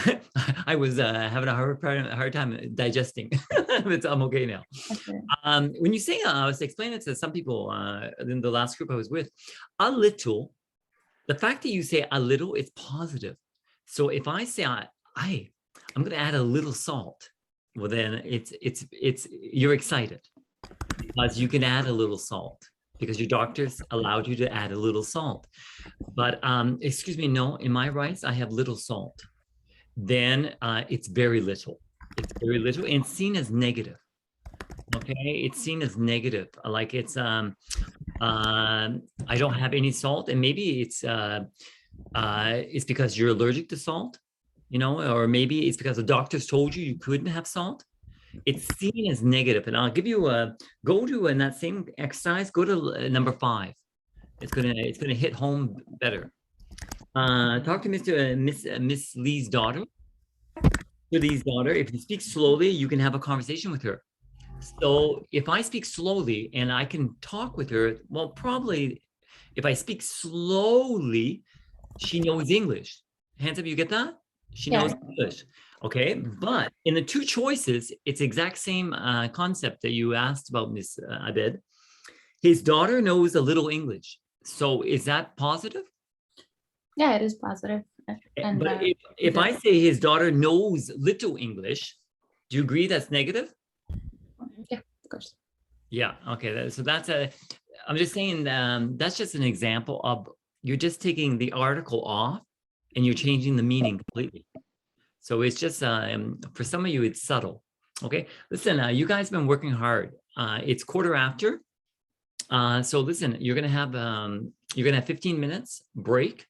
I was having a hard time digesting, but I'm okay now. Okay. When you say, I was explaining it to some people in the last group I was with, a little, the fact that you say a little is positive. So if I say I'm going to add a little salt, well then you're excited because you can add a little salt because your doctors allowed you to add a little salt. But excuse me, no, in my rice I have little salt. Then it's very little. It's very little and seen as negative. Okay, it's seen as negative. Like it's I don't have any salt, and maybe it's because you're allergic to salt, or maybe it's because the doctors told you couldn't have salt. It's seen as negative, and I'll give you go to in that same exercise. Go to number 5. It's gonna hit home better. Talk to Miss Lee's daughter. to Lee's daughter, if you speak slowly, you can have a conversation with her. So if I speak slowly and I can talk with her, well, probably if I speak slowly, she knows English. Hands up, you get that? She knows English. Okay, but in the two choices, it's exact same concept that you asked about, Miss Abed. His daughter knows a little English. So is that positive? Yeah, it is positive. And, but if I say his daughter knows little English, do you agree that's negative? Yeah, of course. Yeah, okay. So that's I'm just saying that's just an example of you're just taking the article off and you're changing the meaning completely. So it's just, for some of you, it's subtle. Okay, listen, you guys have been working hard. It's 1/4 after. So listen, you're gonna have 15 minutes break,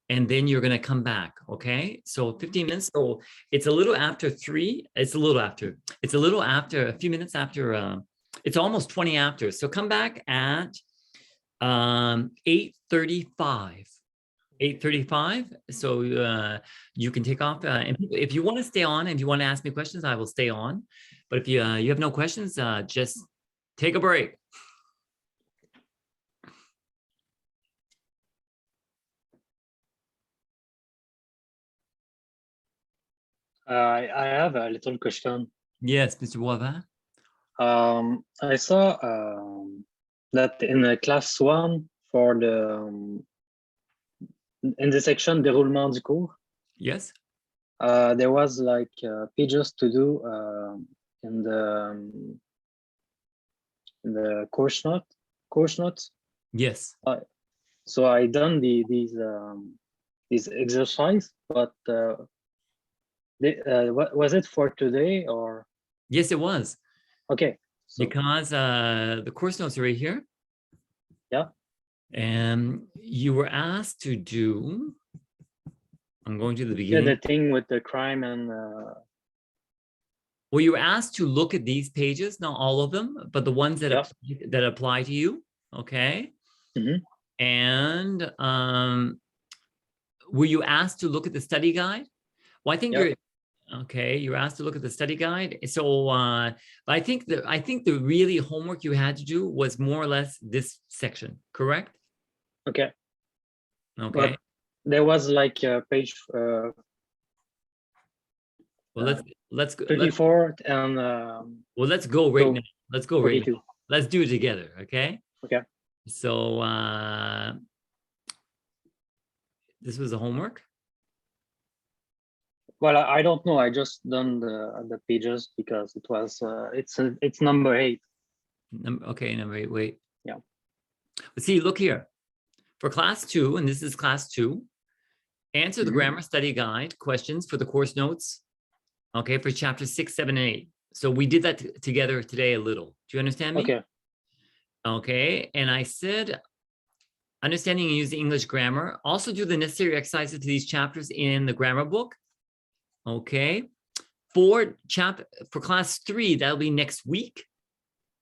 and then you're gonna come back. Okay, so 15 minutes. So it's a little after 3. It's a little after. It's a little after, a few minutes after. It's almost 20 after. So come back at 8:35. 8:35. So you can take off. And if you want to stay on, and if you want to ask me questions, I will stay on. But if you have no questions, just take a break. I have a little question. Yes, Mr. Boivin. I saw that in class 1 for the in the section déroulement du cours. Yes. There was like pages to do in the course notes. Yes. So I done these exercise, but was it for today or? Yes, it was. Okay. So, because the course notes are right here. Yeah. And you were asked to do. I'm going to the beginning. Yeah, the thing with the crime and. Well, you were asked to look at these pages, not all of them, but the ones that that apply to you. Okay. Mm-hmm. And were you asked to look at the study guide? Well, I think you're okay. You're asked to look at the study guide. So, but I think the really homework you had to do was more or less this section, correct? Okay. Okay. But there was like a page. Well, let's go. 34 and. Well, let's go right now. Let's go 42. right now. Let's do it together. Okay. Okay. So this was the homework. Well, I don't know. I just done the pages because it was it's number 8. Okay, number 8. Wait. Yeah. But see, look here. For class 2, and this is class 2, answer the grammar study guide questions for the course notes. Okay, for chapters 6, 7, and 8. So we did that together today a little. Do you understand me? Okay. Okay, and I said, understanding and using English grammar. Also do the necessary exercises to these chapters in the grammar book. Okay, for class 3, that'll be next week.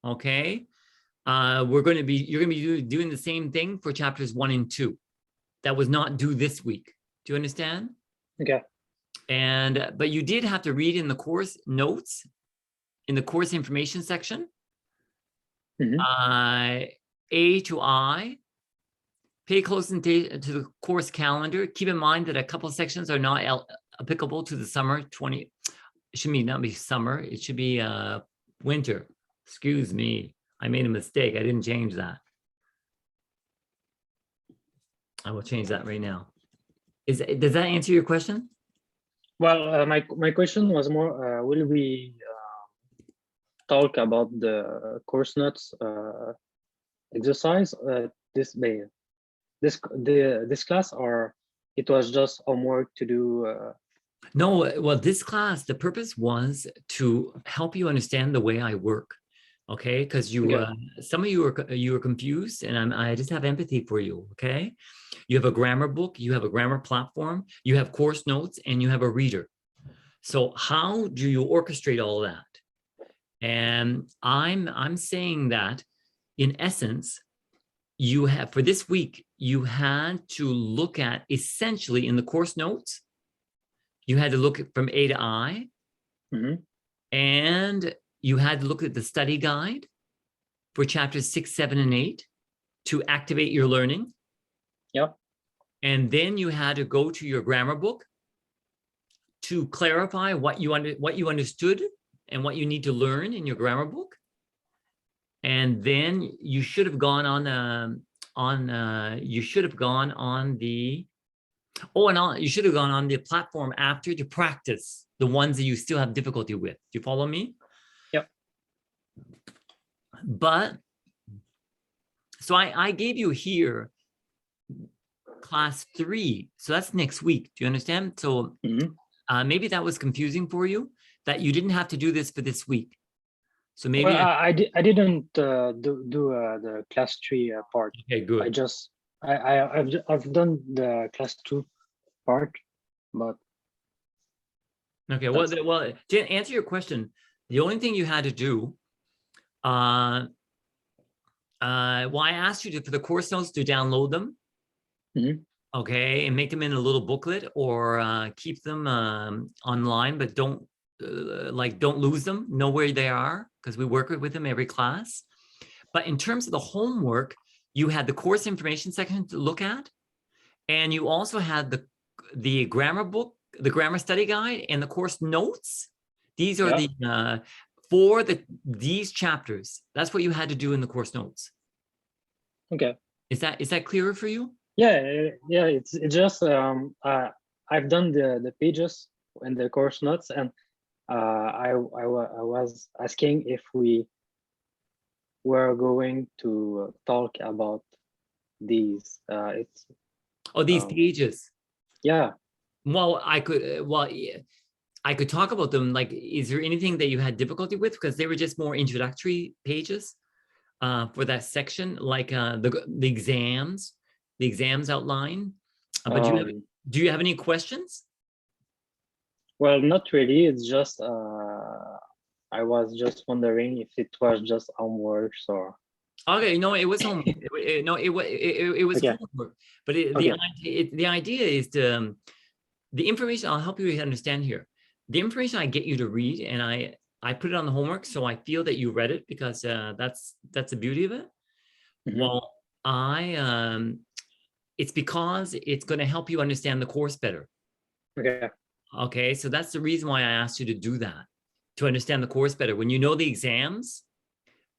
Okay, you're going to be doing the same thing for chapters 1 and 2. That was not due this week. Do you understand? Okay. And but you did have to read in the course notes, in the course information section. A to I. Pay close attention to the course calendar. Keep in mind that a couple of sections are not applicable to the summer 20. It should not be summer. It should be winter. Excuse me. I made a mistake. I didn't change that. I will change that right now. Does that answer your question? Well, my question was more, will we talk about the course notes exercise this class, or it was just homework to do? No, well, this class, the purpose was to help you understand the way I work. Okay, because some of you are confused, and I just have empathy for you. Okay, you have a grammar book, you have a grammar platform, you have course notes, and you have a reader. So how do you orchestrate all that? And I'm saying that, in essence, you have, for this week, you had to look at, essentially in the course notes, you had to look at from A to I, Mhm. And you had to look at the study guide for chapters 6, 7, and 8 to activate your learning. Yep. And then you had to go to your grammar book to clarify what you understood and what you need to learn in your grammar book. And then you should have gone on the you should have gone on the platform after to practice the ones that you still have difficulty with. Do you follow me? Yep. But so I gave you here class 3, so that's next week. Do you understand? So maybe that was confusing for you, that you didn't have to do this for this week. So maybe Well, I didn't do the class 3 part. Okay, good. I've done the class 2 part, but okay. Well, to answer your question, the only thing you had to do, well, I asked you for the course notes to download them. Okay, and make them in a little booklet, or keep them online, but don't lose them. Know where they are, because we work with them every class. But in terms of the homework, you had the course information section to look at, and you also had the grammar book, the grammar study guide, and the course notes. These are these chapters. That's what you had to do in the course notes. Okay. Is that clearer for you? Yeah. It's just I've done the pages and the course notes, and I was asking if we were going to talk about these. These pages. Yeah. Well, I could talk about them. Like, is there anything that you had difficulty with? Because they were just more introductory pages for that section, like the exams outline. But do you have any questions? Well, not really. It's just I was just wondering if it was just homework or. Okay, no, it was homework. It was Okay. homework. But the idea is to the information. I'll help you understand here. The information I get you to read, and I put it on the homework, so I feel that you read it, because that's the beauty of it. Well, it's because it's going to help you understand the course better. Okay. Okay, so that's the reason why I asked you to do that, to understand the course better. When you know the exams,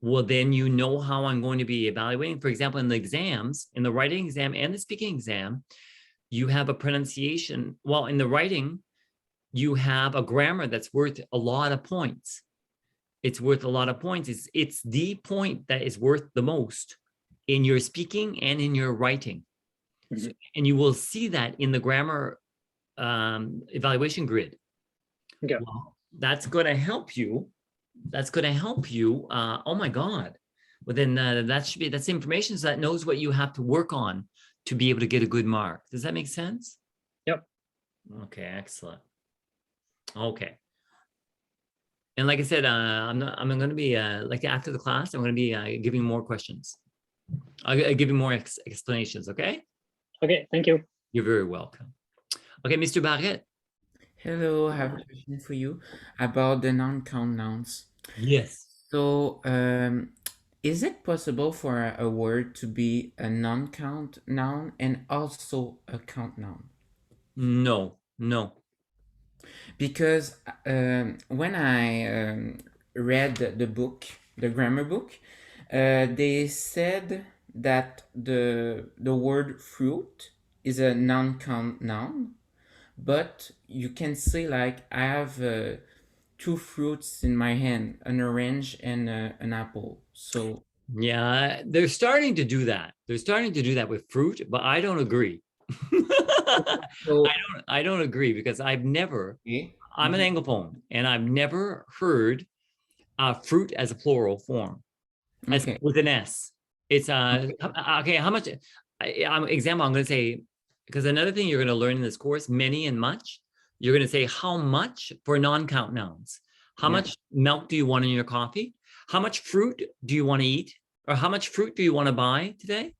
well, then you know how I'm going to be evaluating. For example, in the exams, in the writing exam and the speaking exam, you have a pronunciation. Well, in the writing, you have a grammar that's worth a lot of points. It's worth a lot of points. It's the point that is worth the most in your speaking and in your writing. So, and you will see that in the grammar evaluation grid. Okay. Well, that's going to help you. Oh my God. Well, then that's information that knows what you have to work on to be able to get a good mark. Does that make sense? Yep. Okay, excellent. Okay. And like I said, I'm going to be like after the class, I'm going to be giving more questions. I'll give you more explanations. Okay. Okay. Thank you. You're very welcome. Okay, Mr. Barrett. Hello, I have a question for you about the non-count nouns. Yes. So, is it possible for a word to be a non-count noun and also a count noun? No. Because when I read the book, the grammar book, they said that the word fruit is a non-count noun, but you can say, like, I have 2 fruits in my hand, an orange and an apple. So yeah, they're starting to do that. They're starting to do that with fruit, but I don't agree. I don't agree, because I'm an Anglophone, and I've never heard fruit as a plural form, with an S. It's okay. How much? Example, I'm going to say, because another thing you're going to learn in this course, many and much, you're going to say how much for non-count nouns. How much milk do you want in your coffee? How much fruit do you want to eat? Or how much fruit do you want to buy today?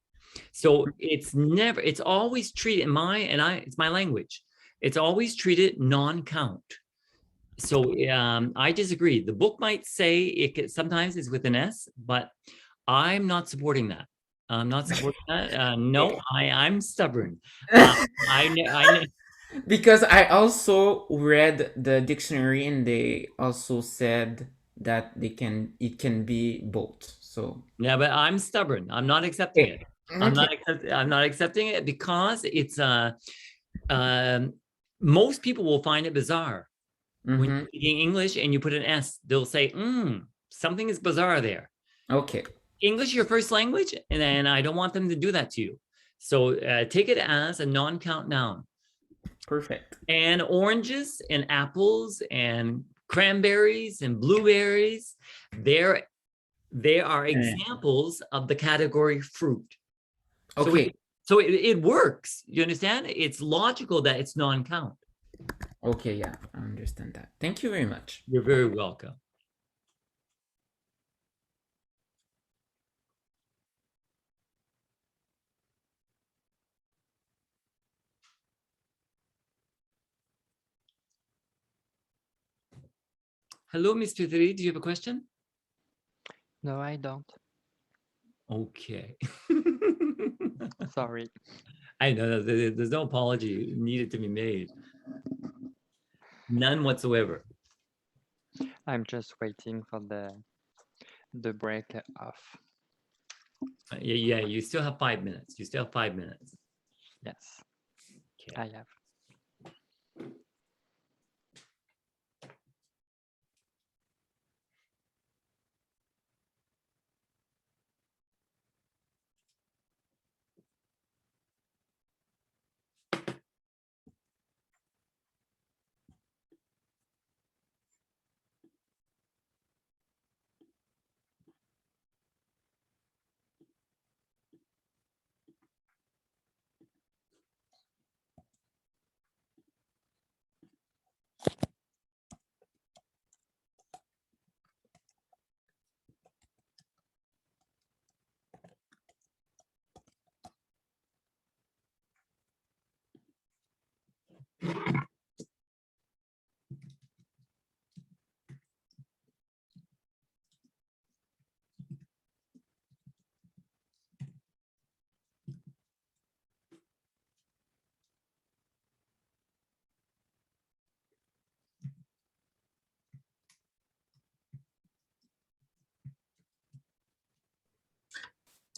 So it's always treated it's my language. It's always treated non-count. So I disagree. The book might say sometimes it's with an S, but I'm not supporting that. I'm not supporting that. No, I'm stubborn. Because I also read the dictionary and they also said that it can be both. So yeah, but I'm stubborn. I'm not accepting it. I'm not accepting it because it's most people will find it bizarre. When you're speaking English and you put an S, they'll say, something is bizarre there. Okay. English your first language, and I don't want them to do that to you. So take it as a non-count noun. Perfect. And oranges and apples and cranberries and blueberries, they are examples of the category fruit. Okay. So it works. You understand? It's logical that it's non-count. Okay, yeah, I understand that. Thank you very much. You're very welcome. Hello, Mr. Three. Do you have a question? No, I don't. Okay. Sorry. I know there's no apology needed to be made. None whatsoever. I'm just waiting for the break off. Yeah, you still have 5 minutes. You still have 5 minutes. Yes, okay. I have.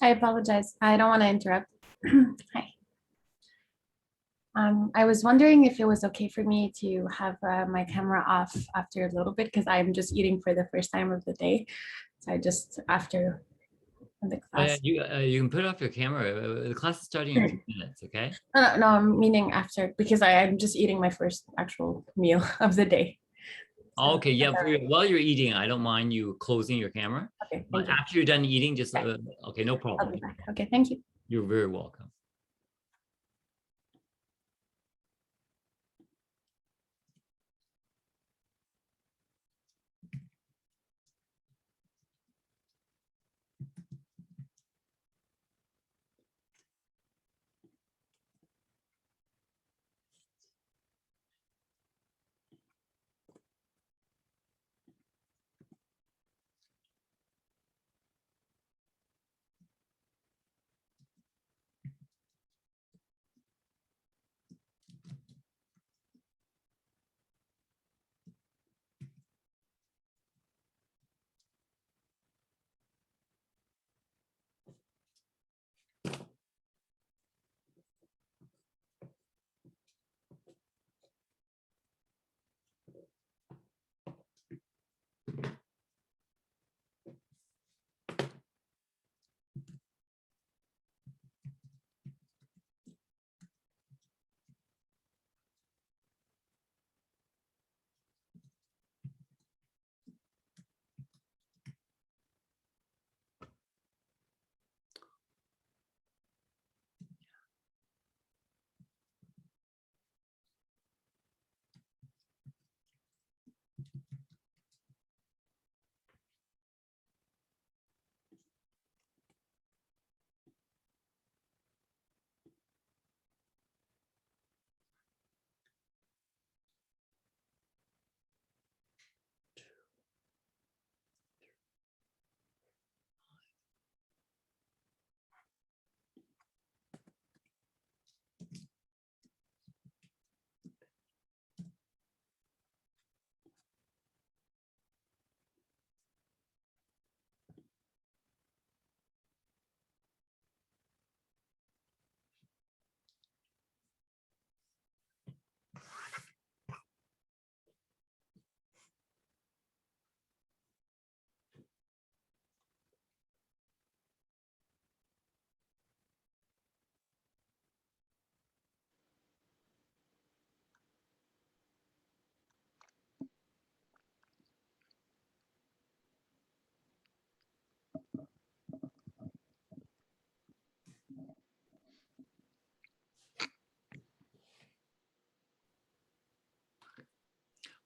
I apologize. I don't want to interrupt. Hi. I was wondering if it was okay for me to have my camera off after a little bit because I'm just eating for the first time of the day. So I just after the class. You can put off your camera. The class is starting in 2 minutes, okay? No, I'm meaning after because I'm just eating my first actual meal of the day. Okay, yeah. While you're eating, I don't mind you closing your camera. Okay, but thank you. after you're done eating, just okay, no problem. I'll be back. Okay, thank you. You're very welcome.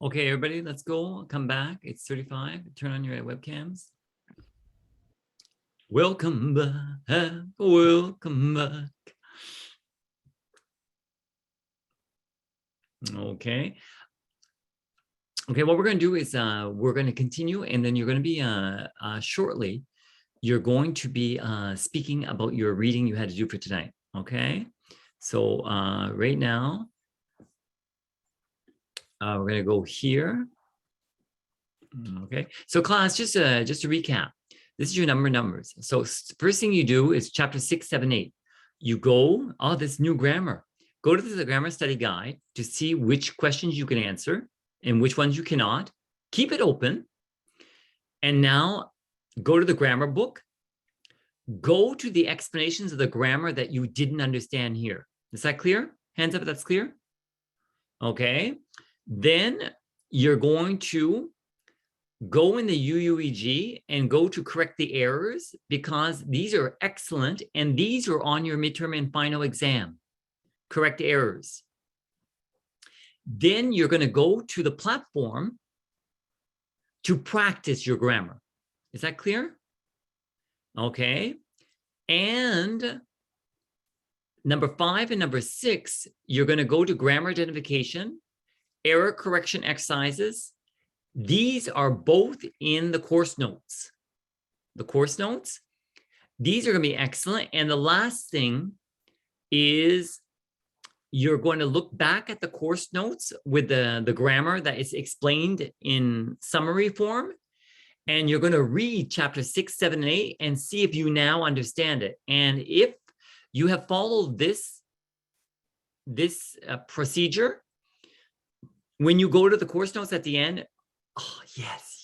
Okay, everybody, let's go. Come back. It's 35. Turn on your webcams. Welcome back. Welcome back. Okay. Okay, what we're going to do is we're going to continue, and then you're going to be shortly, you're going to be speaking about your reading you had to do for tonight. Okay. So right now, we're going to go here. Okay. So class, just to recap, this is your numbers. So first thing you do is chapter 6, 7, 8. You go, this new grammar. Go to the grammar study guide to see which questions you can answer and which ones you cannot. Keep it open. And now go to the grammar book. Go to the explanations of the grammar that you didn't understand here. Is that clear? Hands up if that's clear. Okay. Then you're going to go in the UUEG and go to correct the errors, because these are excellent and these are on your midterm and final exam. Correct errors. Then you're going to go to the platform to practice your grammar. Is that clear? Okay. And number 5 and number 6, you're going to go to grammar identification, error correction exercises. These are both in the course notes. The course notes, these are going to be excellent. And the last thing is you're going to look back at the course notes with the grammar that is explained in summary form. And you're going to read chapter 6, 7, and 8 and see if you now understand it. And if you have followed this procedure, when you go to the course notes at the end, oh, yes,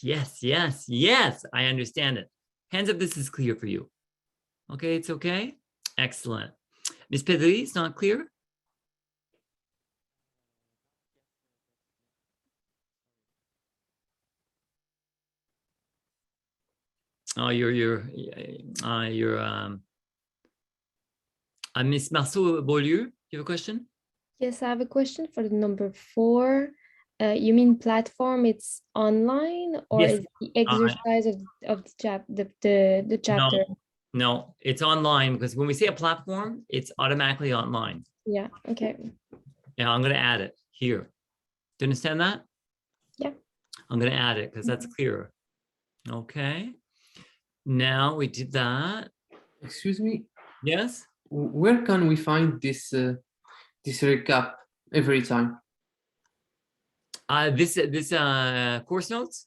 I understand it. Hands up, this is clear for you. Okay, it's okay? Excellent. Ms. Pedri, it's not clear? Oh, Miss Marceau Beaulieu, you have a question? Yes, I have a question for the number 4. You mean platform? It's online, or Yes. is the exercise of the chapter? No, it's online, because when we say a platform, it's automatically online. Yeah. Okay. Yeah, I'm going to add it here. Do you understand that? Yeah. I'm going to add it because that's clearer. Okay. Now we did that. Excuse me. Yes. Where can we find this this recap every time? This course notes?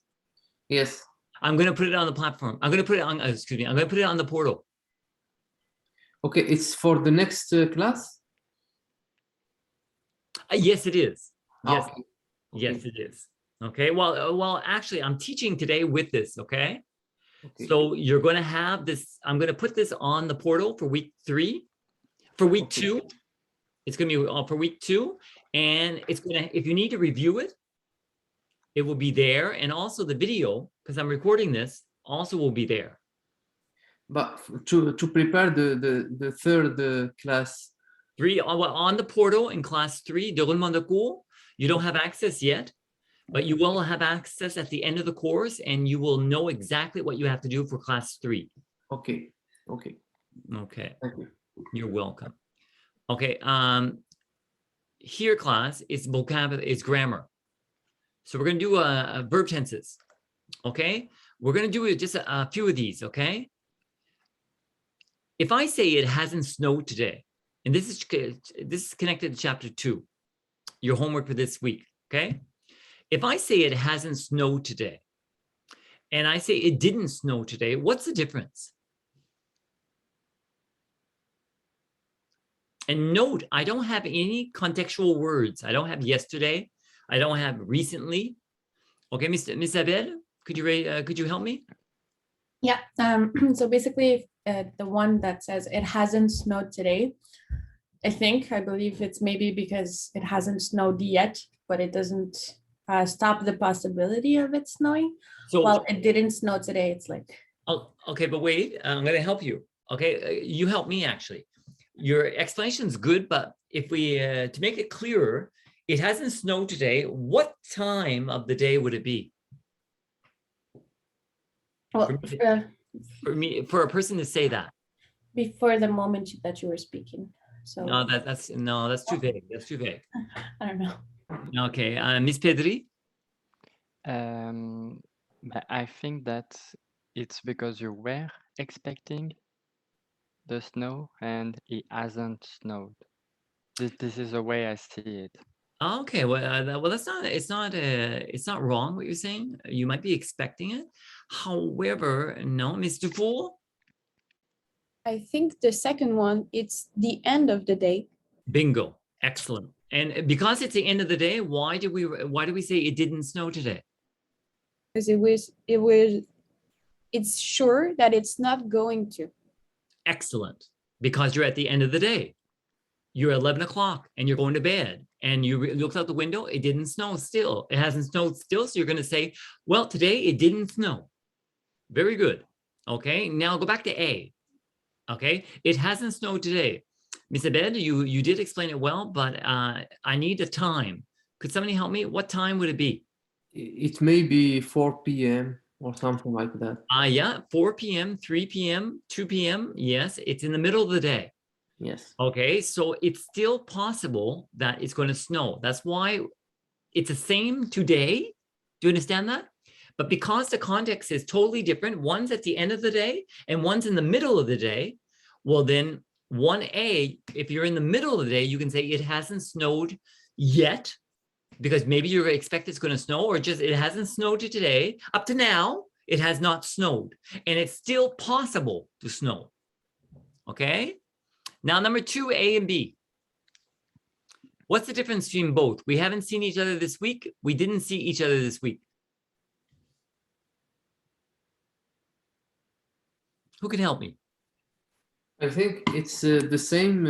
Yes. I'm going to put it on the platform. I'm going to put it on, excuse me, I'm going to put it on the portal. Okay, it's for the next class? Yes, it is. Yes. Okay. Yes, it is. Okay. Well, actually, I'm teaching today with this. Okay. So you're going to have this. I'm going to put this on the portal for week 3. For week 2, it's going to be for week 2, and it's going to. If you need to review it, it will be there, and also the video, because I'm recording this, also will be there. But to prepare the third class. 3 on the portal in class 3, déroulement de cours, you don't have access yet, but you will have access at the end of the course, and you will know exactly what you have to do for class 3. Okay. Okay. Okay. Thank you. You're welcome. Okay. Here, class, it's vocabulary, it's grammar. So we're going to do verb tenses. Okay. We're going to do just a few of these. Okay. If I say it hasn't snowed today, and this is connected to chapter 2, your homework for this week. Okay. If I say it hasn't snowed today, and I say it didn't snow today, what's the difference? And note, I don't have any contextual words. I don't have yesterday. I don't have recently. Okay, Miss Abel, could you help me? Yeah. So basically, the one that says it hasn't snowed today, I believe it's maybe because it hasn't snowed yet, but it doesn't stop the possibility of it snowing. So, well, it didn't snow today. It's like. Oh, okay, but wait, I'm going to help you. Okay, you help me actually. Your explanation is good, but if we to make it clearer, It hasn't snowed today. What time of the day would it be? Well, For a person to say that. before the moment that you were speaking. So No, that's too vague. That's too vague. I don't know. Okay, Miss Pedri. But I think that it's because you were expecting the snow and it hasn't snowed. This is the way I see it. Okay, well, it's not wrong what you're saying. You might be expecting it. However, no, Mr. Fool. I think the second one, it's the end of the day. Bingo, excellent. And because it's the end of the day, why do we say it didn't snow today? Because it's sure that it's not going to. Excellent, because you're at the end of the day. You're 11 o'clock and you're going to bed and you looked out the window, it didn't snow still. It hasn't snowed still, so you're going to say, well, today it didn't snow. Very good. Okay, now go back to A. Okay, it hasn't snowed today. Miss Abed, you did explain it well, but I need a time. Could somebody help me? What time would it be? It may be 4 p.m. or something like that. Yeah, 4 p.m., 3 p.m., 2 p.m. Yes, it's in the middle of the day. Yes. Okay, so it's still possible that it's going to snow. That's why it's the same today. Do you understand that? But because the context is totally different, one's at the end of the day and one's in the middle of the day, well then 1A, if you're in the middle of the day, you can say it hasn't snowed yet, because maybe you expect it's going to snow, or just it hasn't snowed today. Up to now, it has not snowed, and it's still possible to snow. Okay? Now, number 2, A and B. What's the difference between both? We haven't seen each other this week. We didn't see each other this week. Who can help me? I think it's the same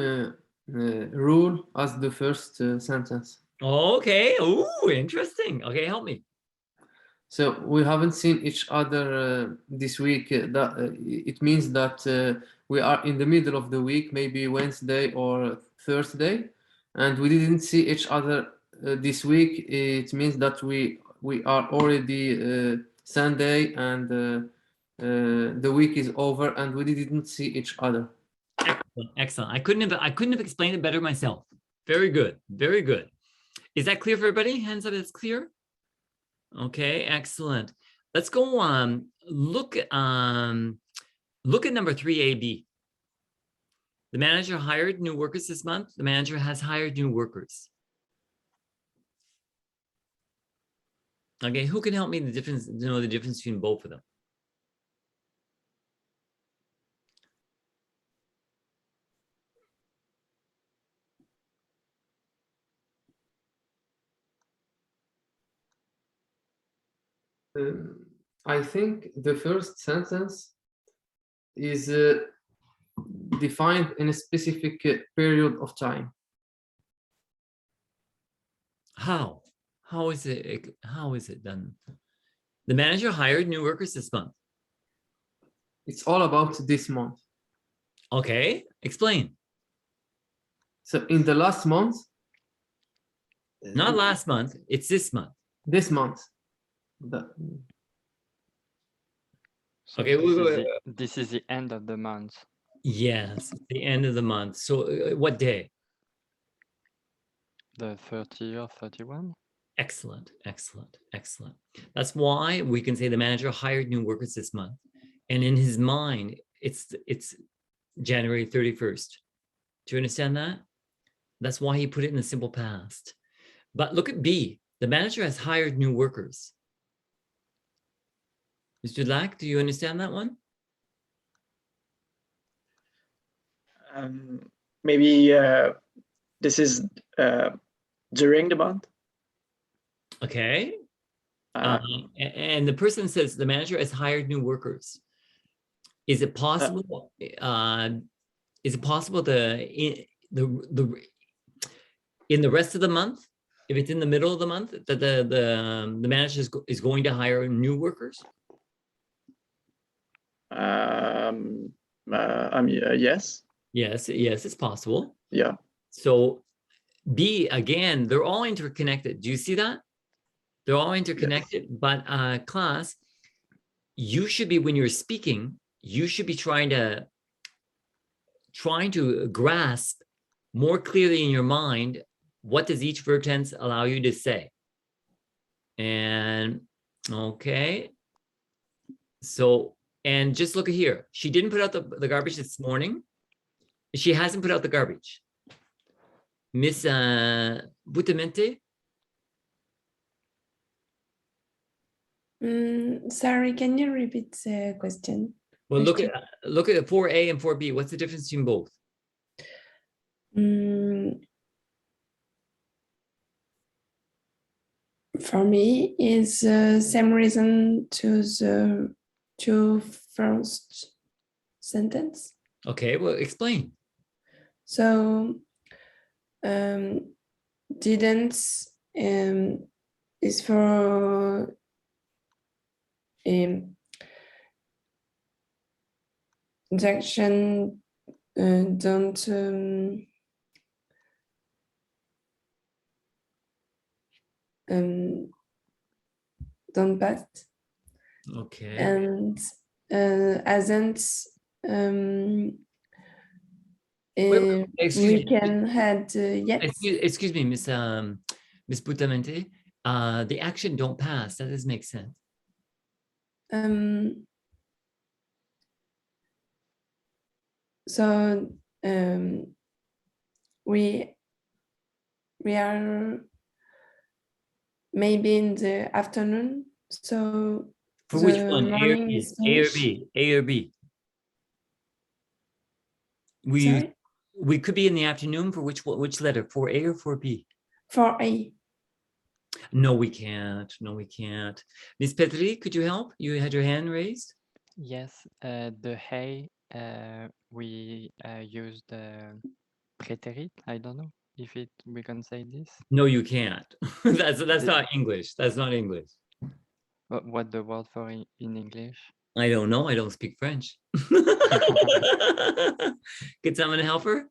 rule as the first sentence. Okay. Ooh, interesting. Okay, help me. So we haven't seen each other this week. It means that we are in the middle of the week, maybe Wednesday or Thursday, and we didn't see each other this week. It means that we are already Sunday, and the week is over, and we didn't see each other. Excellent. Excellent. I couldn't have explained it better myself. Very good. Very good. Is that clear for everybody? Hands up, it's clear. Okay, excellent. Let's go on. Look at number 3AB. The manager hired new workers this month. The manager has hired new workers. Okay, who can help me know the difference between both of them? I think the first sentence is defined in a specific period of time. How? How is it done? The manager hired new workers this month. It's all about this month. Okay, explain. So in the last month. Not last month, it's this month. This month. So okay, this is the end of the month. Yes, the end of the month. So what day? The 30 or 31. Excellent, excellent, excellent. That's why we can say the manager hired new workers this month. And in his mind, it's January 31st. Do you understand that? That's why he put it in the simple past. But look at B. The manager has hired new workers. Mr. Lack, do you understand that one? Maybe this is during the month. Okay. And the person says the manager has hired new workers. Is it possible? Is it possible in the rest of the month, if it's in the middle of the month, that the manager is going to hire new workers? Yes. Yes, it's possible. Yeah. So B, again, they're all interconnected. Do you see that? They're all interconnected, but class, you should be, when you're speaking, you should be trying to grasp more clearly in your mind, what does each verb tense allow you to say? And okay. So, and just look at here. She didn't put out the garbage this morning. She hasn't put out the garbage. Miss Butamente? Sorry, can you repeat the question? Well, look at 4A and 4B. What's the difference between both? For me, is same reason to the two first sentence. Okay, well, explain. So, didn't is for injection don't pass. Okay. And hasn't Excuse we me. can had yet. Excuse me, Miss Butamente. The action don't pass. That doesn't make sense. So we are maybe in the afternoon. So for which one? A or B? A or B? A or B? We could be in the afternoon for which letter? For A or for B? For A. No, we can't. No, we can't. Miss Petri, could you help? You had your hand raised. Yes, the hey, we use the prétérit. I don't know if we can say this. No, you can't. that's not English. That's not English. What the word for in English? I don't know. I don't speak French. Could someone help her?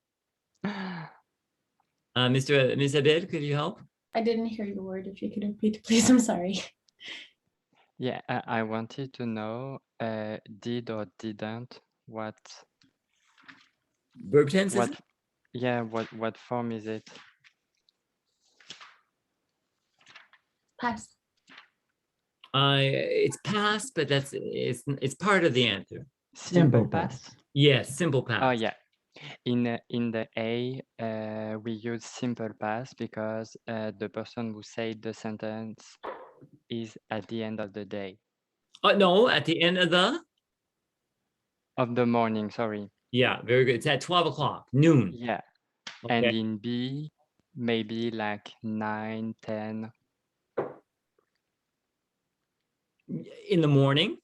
Miss Abed, could you help? I didn't hear the word. If you could repeat, please. I'm sorry. Yeah, I wanted to know did or didn't, what verb tense is it? Yeah, what form is it? Past. It's past, but it's part of the answer. Simple past. Yes, simple past. Oh yeah. In the A, we use simple past because the person who said the sentence is at the end of the day. No, at the end of the morning, sorry. Yeah, very good. It's at 12 o'clock, noon. Yeah. Okay. And in B, maybe like 9, 10. In the morning?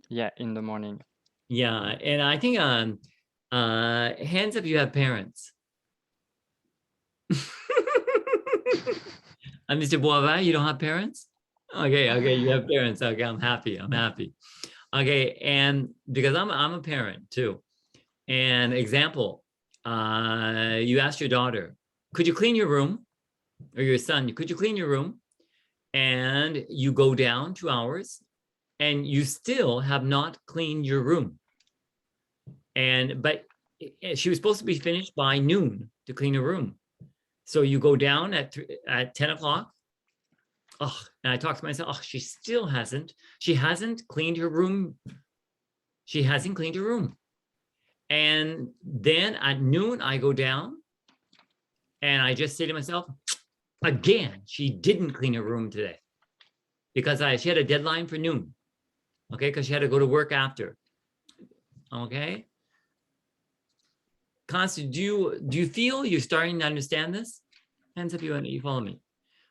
Yeah, in the morning. Yeah, and I think hands up you have parents. Mr. Boivin, you don't have parents? Okay, you have parents. Okay, I'm happy. Okay, and because I'm a parent too. And example, you asked your daughter, could you clean your room? Or your son, could you clean your room? And you go down 2 hours and you still have not cleaned your room. But she was supposed to be finished by noon to clean her room. So you go down at 10 o'clock. Oh, and I talked to myself, she still hasn't. She hasn't cleaned her room. She hasn't cleaned her room. And then at noon, I go down and I just say to myself, again, she didn't clean her room today because she had a deadline for noon. Okay, because she had to go to work after. Okay. Constance, do you feel you're starting to understand this? Hands up, you follow me.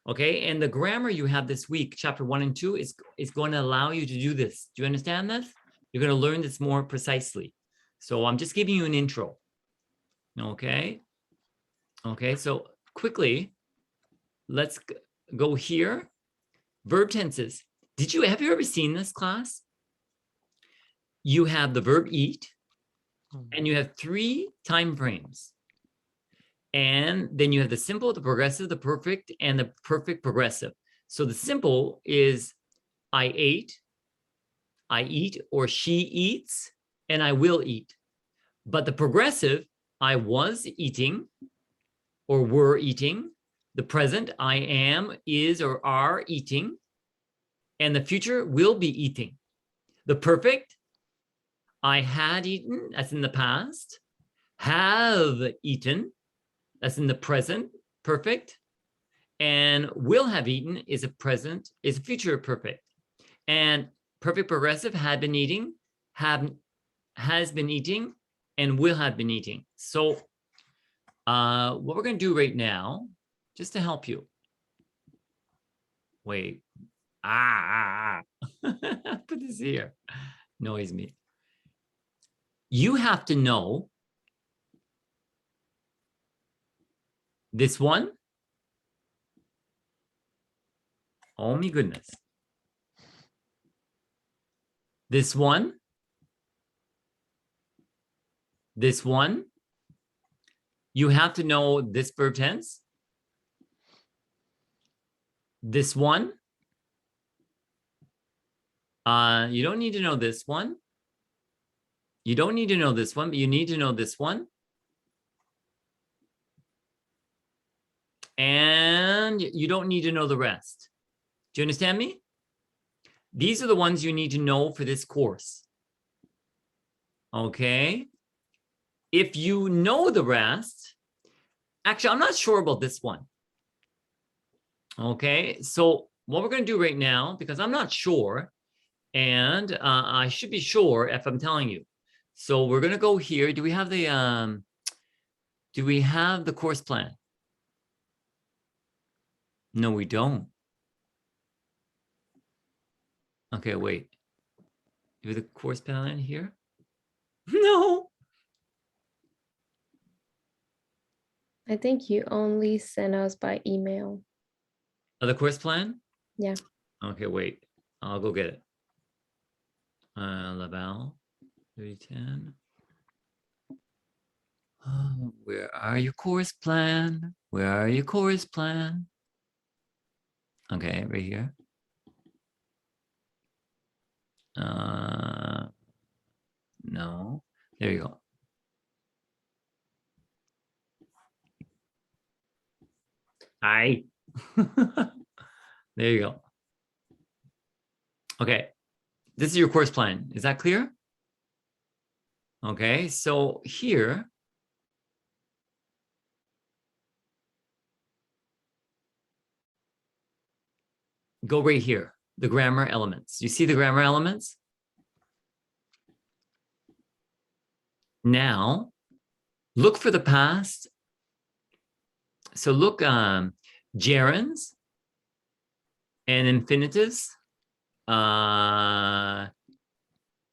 Okay, and the grammar you have this week, chapter 1 and 2, is going to allow you to do this. Do you understand this? You're going to learn this more precisely. So I'm just giving you an intro. Okay. Okay, so quickly, let's go here. Verb tenses. Have you ever seen this, class? You have the verb eat, and you have 3 time frames. And then you have the simple, the progressive, the perfect, and the perfect progressive. So the simple is I ate, I eat, or she eats, and I will eat. But the progressive, I was eating or were eating. The present, I am, is, or are eating. And the future will be eating. The perfect, I had eaten, that's in the past. Have eaten, that's in the present, perfect. And will have eaten is a present, is a future perfect. And perfect progressive, had been eating, has been eating, and will have been eating. So what we're going to do right now, just to help you. Wait. Put this here. Noise me. You have to know this one. Oh my goodness. This one. This one. You have to know this verb tense. This one. You don't need to know this one. You don't need to know this one, but you need to know this one. And you don't need to know the rest. Do you understand me? These are the ones you need to know for this course. Okay. If you know the rest, actually, I'm not sure about this one. Okay. So what we're going to do right now, because I'm not sure, and I should be sure if I'm telling you. So we're going to go here. Do we have the course plan? No, we don't. Okay, wait. Do we have the course plan here? No. I think you only sent us by email. Oh, the course plan? Yeah. Okay, wait. I'll go get it. Laval 3010. Oh, where are your course plan? Where are your course plan? Okay, right here. No. There you go. There you go. Okay. This is your course plan. Is that clear? Okay, so here, go right here, the grammar elements. You see the grammar elements? Now, look for the past. So look, gerunds and infinitives. You have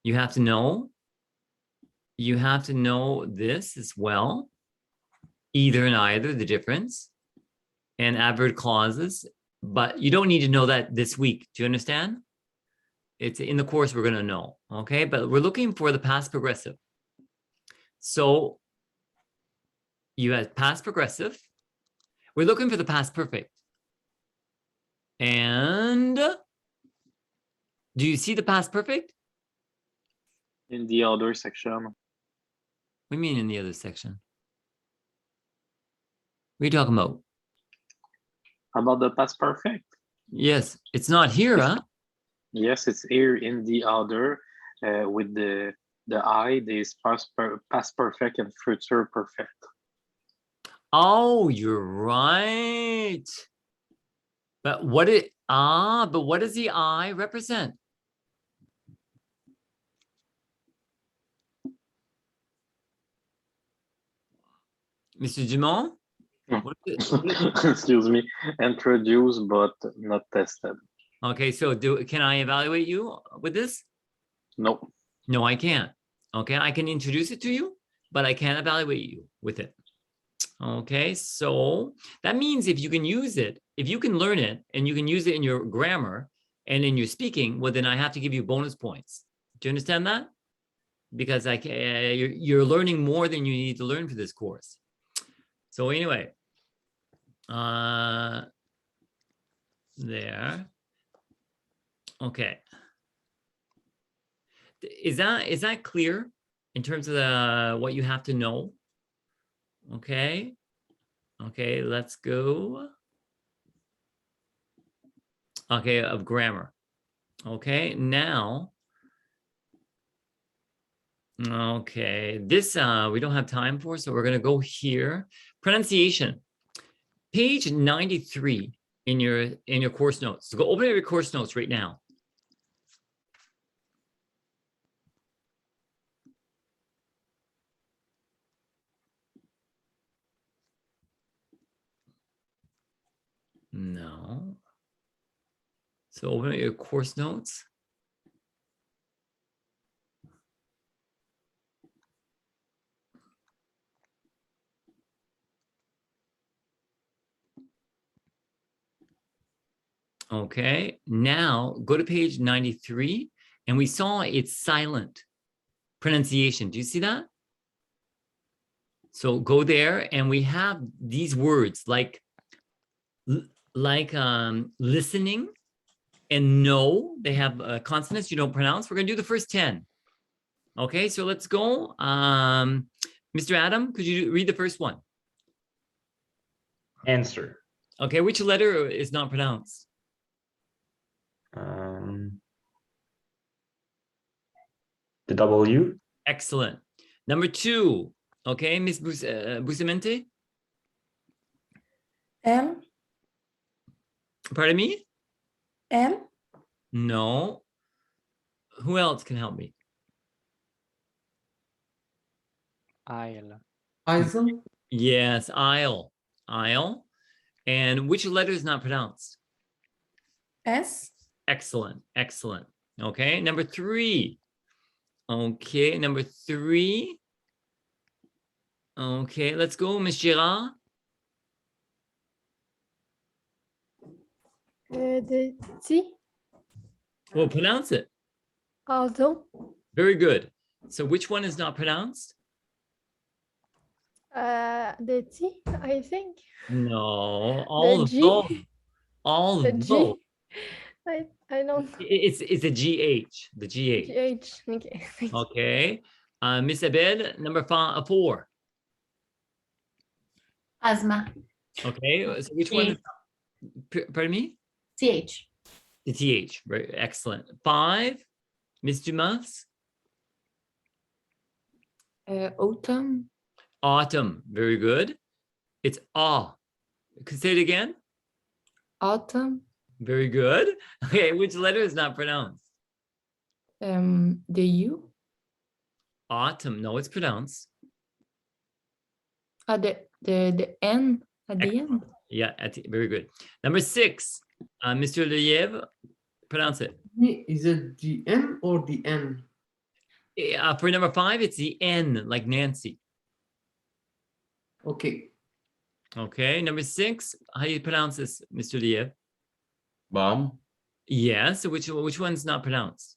to know. You have to know this as well. Either and either, the difference. And adverb clauses. But you don't need to know that this week. Do you understand? It's in the course we're going to know. Okay, but we're looking for the past progressive. So you have past progressive. We're looking for the past perfect. And do you see the past perfect? In the other section. What do you mean in the other section? What are you talking about? About the past perfect? Yes, it's not here, huh? Yes, it's here in the other with the I, there's past perfect and future perfect. Oh, you're right. But what does the I represent? Mr. Dumont? Excuse me, introduced but not tested. Okay, so can I evaluate you with this? No. No, I can't. Okay, I can introduce it to you, but I can't evaluate you with it. Okay, so that means if you can use it, if you can learn it and you can use it in your grammar and in your speaking, well, then I have to give you bonus points. Do you understand that? Because you're learning more than you need to learn for this course. So anyway, there. Okay. Is that clear in terms of what you have to know? Okay. Okay, let's go. Okay, of grammar. Okay, now. Okay, this we don't have time for, so we're gonna go here. Pronunciation. Page 93 in your course notes. So go open your course notes right now. No. So open your course notes. Okay, now go to page 93, and we saw it's silent pronunciation. Do you see that? So go there, and we have these words like listening and no. They have consonants you don't pronounce. We're gonna do the first 10. Okay, so let's go. Mr. Adam, could you read the first one? Answer. Okay, which letter is not pronounced? The W. Excellent. Number 2. Okay, Miss Bustamante. M. Pardon me? M. No. Who else can help me? Aisle. Isle. Yes, aisle. Aisle. And which letter is not pronounced? S. Excellent. Excellent. Okay, number 3. Okay, number 3. Okay, let's go, Miss Girard. The T. Well, pronounce it. Also. Very good. So which one is not pronounced? The T, I think. No, all of G. those. All The of G. those. I don't know. It's a GH, the GH. GH. Okay. Okay. Miss Abed, number 4. Asthma. Okay, so which one? Pardon me? TH. The TH. Very excellent. 5, Miss Dumas. Autumn. Autumn. Very good. It's ah. Say it again. Autumn. Very good. Okay, which letter is not pronounced? The U. Autumn. No, it's pronounced. The N at the end. Yeah, very good. Number 6, Mr. Liev, pronounce it. Is it the M or the N? For number 5, it's the N, like Nancy. Okay. Okay, number 6, how do you pronounce this, Mr. Liev? Bomb. Yes, so which one's not pronounced?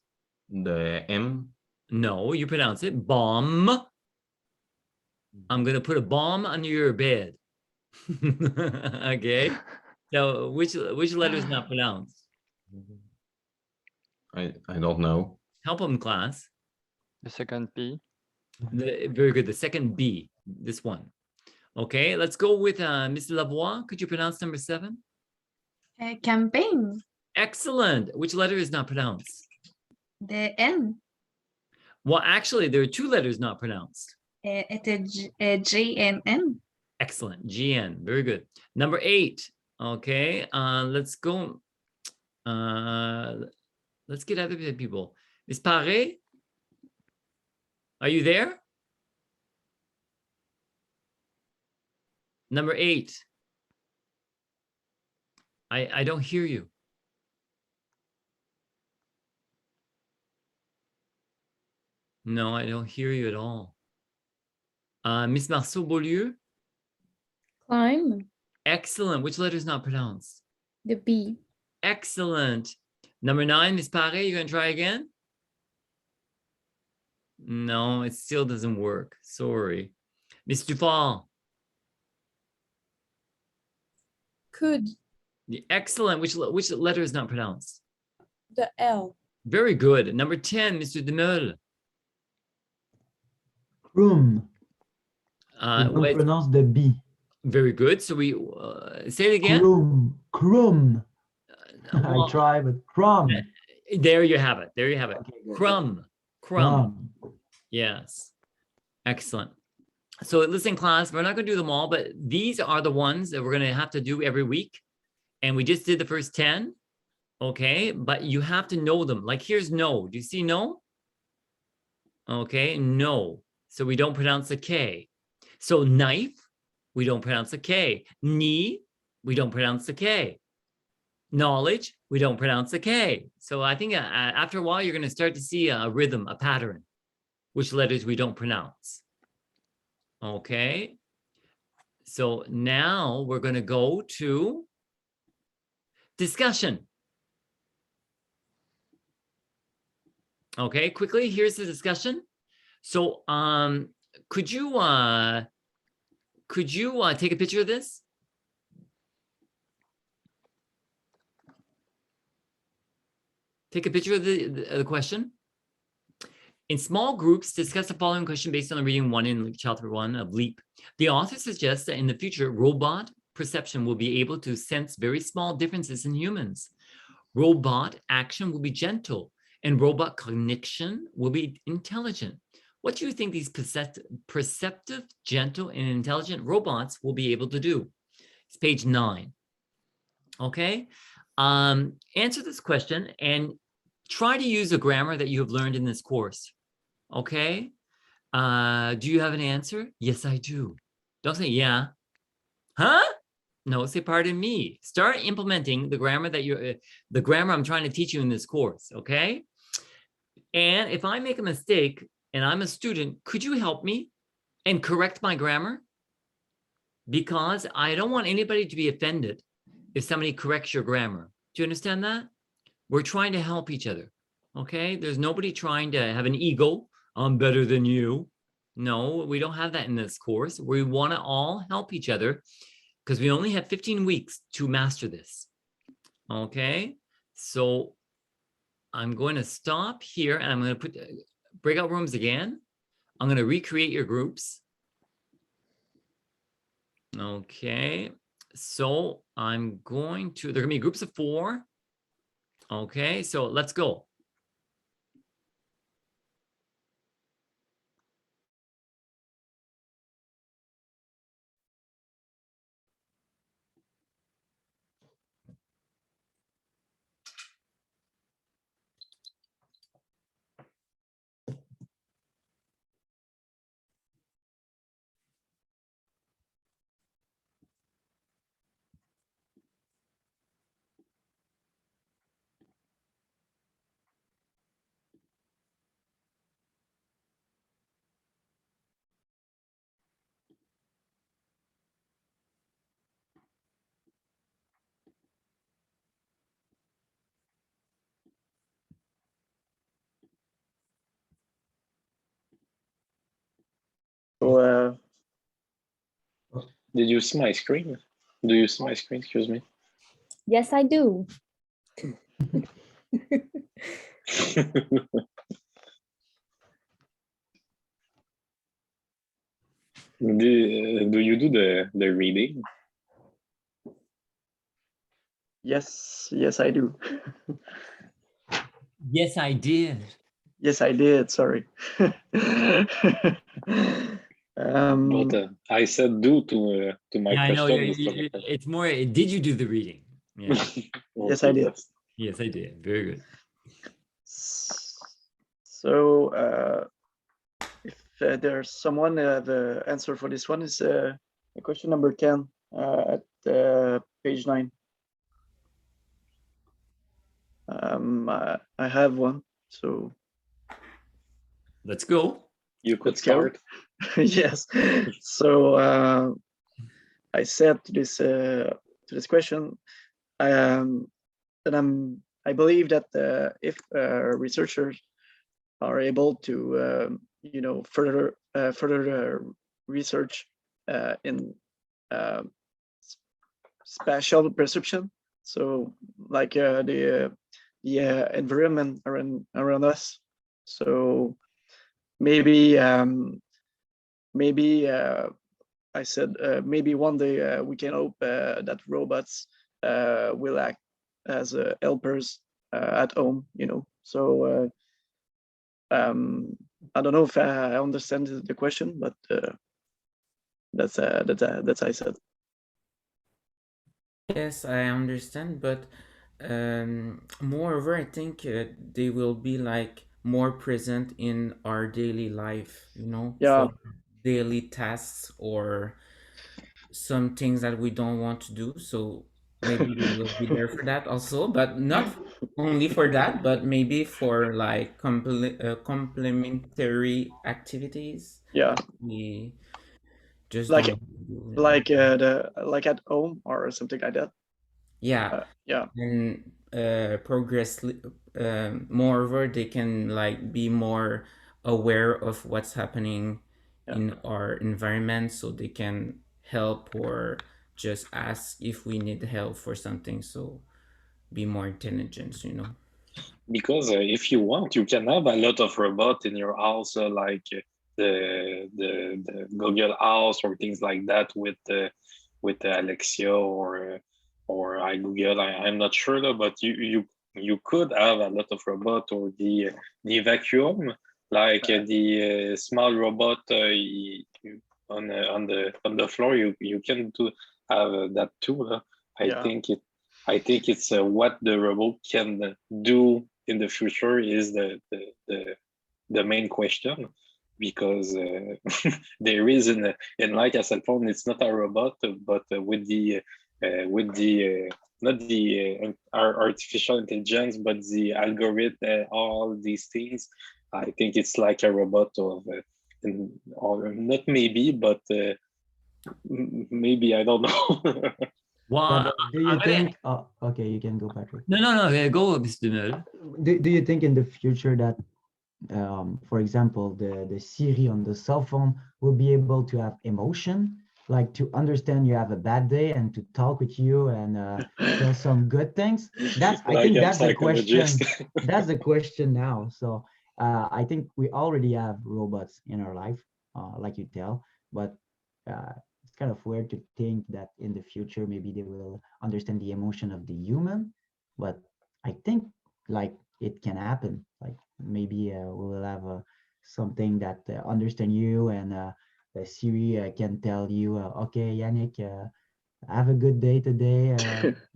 The M. No, you pronounce it. Bomb. I'm going to put a bomb under your bed. Okay. So which letter is not pronounced? I don't know. Help him, class. The second P. Very good. The second B, this one. Okay, let's go with Mr. Lavoie. Could you pronounce number 7? Campaign. Excellent. Which letter is not pronounced? The N. Well, actually, there are 2 letters not pronounced. It's a J and N. Excellent. GN. Very good. Number 8. Okay, let's go. Let's get other people. Miss Paré, are you there? Number 8. I don't hear you. No, I don't hear you at all. Miss Marceau-Beaulieu? Climb. Excellent. Which letter is not pronounced? The B. Excellent. Number 9, Miss Paré, you gonna try again? No, it still doesn't work. Sorry. Miss Dufal. could. Excellent. Which letter is not pronounced? The L. Very good. Number 10, Mr. Demeul. Krum. You don't pronounce the B. Very good. So we say it again. Krum. Well, I try, but crumb. There you have it. There you have it. Okay, Crumb. Yes. Excellent. So listen, class, we're not going to do them all, but these are the ones that we're going to have to do every week. And we just did the first 10. Okay. But you have to know them. Like here's no. Do you see no? Okay. No. So we don't pronounce the K. So knife, we don't pronounce the K. Knee, we don't pronounce the K. Knowledge, we don't pronounce the K. So I think after a while, you're going to start to see a rhythm, a pattern, which letters we don't pronounce. Okay. So now we're going to go to discussion. Okay, quickly, here's the discussion. So could you take a picture of this? Take a picture of the question. In small groups, discuss the following question based on the reading 1 in chapter 1 of LEAP. The author suggests that in the future, robot perception will be able to sense very small differences in humans. Robot action will be gentle, and robot cognition will be intelligent. What do you think these perceptive, gentle, and intelligent robots will be able to do? It's page 9. Okay. Answer this question and try to use the grammar that you have learned in this course. Okay. Do you have an answer? Yes, I do. Don't say yeah. Huh? No, say pardon me. Start implementing the grammar that the grammar I'm trying to teach you in this course. Okay. And if I make a mistake and I'm a student, could you help me and correct my grammar? Because I don't want anybody to be offended if somebody corrects your grammar. Do you understand that? We're trying to help each other. Okay. There's nobody trying to have an ego. I'm better than you. No, we don't have that in this course. We want to all help each other because we only have 15 weeks to master this. Okay. So I'm going to stop here and I'm going to put breakout rooms again. I'm going to recreate your groups. Okay. So I'm going to, there are going to be groups of 4. Okay. So let's go. So, did you see my screen? Do you see my screen? Excuse me. Yes, I do. Do you do the reading? Yes, I do. Yes, I did. Yes, I did. Sorry. But I said do to my Yeah, I know. question. It's more, did you do the reading? Yeah. Yes, I did. Yes, I did. Very good. So if there's someone the answer for this one is question number 10 at page 9. I have one, so let's go. You could start. Yes. So I said to this question that I believe that if researchers are able to further research in spatial perception. So like the environment around us. So maybe maybe I said maybe one day we can hope that robots will act as helpers at home, you know. So I don't know if I understand the question, but that's I said. Yes, I understand, but moreover, I think they will be like more present in our daily life, you know, Yeah. for daily tasks or some things that we don't want to do. So maybe they will be there for that also, but not only for that, but maybe for like complementary activities Yeah. that we just Like don't do. like at home or something like that. Yeah, Yeah. and moreover, they can like be more aware of what's happening in our environment, so they can help or just ask if we need help for something. So be more intelligent, you know. Because if you want, you can have a lot of robots in your house, like the Google House or things like that with Alexia or I Google. I'm not sure though, but you could have a lot of robot or the vacuum, like the small robot on the floor. You can do have that too. Yeah. I think it's what the robot can do in the future is the main question, because there is in like a cell phone, it's not a robot, but with the not the artificial intelligence, but the algorithm, all these things. I think it's like a robot of, or not maybe, but maybe, I don't know. Yeah, Well, but do you think? Oh, okay, you can go, Patrick. no, go, Mr. Miller. Do you think in the future that, for example, the Siri on the cell phone will be able to have emotion, like to understand you have a bad day and to talk with you and tell some good things? I Like think a that's the question. psychologist. That's the question now. So I think we already have robots in our life, like you tell, but it's kind of weird to think that in the future maybe they will understand the emotion of the human. But I think like it can happen. Like maybe we will have something that understand you and Siri can tell you, okay, Yannick, have a good day today.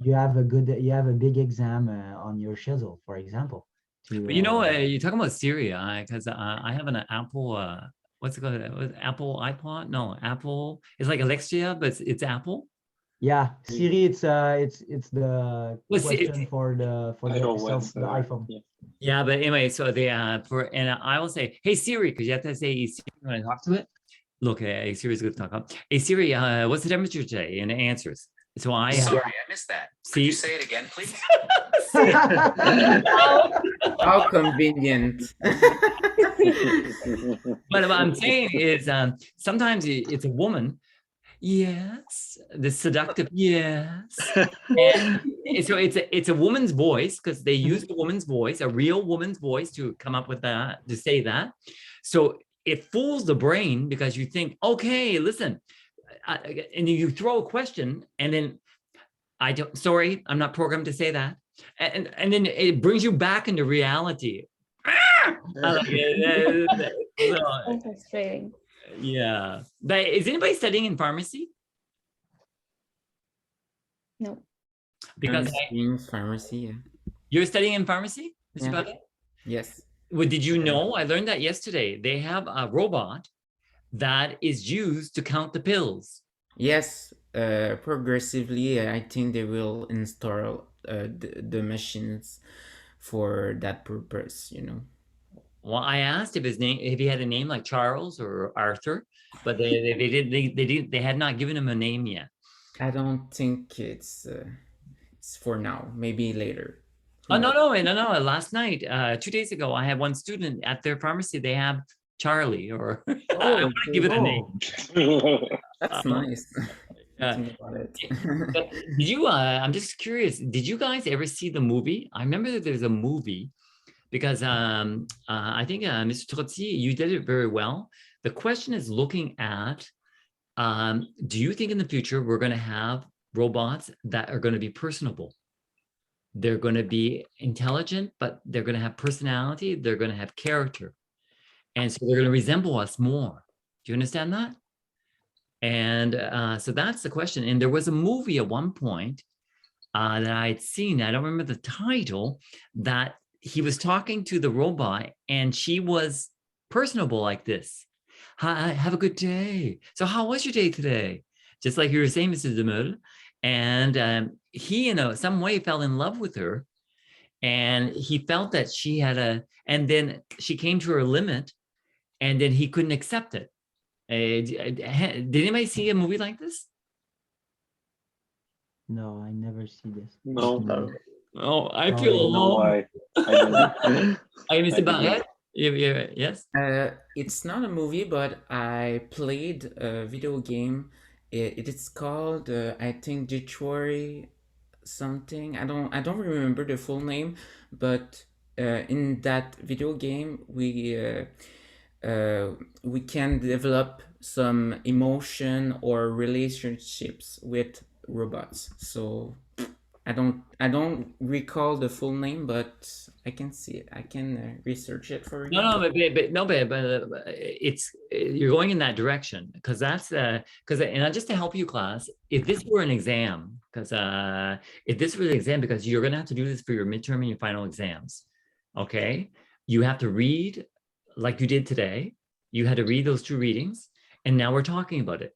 You have a big exam on your schedule, for example. But you know, you're talking about Siri, because I have an Apple, what's it called? Apple iPod? No, Apple. It's like Alexia, but it's Apple. Yeah, Siri. It's the Well, question for the iPhone. Yeah, but anyway, so they and I will say, hey Siri, because you have to say Siri when I talk to it. Look, hey, Siri's good to talk about. Hey Siri, what's the temperature today? And it answers. So I Sorry, I missed that. Could you say it again, please? How convenient. But what I'm saying is sometimes it's a woman. Yes, the seductive yes. And so it's a woman's voice, because they use the woman's voice, a real woman's voice, to come up with that, to say that. So it fools the brain, because you think, okay, listen, and you throw a question, and then sorry, I'm not programmed to say that. And then it brings you back into reality. Frustrating. Yeah. But is anybody studying in pharmacy? No. Because in pharmacy, yeah. You're studying in pharmacy, Mr. Yeah. Baga? Yes. Well, did you know? I learned that yesterday. They have a robot that is used to count the pills. Yes, progressively, I think they will install the machines for that purpose, you know. Well, I asked if he had a name like Charles or Arthur, but they had not given him a name yet. I don't think it's for now. Maybe later. Oh no! Last night, 2 days ago, I had one student at their pharmacy. They have Charlie, or I want to give it a name. That's nice. think about it. Did you, I'm just curious, did you guys ever see the movie? I remember that there's a movie because I think Mr. Trotsi, you did it very well. The question is looking at, do you think in the future we're going to have robots that are going to be personable? They're going to be intelligent, but they're going to have personality. They're going to have character. And so they're going to resemble us more. Do you understand that? And so that's the question. And there was a movie at one point that I had seen, I don't remember the title, that he was talking to the robot and she was personable like this. Hi, have a good day. So how was your day today? Just like you were saying, Mrs. Demul. And he, in some way, fell in love with her. And he felt that she had and then she came to her limit and then he couldn't accept it. Did anybody see a movie like this? No, I never see this. No. Oh, I Oh, feel yeah. No, alone. I Mr. Barrett? Yes? It's not a movie, but I played a video game. It is called, I think, Detroit something. I don't remember the full name, but in that video game, we can develop some emotion or relationships with robots. So I don't recall the full name, but I can see it. I can research it for you. But it's you're going in that direction because that's because and just to help you, class, if this were an exam, because if this were an exam, because you're going to have to do this for your midterm and your final exams, okay? You have to read like you did today. You had to read those 2 readings, and now we're talking about it.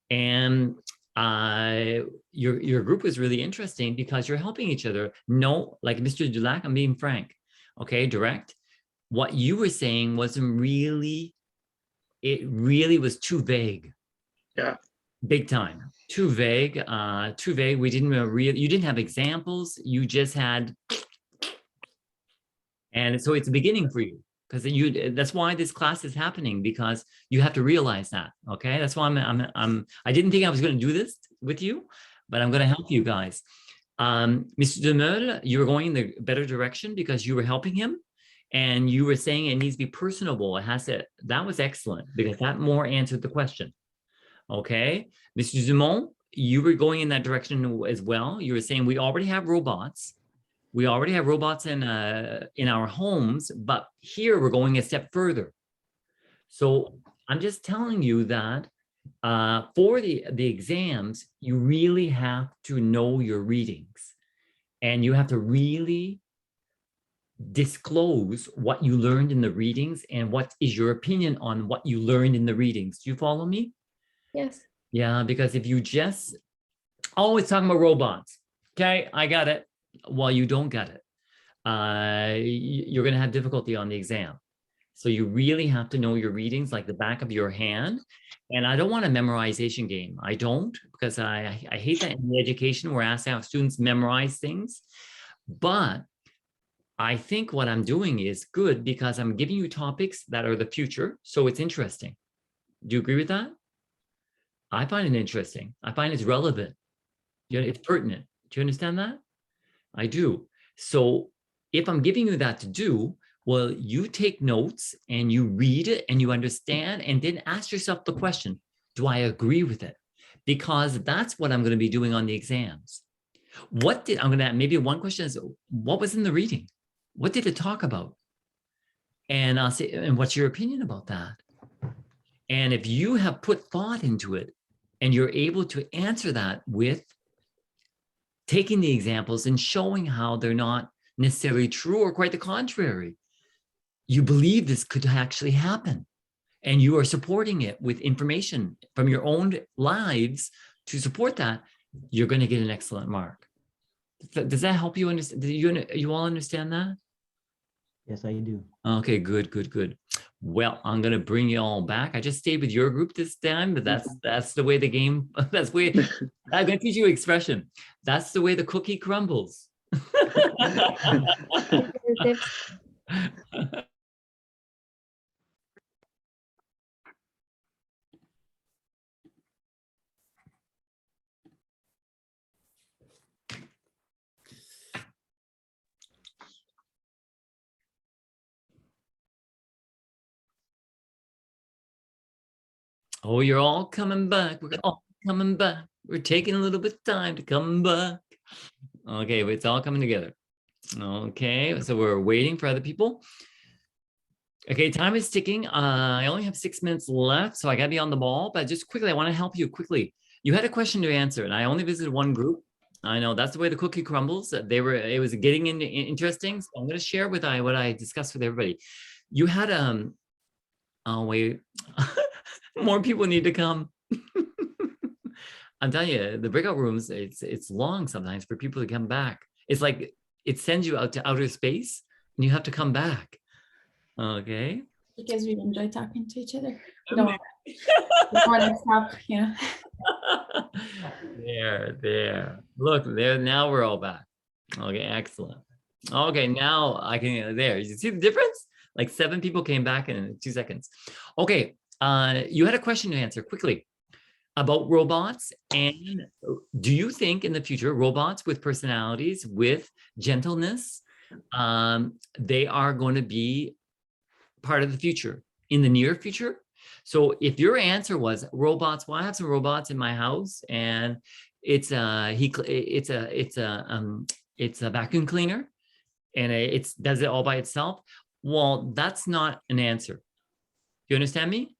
And your group was really interesting because you're helping each other. No, like Mr. Dulac, I'm being frank, okay, direct. What you were saying wasn't really, it really was too vague. Yeah. Big time. Too vague, too vague. We didn't really, you didn't have examples. You just had, and so it's a beginning for you. Because that's why this class is happening, because you have to realize that. Okay, that's why I didn't think I was going to do this with you, but I'm going to help you guys. Mr. Demeul, you were going in the better direction because you were helping him, and you were saying it needs to be personable. It has to. That was excellent because that more answered the question. Okay, Mr. Dumont, you were going in that direction as well. You were saying we already have robots. We already have robots in our homes, but here we're going a step further. So I'm just telling you that for the exams, you really have to know your readings, and you have to really disclose what you learned in the readings and what is your opinion on what you learned in the readings. Do you follow me? Yes. Yeah, because if you just always talking about robots, okay, I got it. Well, you don't get it. You're going to have difficulty on the exam. So you really have to know your readings like the back of your hand. And I don't want a memorization game. I don't, because I hate that in the education we're asking our students memorize things. But I think what I'm doing is good because I'm giving you topics that are the future. So it's interesting. Do you agree with that? I find it interesting. I find it's relevant. It's pertinent. Do you understand that? I do. So if I'm giving you that to do, well, you take notes and you read it and you understand, and then ask yourself the question, do I agree with it? Because that's what I'm going to be doing on the exams. Maybe one question is, what was in the reading? What did it talk about? And I'll say, and what's your opinion about that? And if you have put thought into it and you're able to answer that with taking the examples and showing how they're not necessarily true or quite the contrary, you believe this could actually happen. And you are supporting it with information from your own lives to support that, you're going to get an excellent mark. Does that help you understand? Do you all understand that? Yes, I do. Okay, good, good, good. Well, I'm gonna bring you all back. I just stayed with your group this time, but that's the way the game. That's the way I'm gonna teach you expression. That's the way the cookie crumbles. Oh, you're all coming back. We're all coming back. We're taking a little bit of time to come back. Okay, but it's all coming together. Okay, so we're waiting for other people. Okay, time is ticking. I only have 6 minutes left, so I gotta be on the ball. But just quickly, I want to help you quickly. You had a question to answer, and I only visited one group. I know that's the way the cookie crumbles. It was getting into interesting. So I'm going to share with what I discussed with everybody. You had oh wait, more people need to come. I'm telling you, the breakout rooms, it's long sometimes for people to come back. It's like it sends you out to outer space, and you have to come back. Okay. Because we enjoy talking to each other. We don't want to stop, you know. There. Look, there. Now we're all back. Okay, excellent. Okay, now I can. There. You see the difference? Like 7 people came back in 2 seconds. Okay. You had a question to answer quickly about robots, and do you think in the future robots with personalities, with gentleness, they are going to be part of the future in the near future? So if your answer was robots, well, I have some robots in my house, and it's a vacuum cleaner, and it does it all by itself. Well, that's not an answer. You understand me?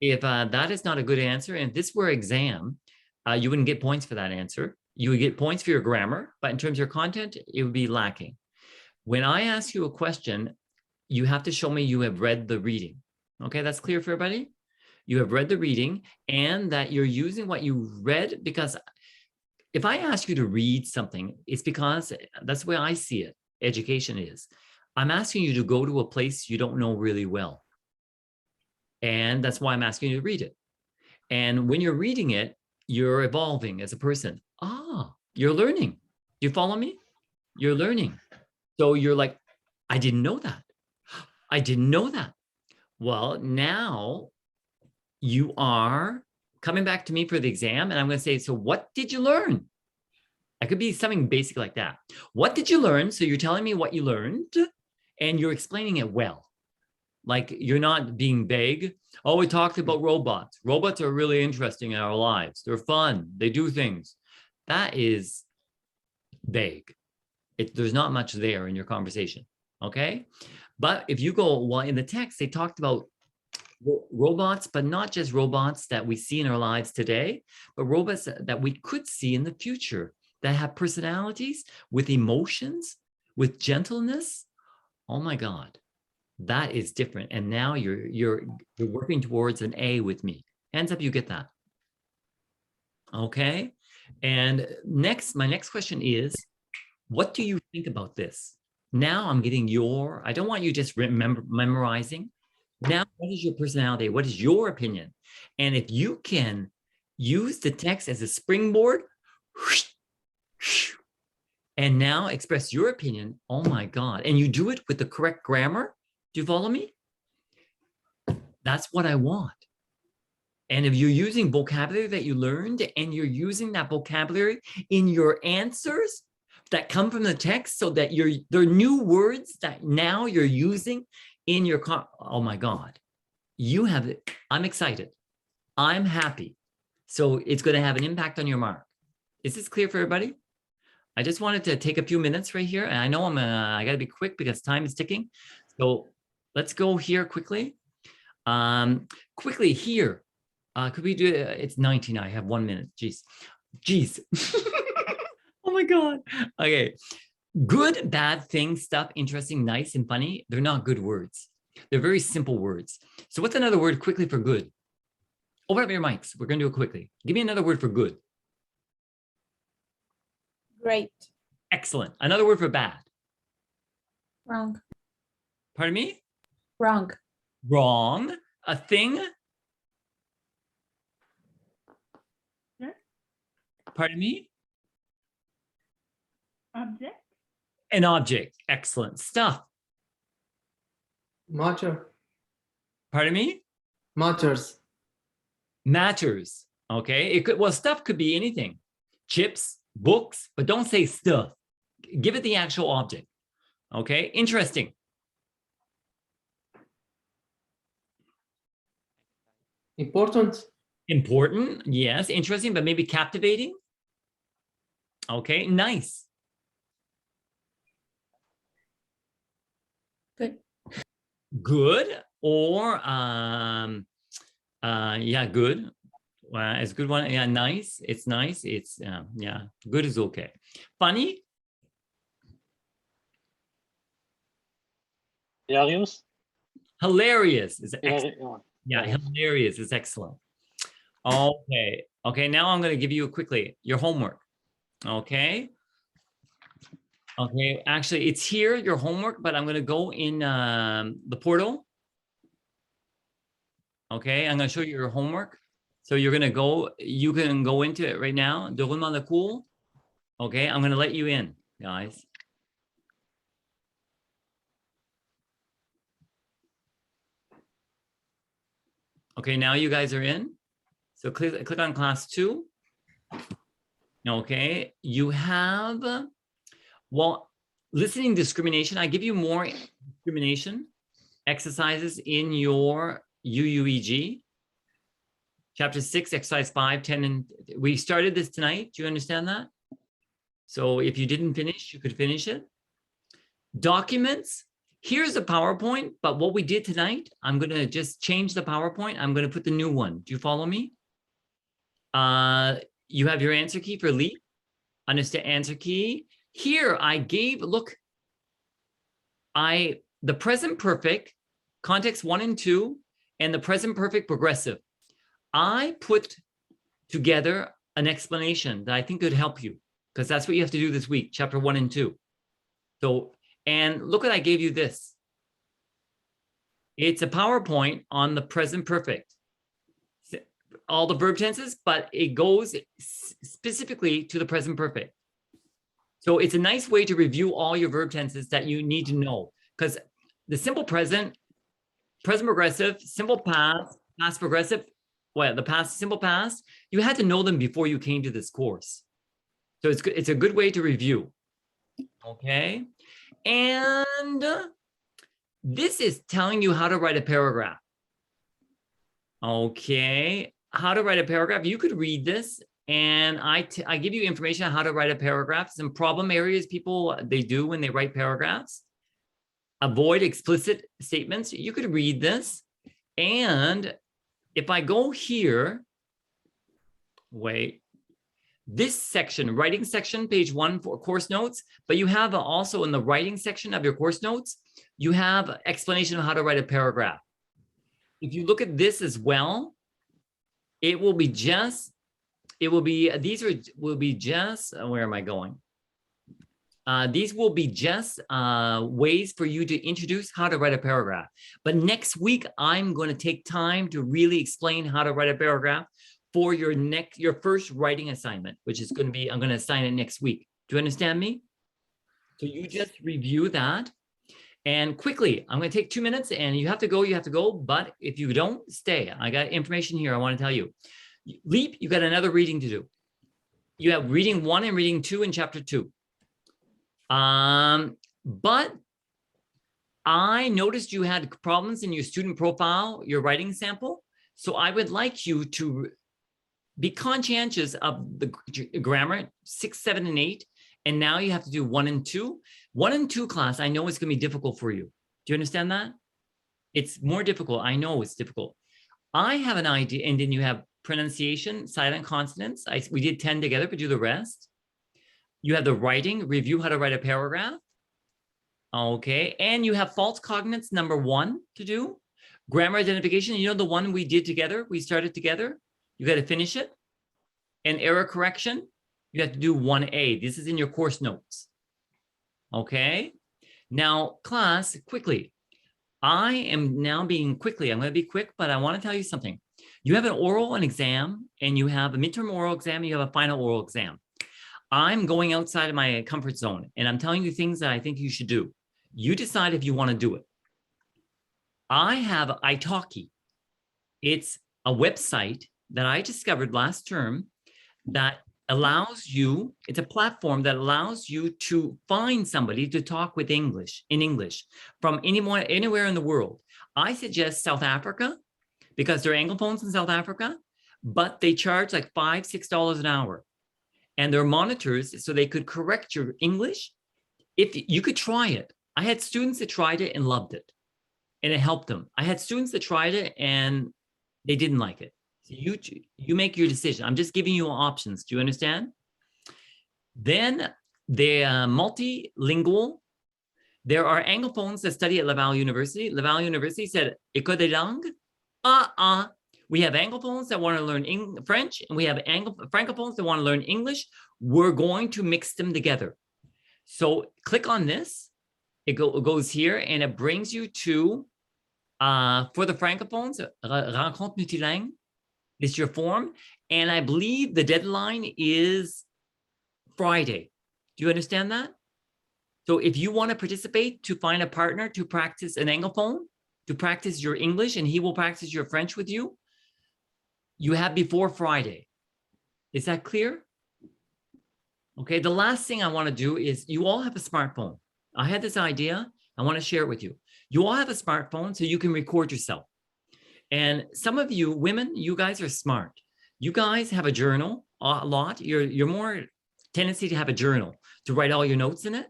If that is not a good answer, and if this were exam, you wouldn't get points for that answer. You would get points for your grammar, but in terms of your content, it would be lacking. When I ask you a question, you have to show me you have read the reading. Okay, that's clear for everybody? You have read the reading and that you're using what you read, because if I ask you to read something, it's because that's the way I see it. Education is. I'm asking you to go to a place you don't know really well. And that's why I'm asking you to read it. And when you're reading it, you're evolving as a person. You're learning. Do you follow me? You're learning. So you're like, I didn't know that. I didn't know that. Well, now you are coming back to me for the exam, and I'm going to say, so what did you learn? It could be something basic like that. What did you learn? So you're telling me what you learned, and you're explaining it well. Like you're not being vague. Oh, we talked about robots. Robots are really interesting in our lives. They're fun. They do things. That is vague. There's not much there in your conversation. Okay. But if you go, well, in the text, they talked about robots, but not just robots that we see in our lives today, but robots that we could see in the future that have personalities, with emotions, with gentleness. Oh my God, that is different. And now you're working towards an A with me. Hands up, you get that. Okay. And my next question is, what do you think about this? Now I'm getting I don't want you just memorizing. Now, what is your personality? What is your opinion? And if you can use the text as a springboard, and now express your opinion, oh my God, and you do it with the correct grammar, do you follow me? That's what I want. And if you're using vocabulary that you learned, and you're using that vocabulary in your answers that come from the text, so that there are new words that now you're using in your, oh my God, you have it. I'm excited. I'm happy. So it's going to have an impact on your mark. Is this clear for everybody? I just wanted to take a few minutes right here. And I know I got to be quick because time is ticking. So let's go here quickly. Quickly here. Could we do it? It's 19. I have 1 minute. Jeez. Oh my God. Okay. Good, bad, thing, stuff, interesting, nice, and funny. They're not good words. They're very simple words. So what's another word quickly for good? Open up your mics. We're going to do it quickly. Give me another word for good. Great. Excellent. Another word for bad. Wrong. Pardon me? Wrong. Wrong. A thing. Pardon me? Object. An object. Excellent. Stuff. Matter. Pardon me? Matters. Matters. Okay. Stuff could be anything. Chips, books, but don't say stuff. Give it the actual object. Okay. Interesting. Important. Important, yes. Interesting, but maybe captivating. Okay, nice. Good. Good, or yeah, good. It's a good one. Yeah, nice. It's nice. It's yeah, good is okay. Funny. Hilarious. Hilarious is excellent. Yeah, Hilarious. hilarious is excellent. Okay. Okay, now I'm going to give you quickly your homework. Okay. Okay, actually, it's here, your homework, but I'm going to go in the portal. Okay, I'm going to show you your homework. So you're going to go, you can go into it right now. Déroulement de cours. Okay, I'm going to let you in, guys. Okay, now you guys are in. So click on class 2. Okay, you have, well, listening discrimination. I give you more discrimination exercises in your UUEG. Chapter 6, exercise 5, 10, and we started this tonight. Do you understand that? So if you didn't finish, you could finish it. Documents. Here's a PowerPoint, but what we did tonight, I'm going to just change the PowerPoint. I'm going to put the new one. Do you follow me? You have your answer key for leap. Understand answer key. Here I gave, look, the present perfect, context 1 and 2, and the present perfect progressive. I put together an explanation that I think could help you, because that's what you have to do this week, chapter 1 and 2. So, and look what I gave you this. It's a PowerPoint on the present perfect. All the verb tenses, but it goes specifically to the present perfect. So it's a nice way to review all your verb tenses that you need to know, because the simple present, present progressive, simple past, past progressive, well, the past, simple past, you had to know them before you came to this course. So it's good. It's a good way to review. Okay. And this is telling you how to write a paragraph. Okay. How to write a paragraph. You could read this, and I give you information on how to write a paragraph. Some problem areas people, they do when they write paragraphs. Avoid explicit statements. You could read this. And if I go here, wait, this section, writing section, page 1 for course notes, but you have also in the writing section of your course notes, you have explanation of how to write a paragraph. If you look at this as well, it will be just, it will be, will be just, where am I going? These will be just ways for you to introduce how to write a paragraph. But next week, I'm going to take time to really explain how to write a paragraph for your first writing assignment, which is going to be, I'm going to assign it next week. Do you understand me? So you just review that. And quickly, I'm going to take 2 minutes, and you have to go, but if you don't, stay. I got information here I want to tell you. Leap, you got another reading to do. You have reading 1 and reading 2 in chapter 2. But I noticed you had problems in your student profile, your writing sample. So I would like you to be conscientious of the grammar 6, 7, and 8. And now you have to do 1 and 2. 1 and 2 class, I know it's going to be difficult for you. Do you understand that? It's more difficult. I know it's difficult. I have an idea. And then you have pronunciation, silent consonants. We did 10 together, but do the rest. You have the writing, review how to write a paragraph. Okay. And you have false cognates, number 1 to do. Grammar identification, you know the one we did together, we started together. You got to finish it. And error correction, you have to do 1A. This is in your course notes. Okay. Now, class, quickly. I am now being quickly, I'm going to be quick, but I want to tell you something. You have an oral and exam, and you have a midterm oral exam, and you have a final oral exam. I'm going outside of my comfort zone, and I'm telling you things that I think you should do. You decide if you want to do it. I have italki. It's a website that I discovered last term that allows you, it's a platform that allows you to find somebody to talk with in English from anywhere in the world. I suggest South Africa because they're Anglophones in South Africa, but they charge like $5, $6 an hour. And they're monitors so they could correct your English. If you could try it. I had students that tried it and loved it, and it helped them. I had students that tried it and they didn't like it. So you make your decision. I'm just giving you options. Do you understand? Then they're multilingual. There are Anglophones that study at Laval University. Laval University said, École des langues. We have Anglophones that want to learn French, and we have Francophones that want to learn English. We're going to mix them together. So click on this. It goes here, and it brings you to, for the Francophones, Rencontre Multilingue. It's your form. And I believe the deadline is Friday. Do you understand that? So if you want to participate, to find a partner to practice an Anglophone, to practice your English, and he will practice your French with you, you have before Friday. Is that clear? Okay, the last thing I want to do is, you all have a smartphone. I had this idea. I want to share it with you. You all have a smartphone so you can record yourself. And some of you women, you guys are smart. You guys have a journal a lot. You're more tendency to have a journal, to write all your notes in it.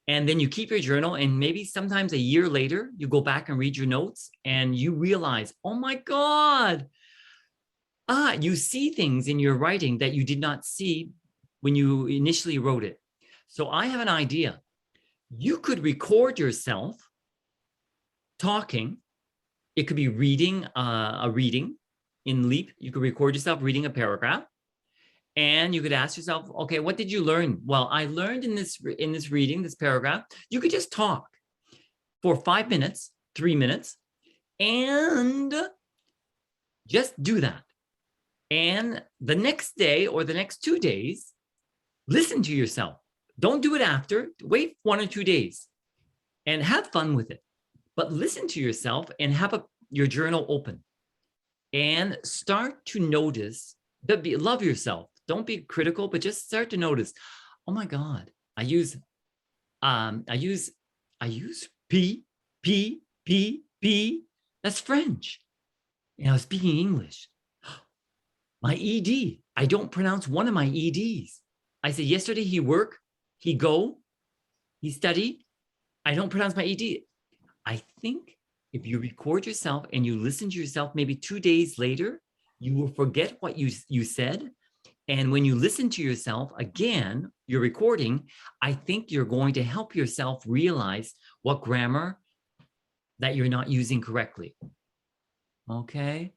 And then you keep your journal, and maybe sometimes a year later, you go back and read your notes and you realize, oh my God, you see things in your writing that you did not see when you initially wrote it. So I have an idea. You could record yourself talking. It could be reading a reading in Leap. You could record yourself reading a paragraph, and you could ask yourself, okay, what did you learn? Well, I learned in this reading, this paragraph. You could just talk for 5 minutes, 3 minutes, and just do that. And the next day or the next 2 days, listen to yourself. Don't do it after. Wait 1 or 2 days and have fun with it. But listen to yourself and have your journal open and start to notice, love yourself. Don't be critical, but just start to notice, oh my God, I use P. That's French. And I was speaking English. My ED, I don't pronounce one of my EDs. I said, yesterday he work, he go, he study. I don't pronounce my ED. I think if you record yourself and you listen to yourself, maybe 2 days later, you will forget what you said. And when you listen to yourself again, your recording, I think you're going to help yourself realize what grammar that you're not using correctly. Okay.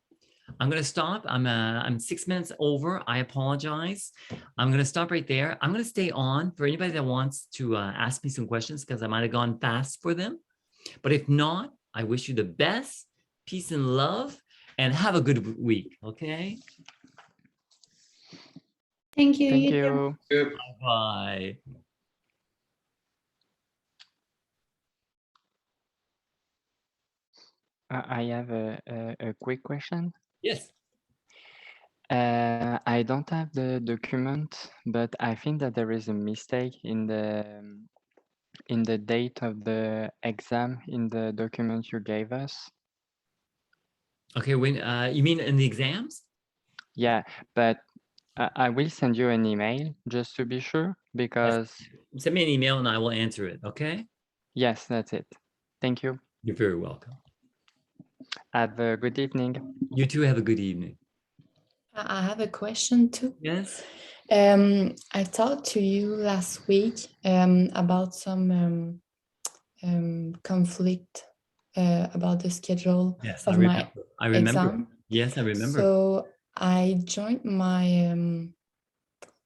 I'm going to stop. I'm 6 minutes over. I apologize. I'm going to stop right there. I'm going to stay on for anybody that wants to ask me some questions, because I might have gone fast for them. But if not, I wish you the best, peace and love, and have a good week. Okay. Thank you. Thank You too. you. Bye. I have a quick question. Yes. I don't have the document, but I think that there is a mistake in the date of the exam in the document you gave us. Okay, when you mean in the exams? Yeah, but I will send you an email just to be sure, because send me an email and I will answer it. Okay. Yes, that's it. Thank you. You're very welcome. Have a good evening. You too. Have a good evening. I have a question too. Yes. I talked to you last week about some conflict about the schedule Yes, of I my remember. exam. Yes, I remember. So I joined my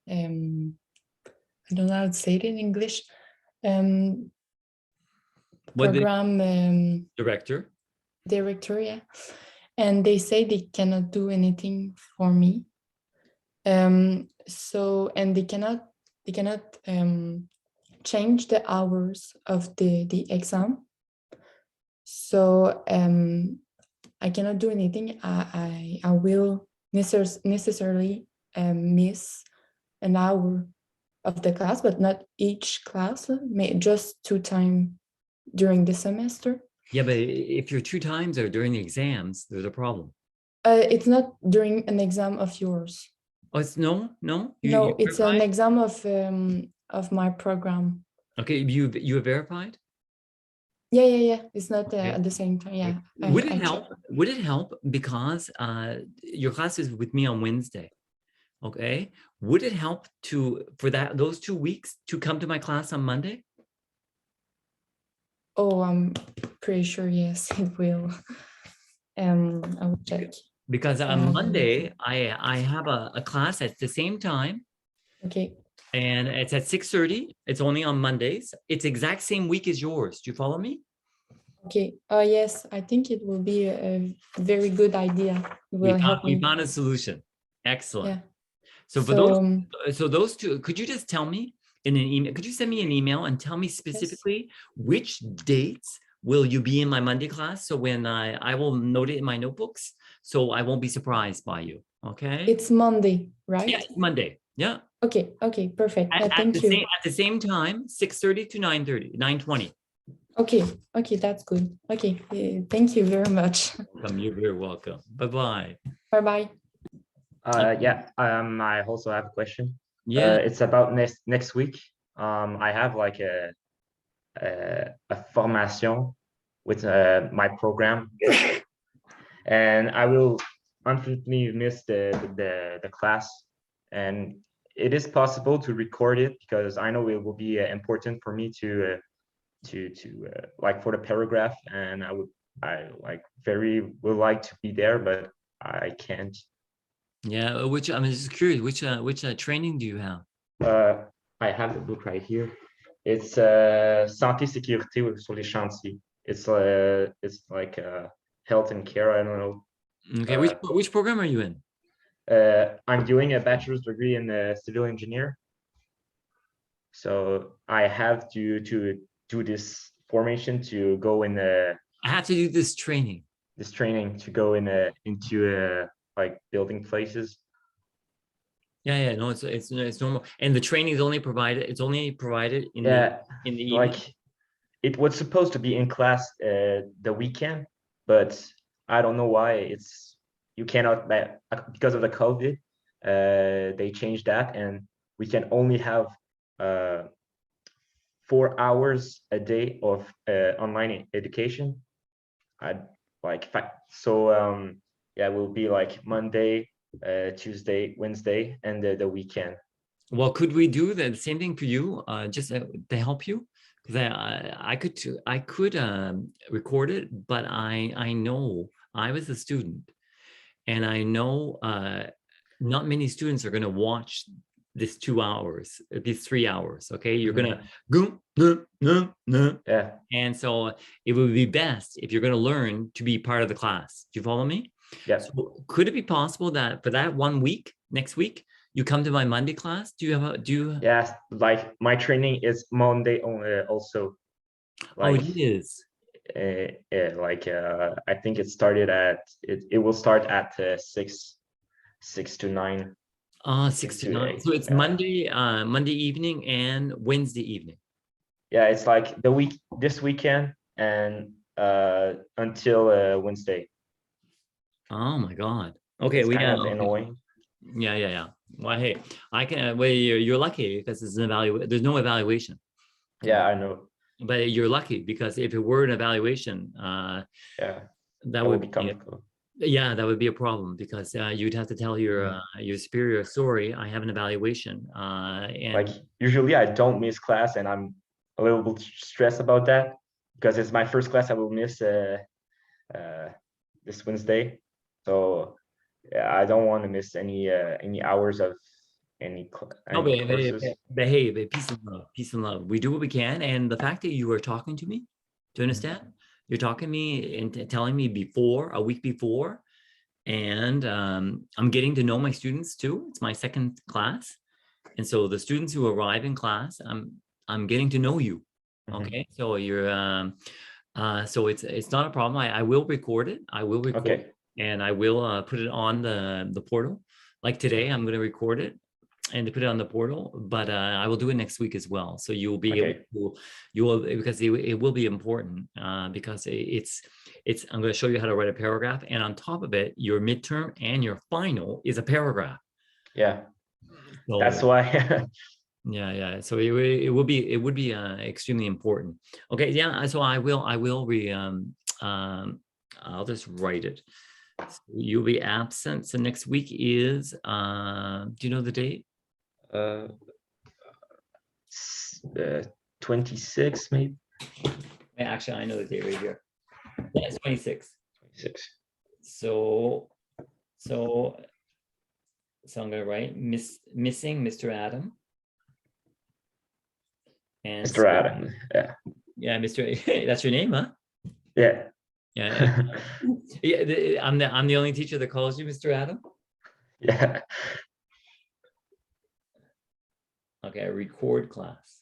I don't know how to say it in English. Program director. Director, yeah. And they say they cannot do anything for me. So, and they cannot change the hours of the exam. So I cannot do anything. I will necessarily miss an hour of the class, but not each class, just 2 times during the semester. Yeah, but if your 2 times are during the exams, there's a problem. It's not during an exam of yours. Oh, it's no. No, You it's an verified? exam of my program. Okay, you have verified? Yeah. It's not Okay. at the same time. Yeah. Would it I help? checked. Would it help because your class is with me on Wednesday? Okay. Would it help for those 2 weeks to come to my class on Monday? Oh, I'm pretty sure yes, it will. I will check. Because on Monday I have a class at the same time. Okay. And it's at 6:30. It's only on Mondays. It's exact same week as yours. Do you follow me? Okay. Yes, I think it will be a very good idea. It will help We me. found a solution. Excellent. Yeah. So for So, those 2, could you just tell me in an email? Could you send me an email and tell me specifically which dates will you be in my Monday class? So when I will note it in my notebooks, so I won't be surprised by you. Okay. it's Monday, right? Yeah, it's Monday. Yeah. Okay, perfect. Thank you. At the same time, 6:30 to 9:30, 9:20. Okay, that's good. Okay, thank you very much. You're very welcome. Bye-bye. Bye-bye. Yeah. I also have a question. Yeah. It's about next week. I have like a formation with my program, and I will unfortunately miss the class. And it is possible to record it because I know it will be important for me to like for the paragraph, and I like very would like to be there, but I can't. Yeah, I'm just curious, which training do you have? I have the book right here. It's santé sécurité sur les chantiers. It's like health and care. I don't know. Okay, which program are you in? I'm doing a bachelor's degree in civil engineer. So I have to do this formation to go in I have to do this training. This training to go into like building places. Yeah, no, it's normal. And the training is only provided. It's only provided in the evening. Like it was supposed to be in class the weekend, but I don't know why you cannot, because of the COVID. They changed that, and we can only have 4 hours a day of online education. Yeah, it will be like Monday, Tuesday, Wednesday, and the weekend. Well, could we do the same thing for you, just to help you? Because I could record it, but I know I was a student, and I know not many students are going to watch this 2 hours, these 3 hours. Okay, you're gonna go no. Yeah. And so it would be best if you're going to learn to be part of the class. Do you follow me? Yes. So could it be possible that for that 1 week, next week, you come to my Monday class? Yes, like my training is Monday also. Like, it is. I think it started it will start at 6 to 9. 6 to 9. So it's Monday evening and Wednesday evening. Yeah, it's like this weekend and until Wednesday. Oh my God. Okay, it's kind of annoying. Yeah. Well, hey, I can. Well, you're lucky because it's an evaluation. There's no evaluation. Yeah, I know. But you're lucky because if it were an evaluation, that would be comical. Yeah, that would be a problem because you'd have to tell your superior, sorry, I have an evaluation. And like usually I don't miss class, and I'm a little bit stressed about that because it's my first class I will miss this Wednesday. So yeah, I don't want to miss any hours of any courses. Behave, peace and love. We do what we can, and the fact that you are talking to me, do you understand? You're talking to me and telling me a week before, and I'm getting to know my students too. It's my second class, and so the students who arrive in class, I'm getting to know you. Okay, so you're so it's not a problem. I will record it. I will record, and I will put it on the portal. Like today, I'm going to record it, and to put it on the portal, but I will do it next week as well. So you'll be Okay. able to, you will, because it will be important because it's, I'm going to show you how to write a paragraph. And on top of it, your midterm and your final is a paragraph. Yeah. So, That's why. yeah. So it would be extremely important. Okay. Yeah. So I'll just write it. So you'll be absent. So next week is, do you know the date? 26 maybe. Actually, I know the date right here. Yeah, it's 26. 26. So I'm gonna write missing Mr. Adam. And Mr. Adam. Yeah. Yeah, Mr. That's your name, huh? Yeah. Yeah. Yeah. I'm the only teacher that calls you Mr. Adam. Yeah. Okay, record class.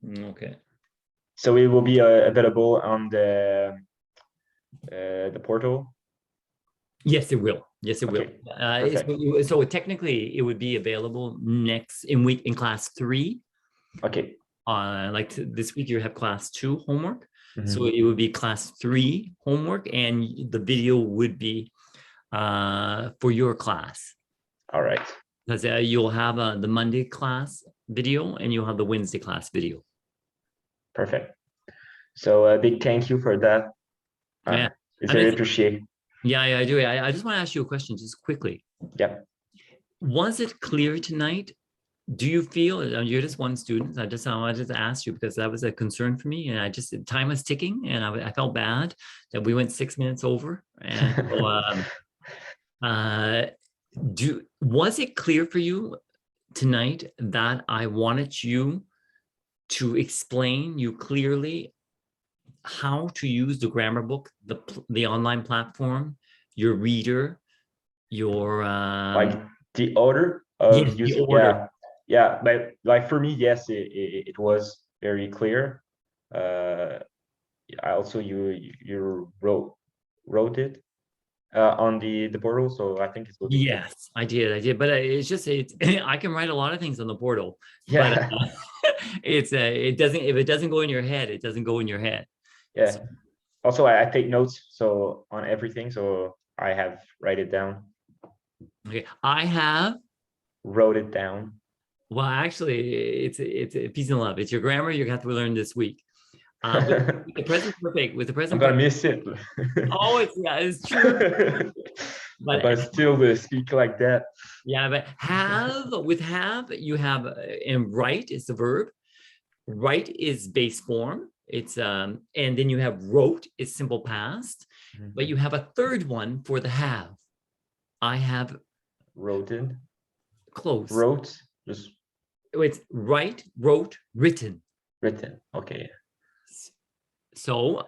Okay. So it will be available on the portal. Yes, it will. Yes, it will. Perfect. So technically, it would be available in class 3. Okay. Like this week, you have class 2 homework. So Mhm. it would be class 3 homework, and the video would be for your class. All right. Because you'll have the Monday class video, and you'll have the Wednesday class video. Perfect. So a big thank you for that. Yeah, It's very appreciated. Yeah, I do. I just want to ask you a question just quickly. Yeah. Was it clear tonight? Do you feel, you're just one student, I wanted to ask you because that was a concern for me, and time was ticking, and I felt bad that we went 6 minutes over. And so, was it clear for you tonight that I wanted you to explain you clearly how to use the grammar book, the online platform, your reader, your like the order of yes, using, the order. Yeah, but like for me, yes, it was very clear. I also you wrote it on the portal, so I think it will be Yes, I did, but it's just I can write a lot of things on the portal, Yeah. but it doesn't, if it doesn't go in your head, it doesn't go in your head. Yeah. Also, I take notes so on everything, so I have write it down. Okay, I have wrote it down. Well, actually, it's a peace and love. It's your grammar you have to learn this week. With the present perfect, I'm gonna miss it. Oh, it's true. But still speak like that. Yeah, but with have you have and write is the verb. Write is base form. It's and then you have wrote is simple past, but you have a third one for the have. I have wrote it. Close. Wrote just. It's write, wrote, written. Written. Okay. So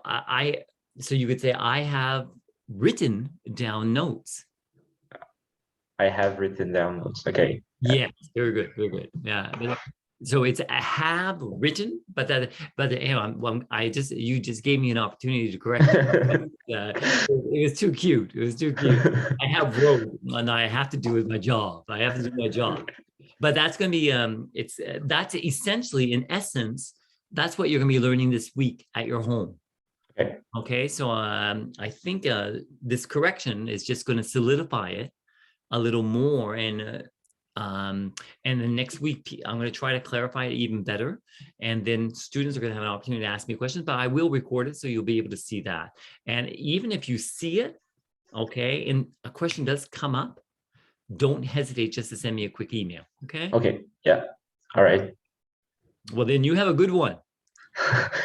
so you could say I have written down notes. I have written down notes. Okay. Yes, very good, very good. Yeah. So it's I have written, but you just gave me an opportunity to correct it. It was too cute. It was too cute. I have wrote, and I have to do with my job. I have to do my job. But that's going to be that's essentially, in essence, that's what you're going to be learning this week at your home. Okay. Okay. So I think this correction is just going to solidify it a little more, and then next week I'm going to try to clarify it even better, and then students are going to have an opportunity to ask me questions, but I will record it so you'll be able to see that. And even if you see it, okay, and a question does come up, don't hesitate just to send me a quick email. Okay. Okay. Yeah. All right. Well, then you have a good one.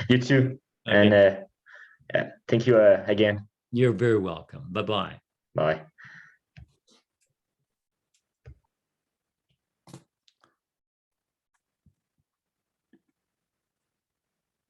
You too. Okay. And thank you again. You're very welcome. Bye-bye. Bye.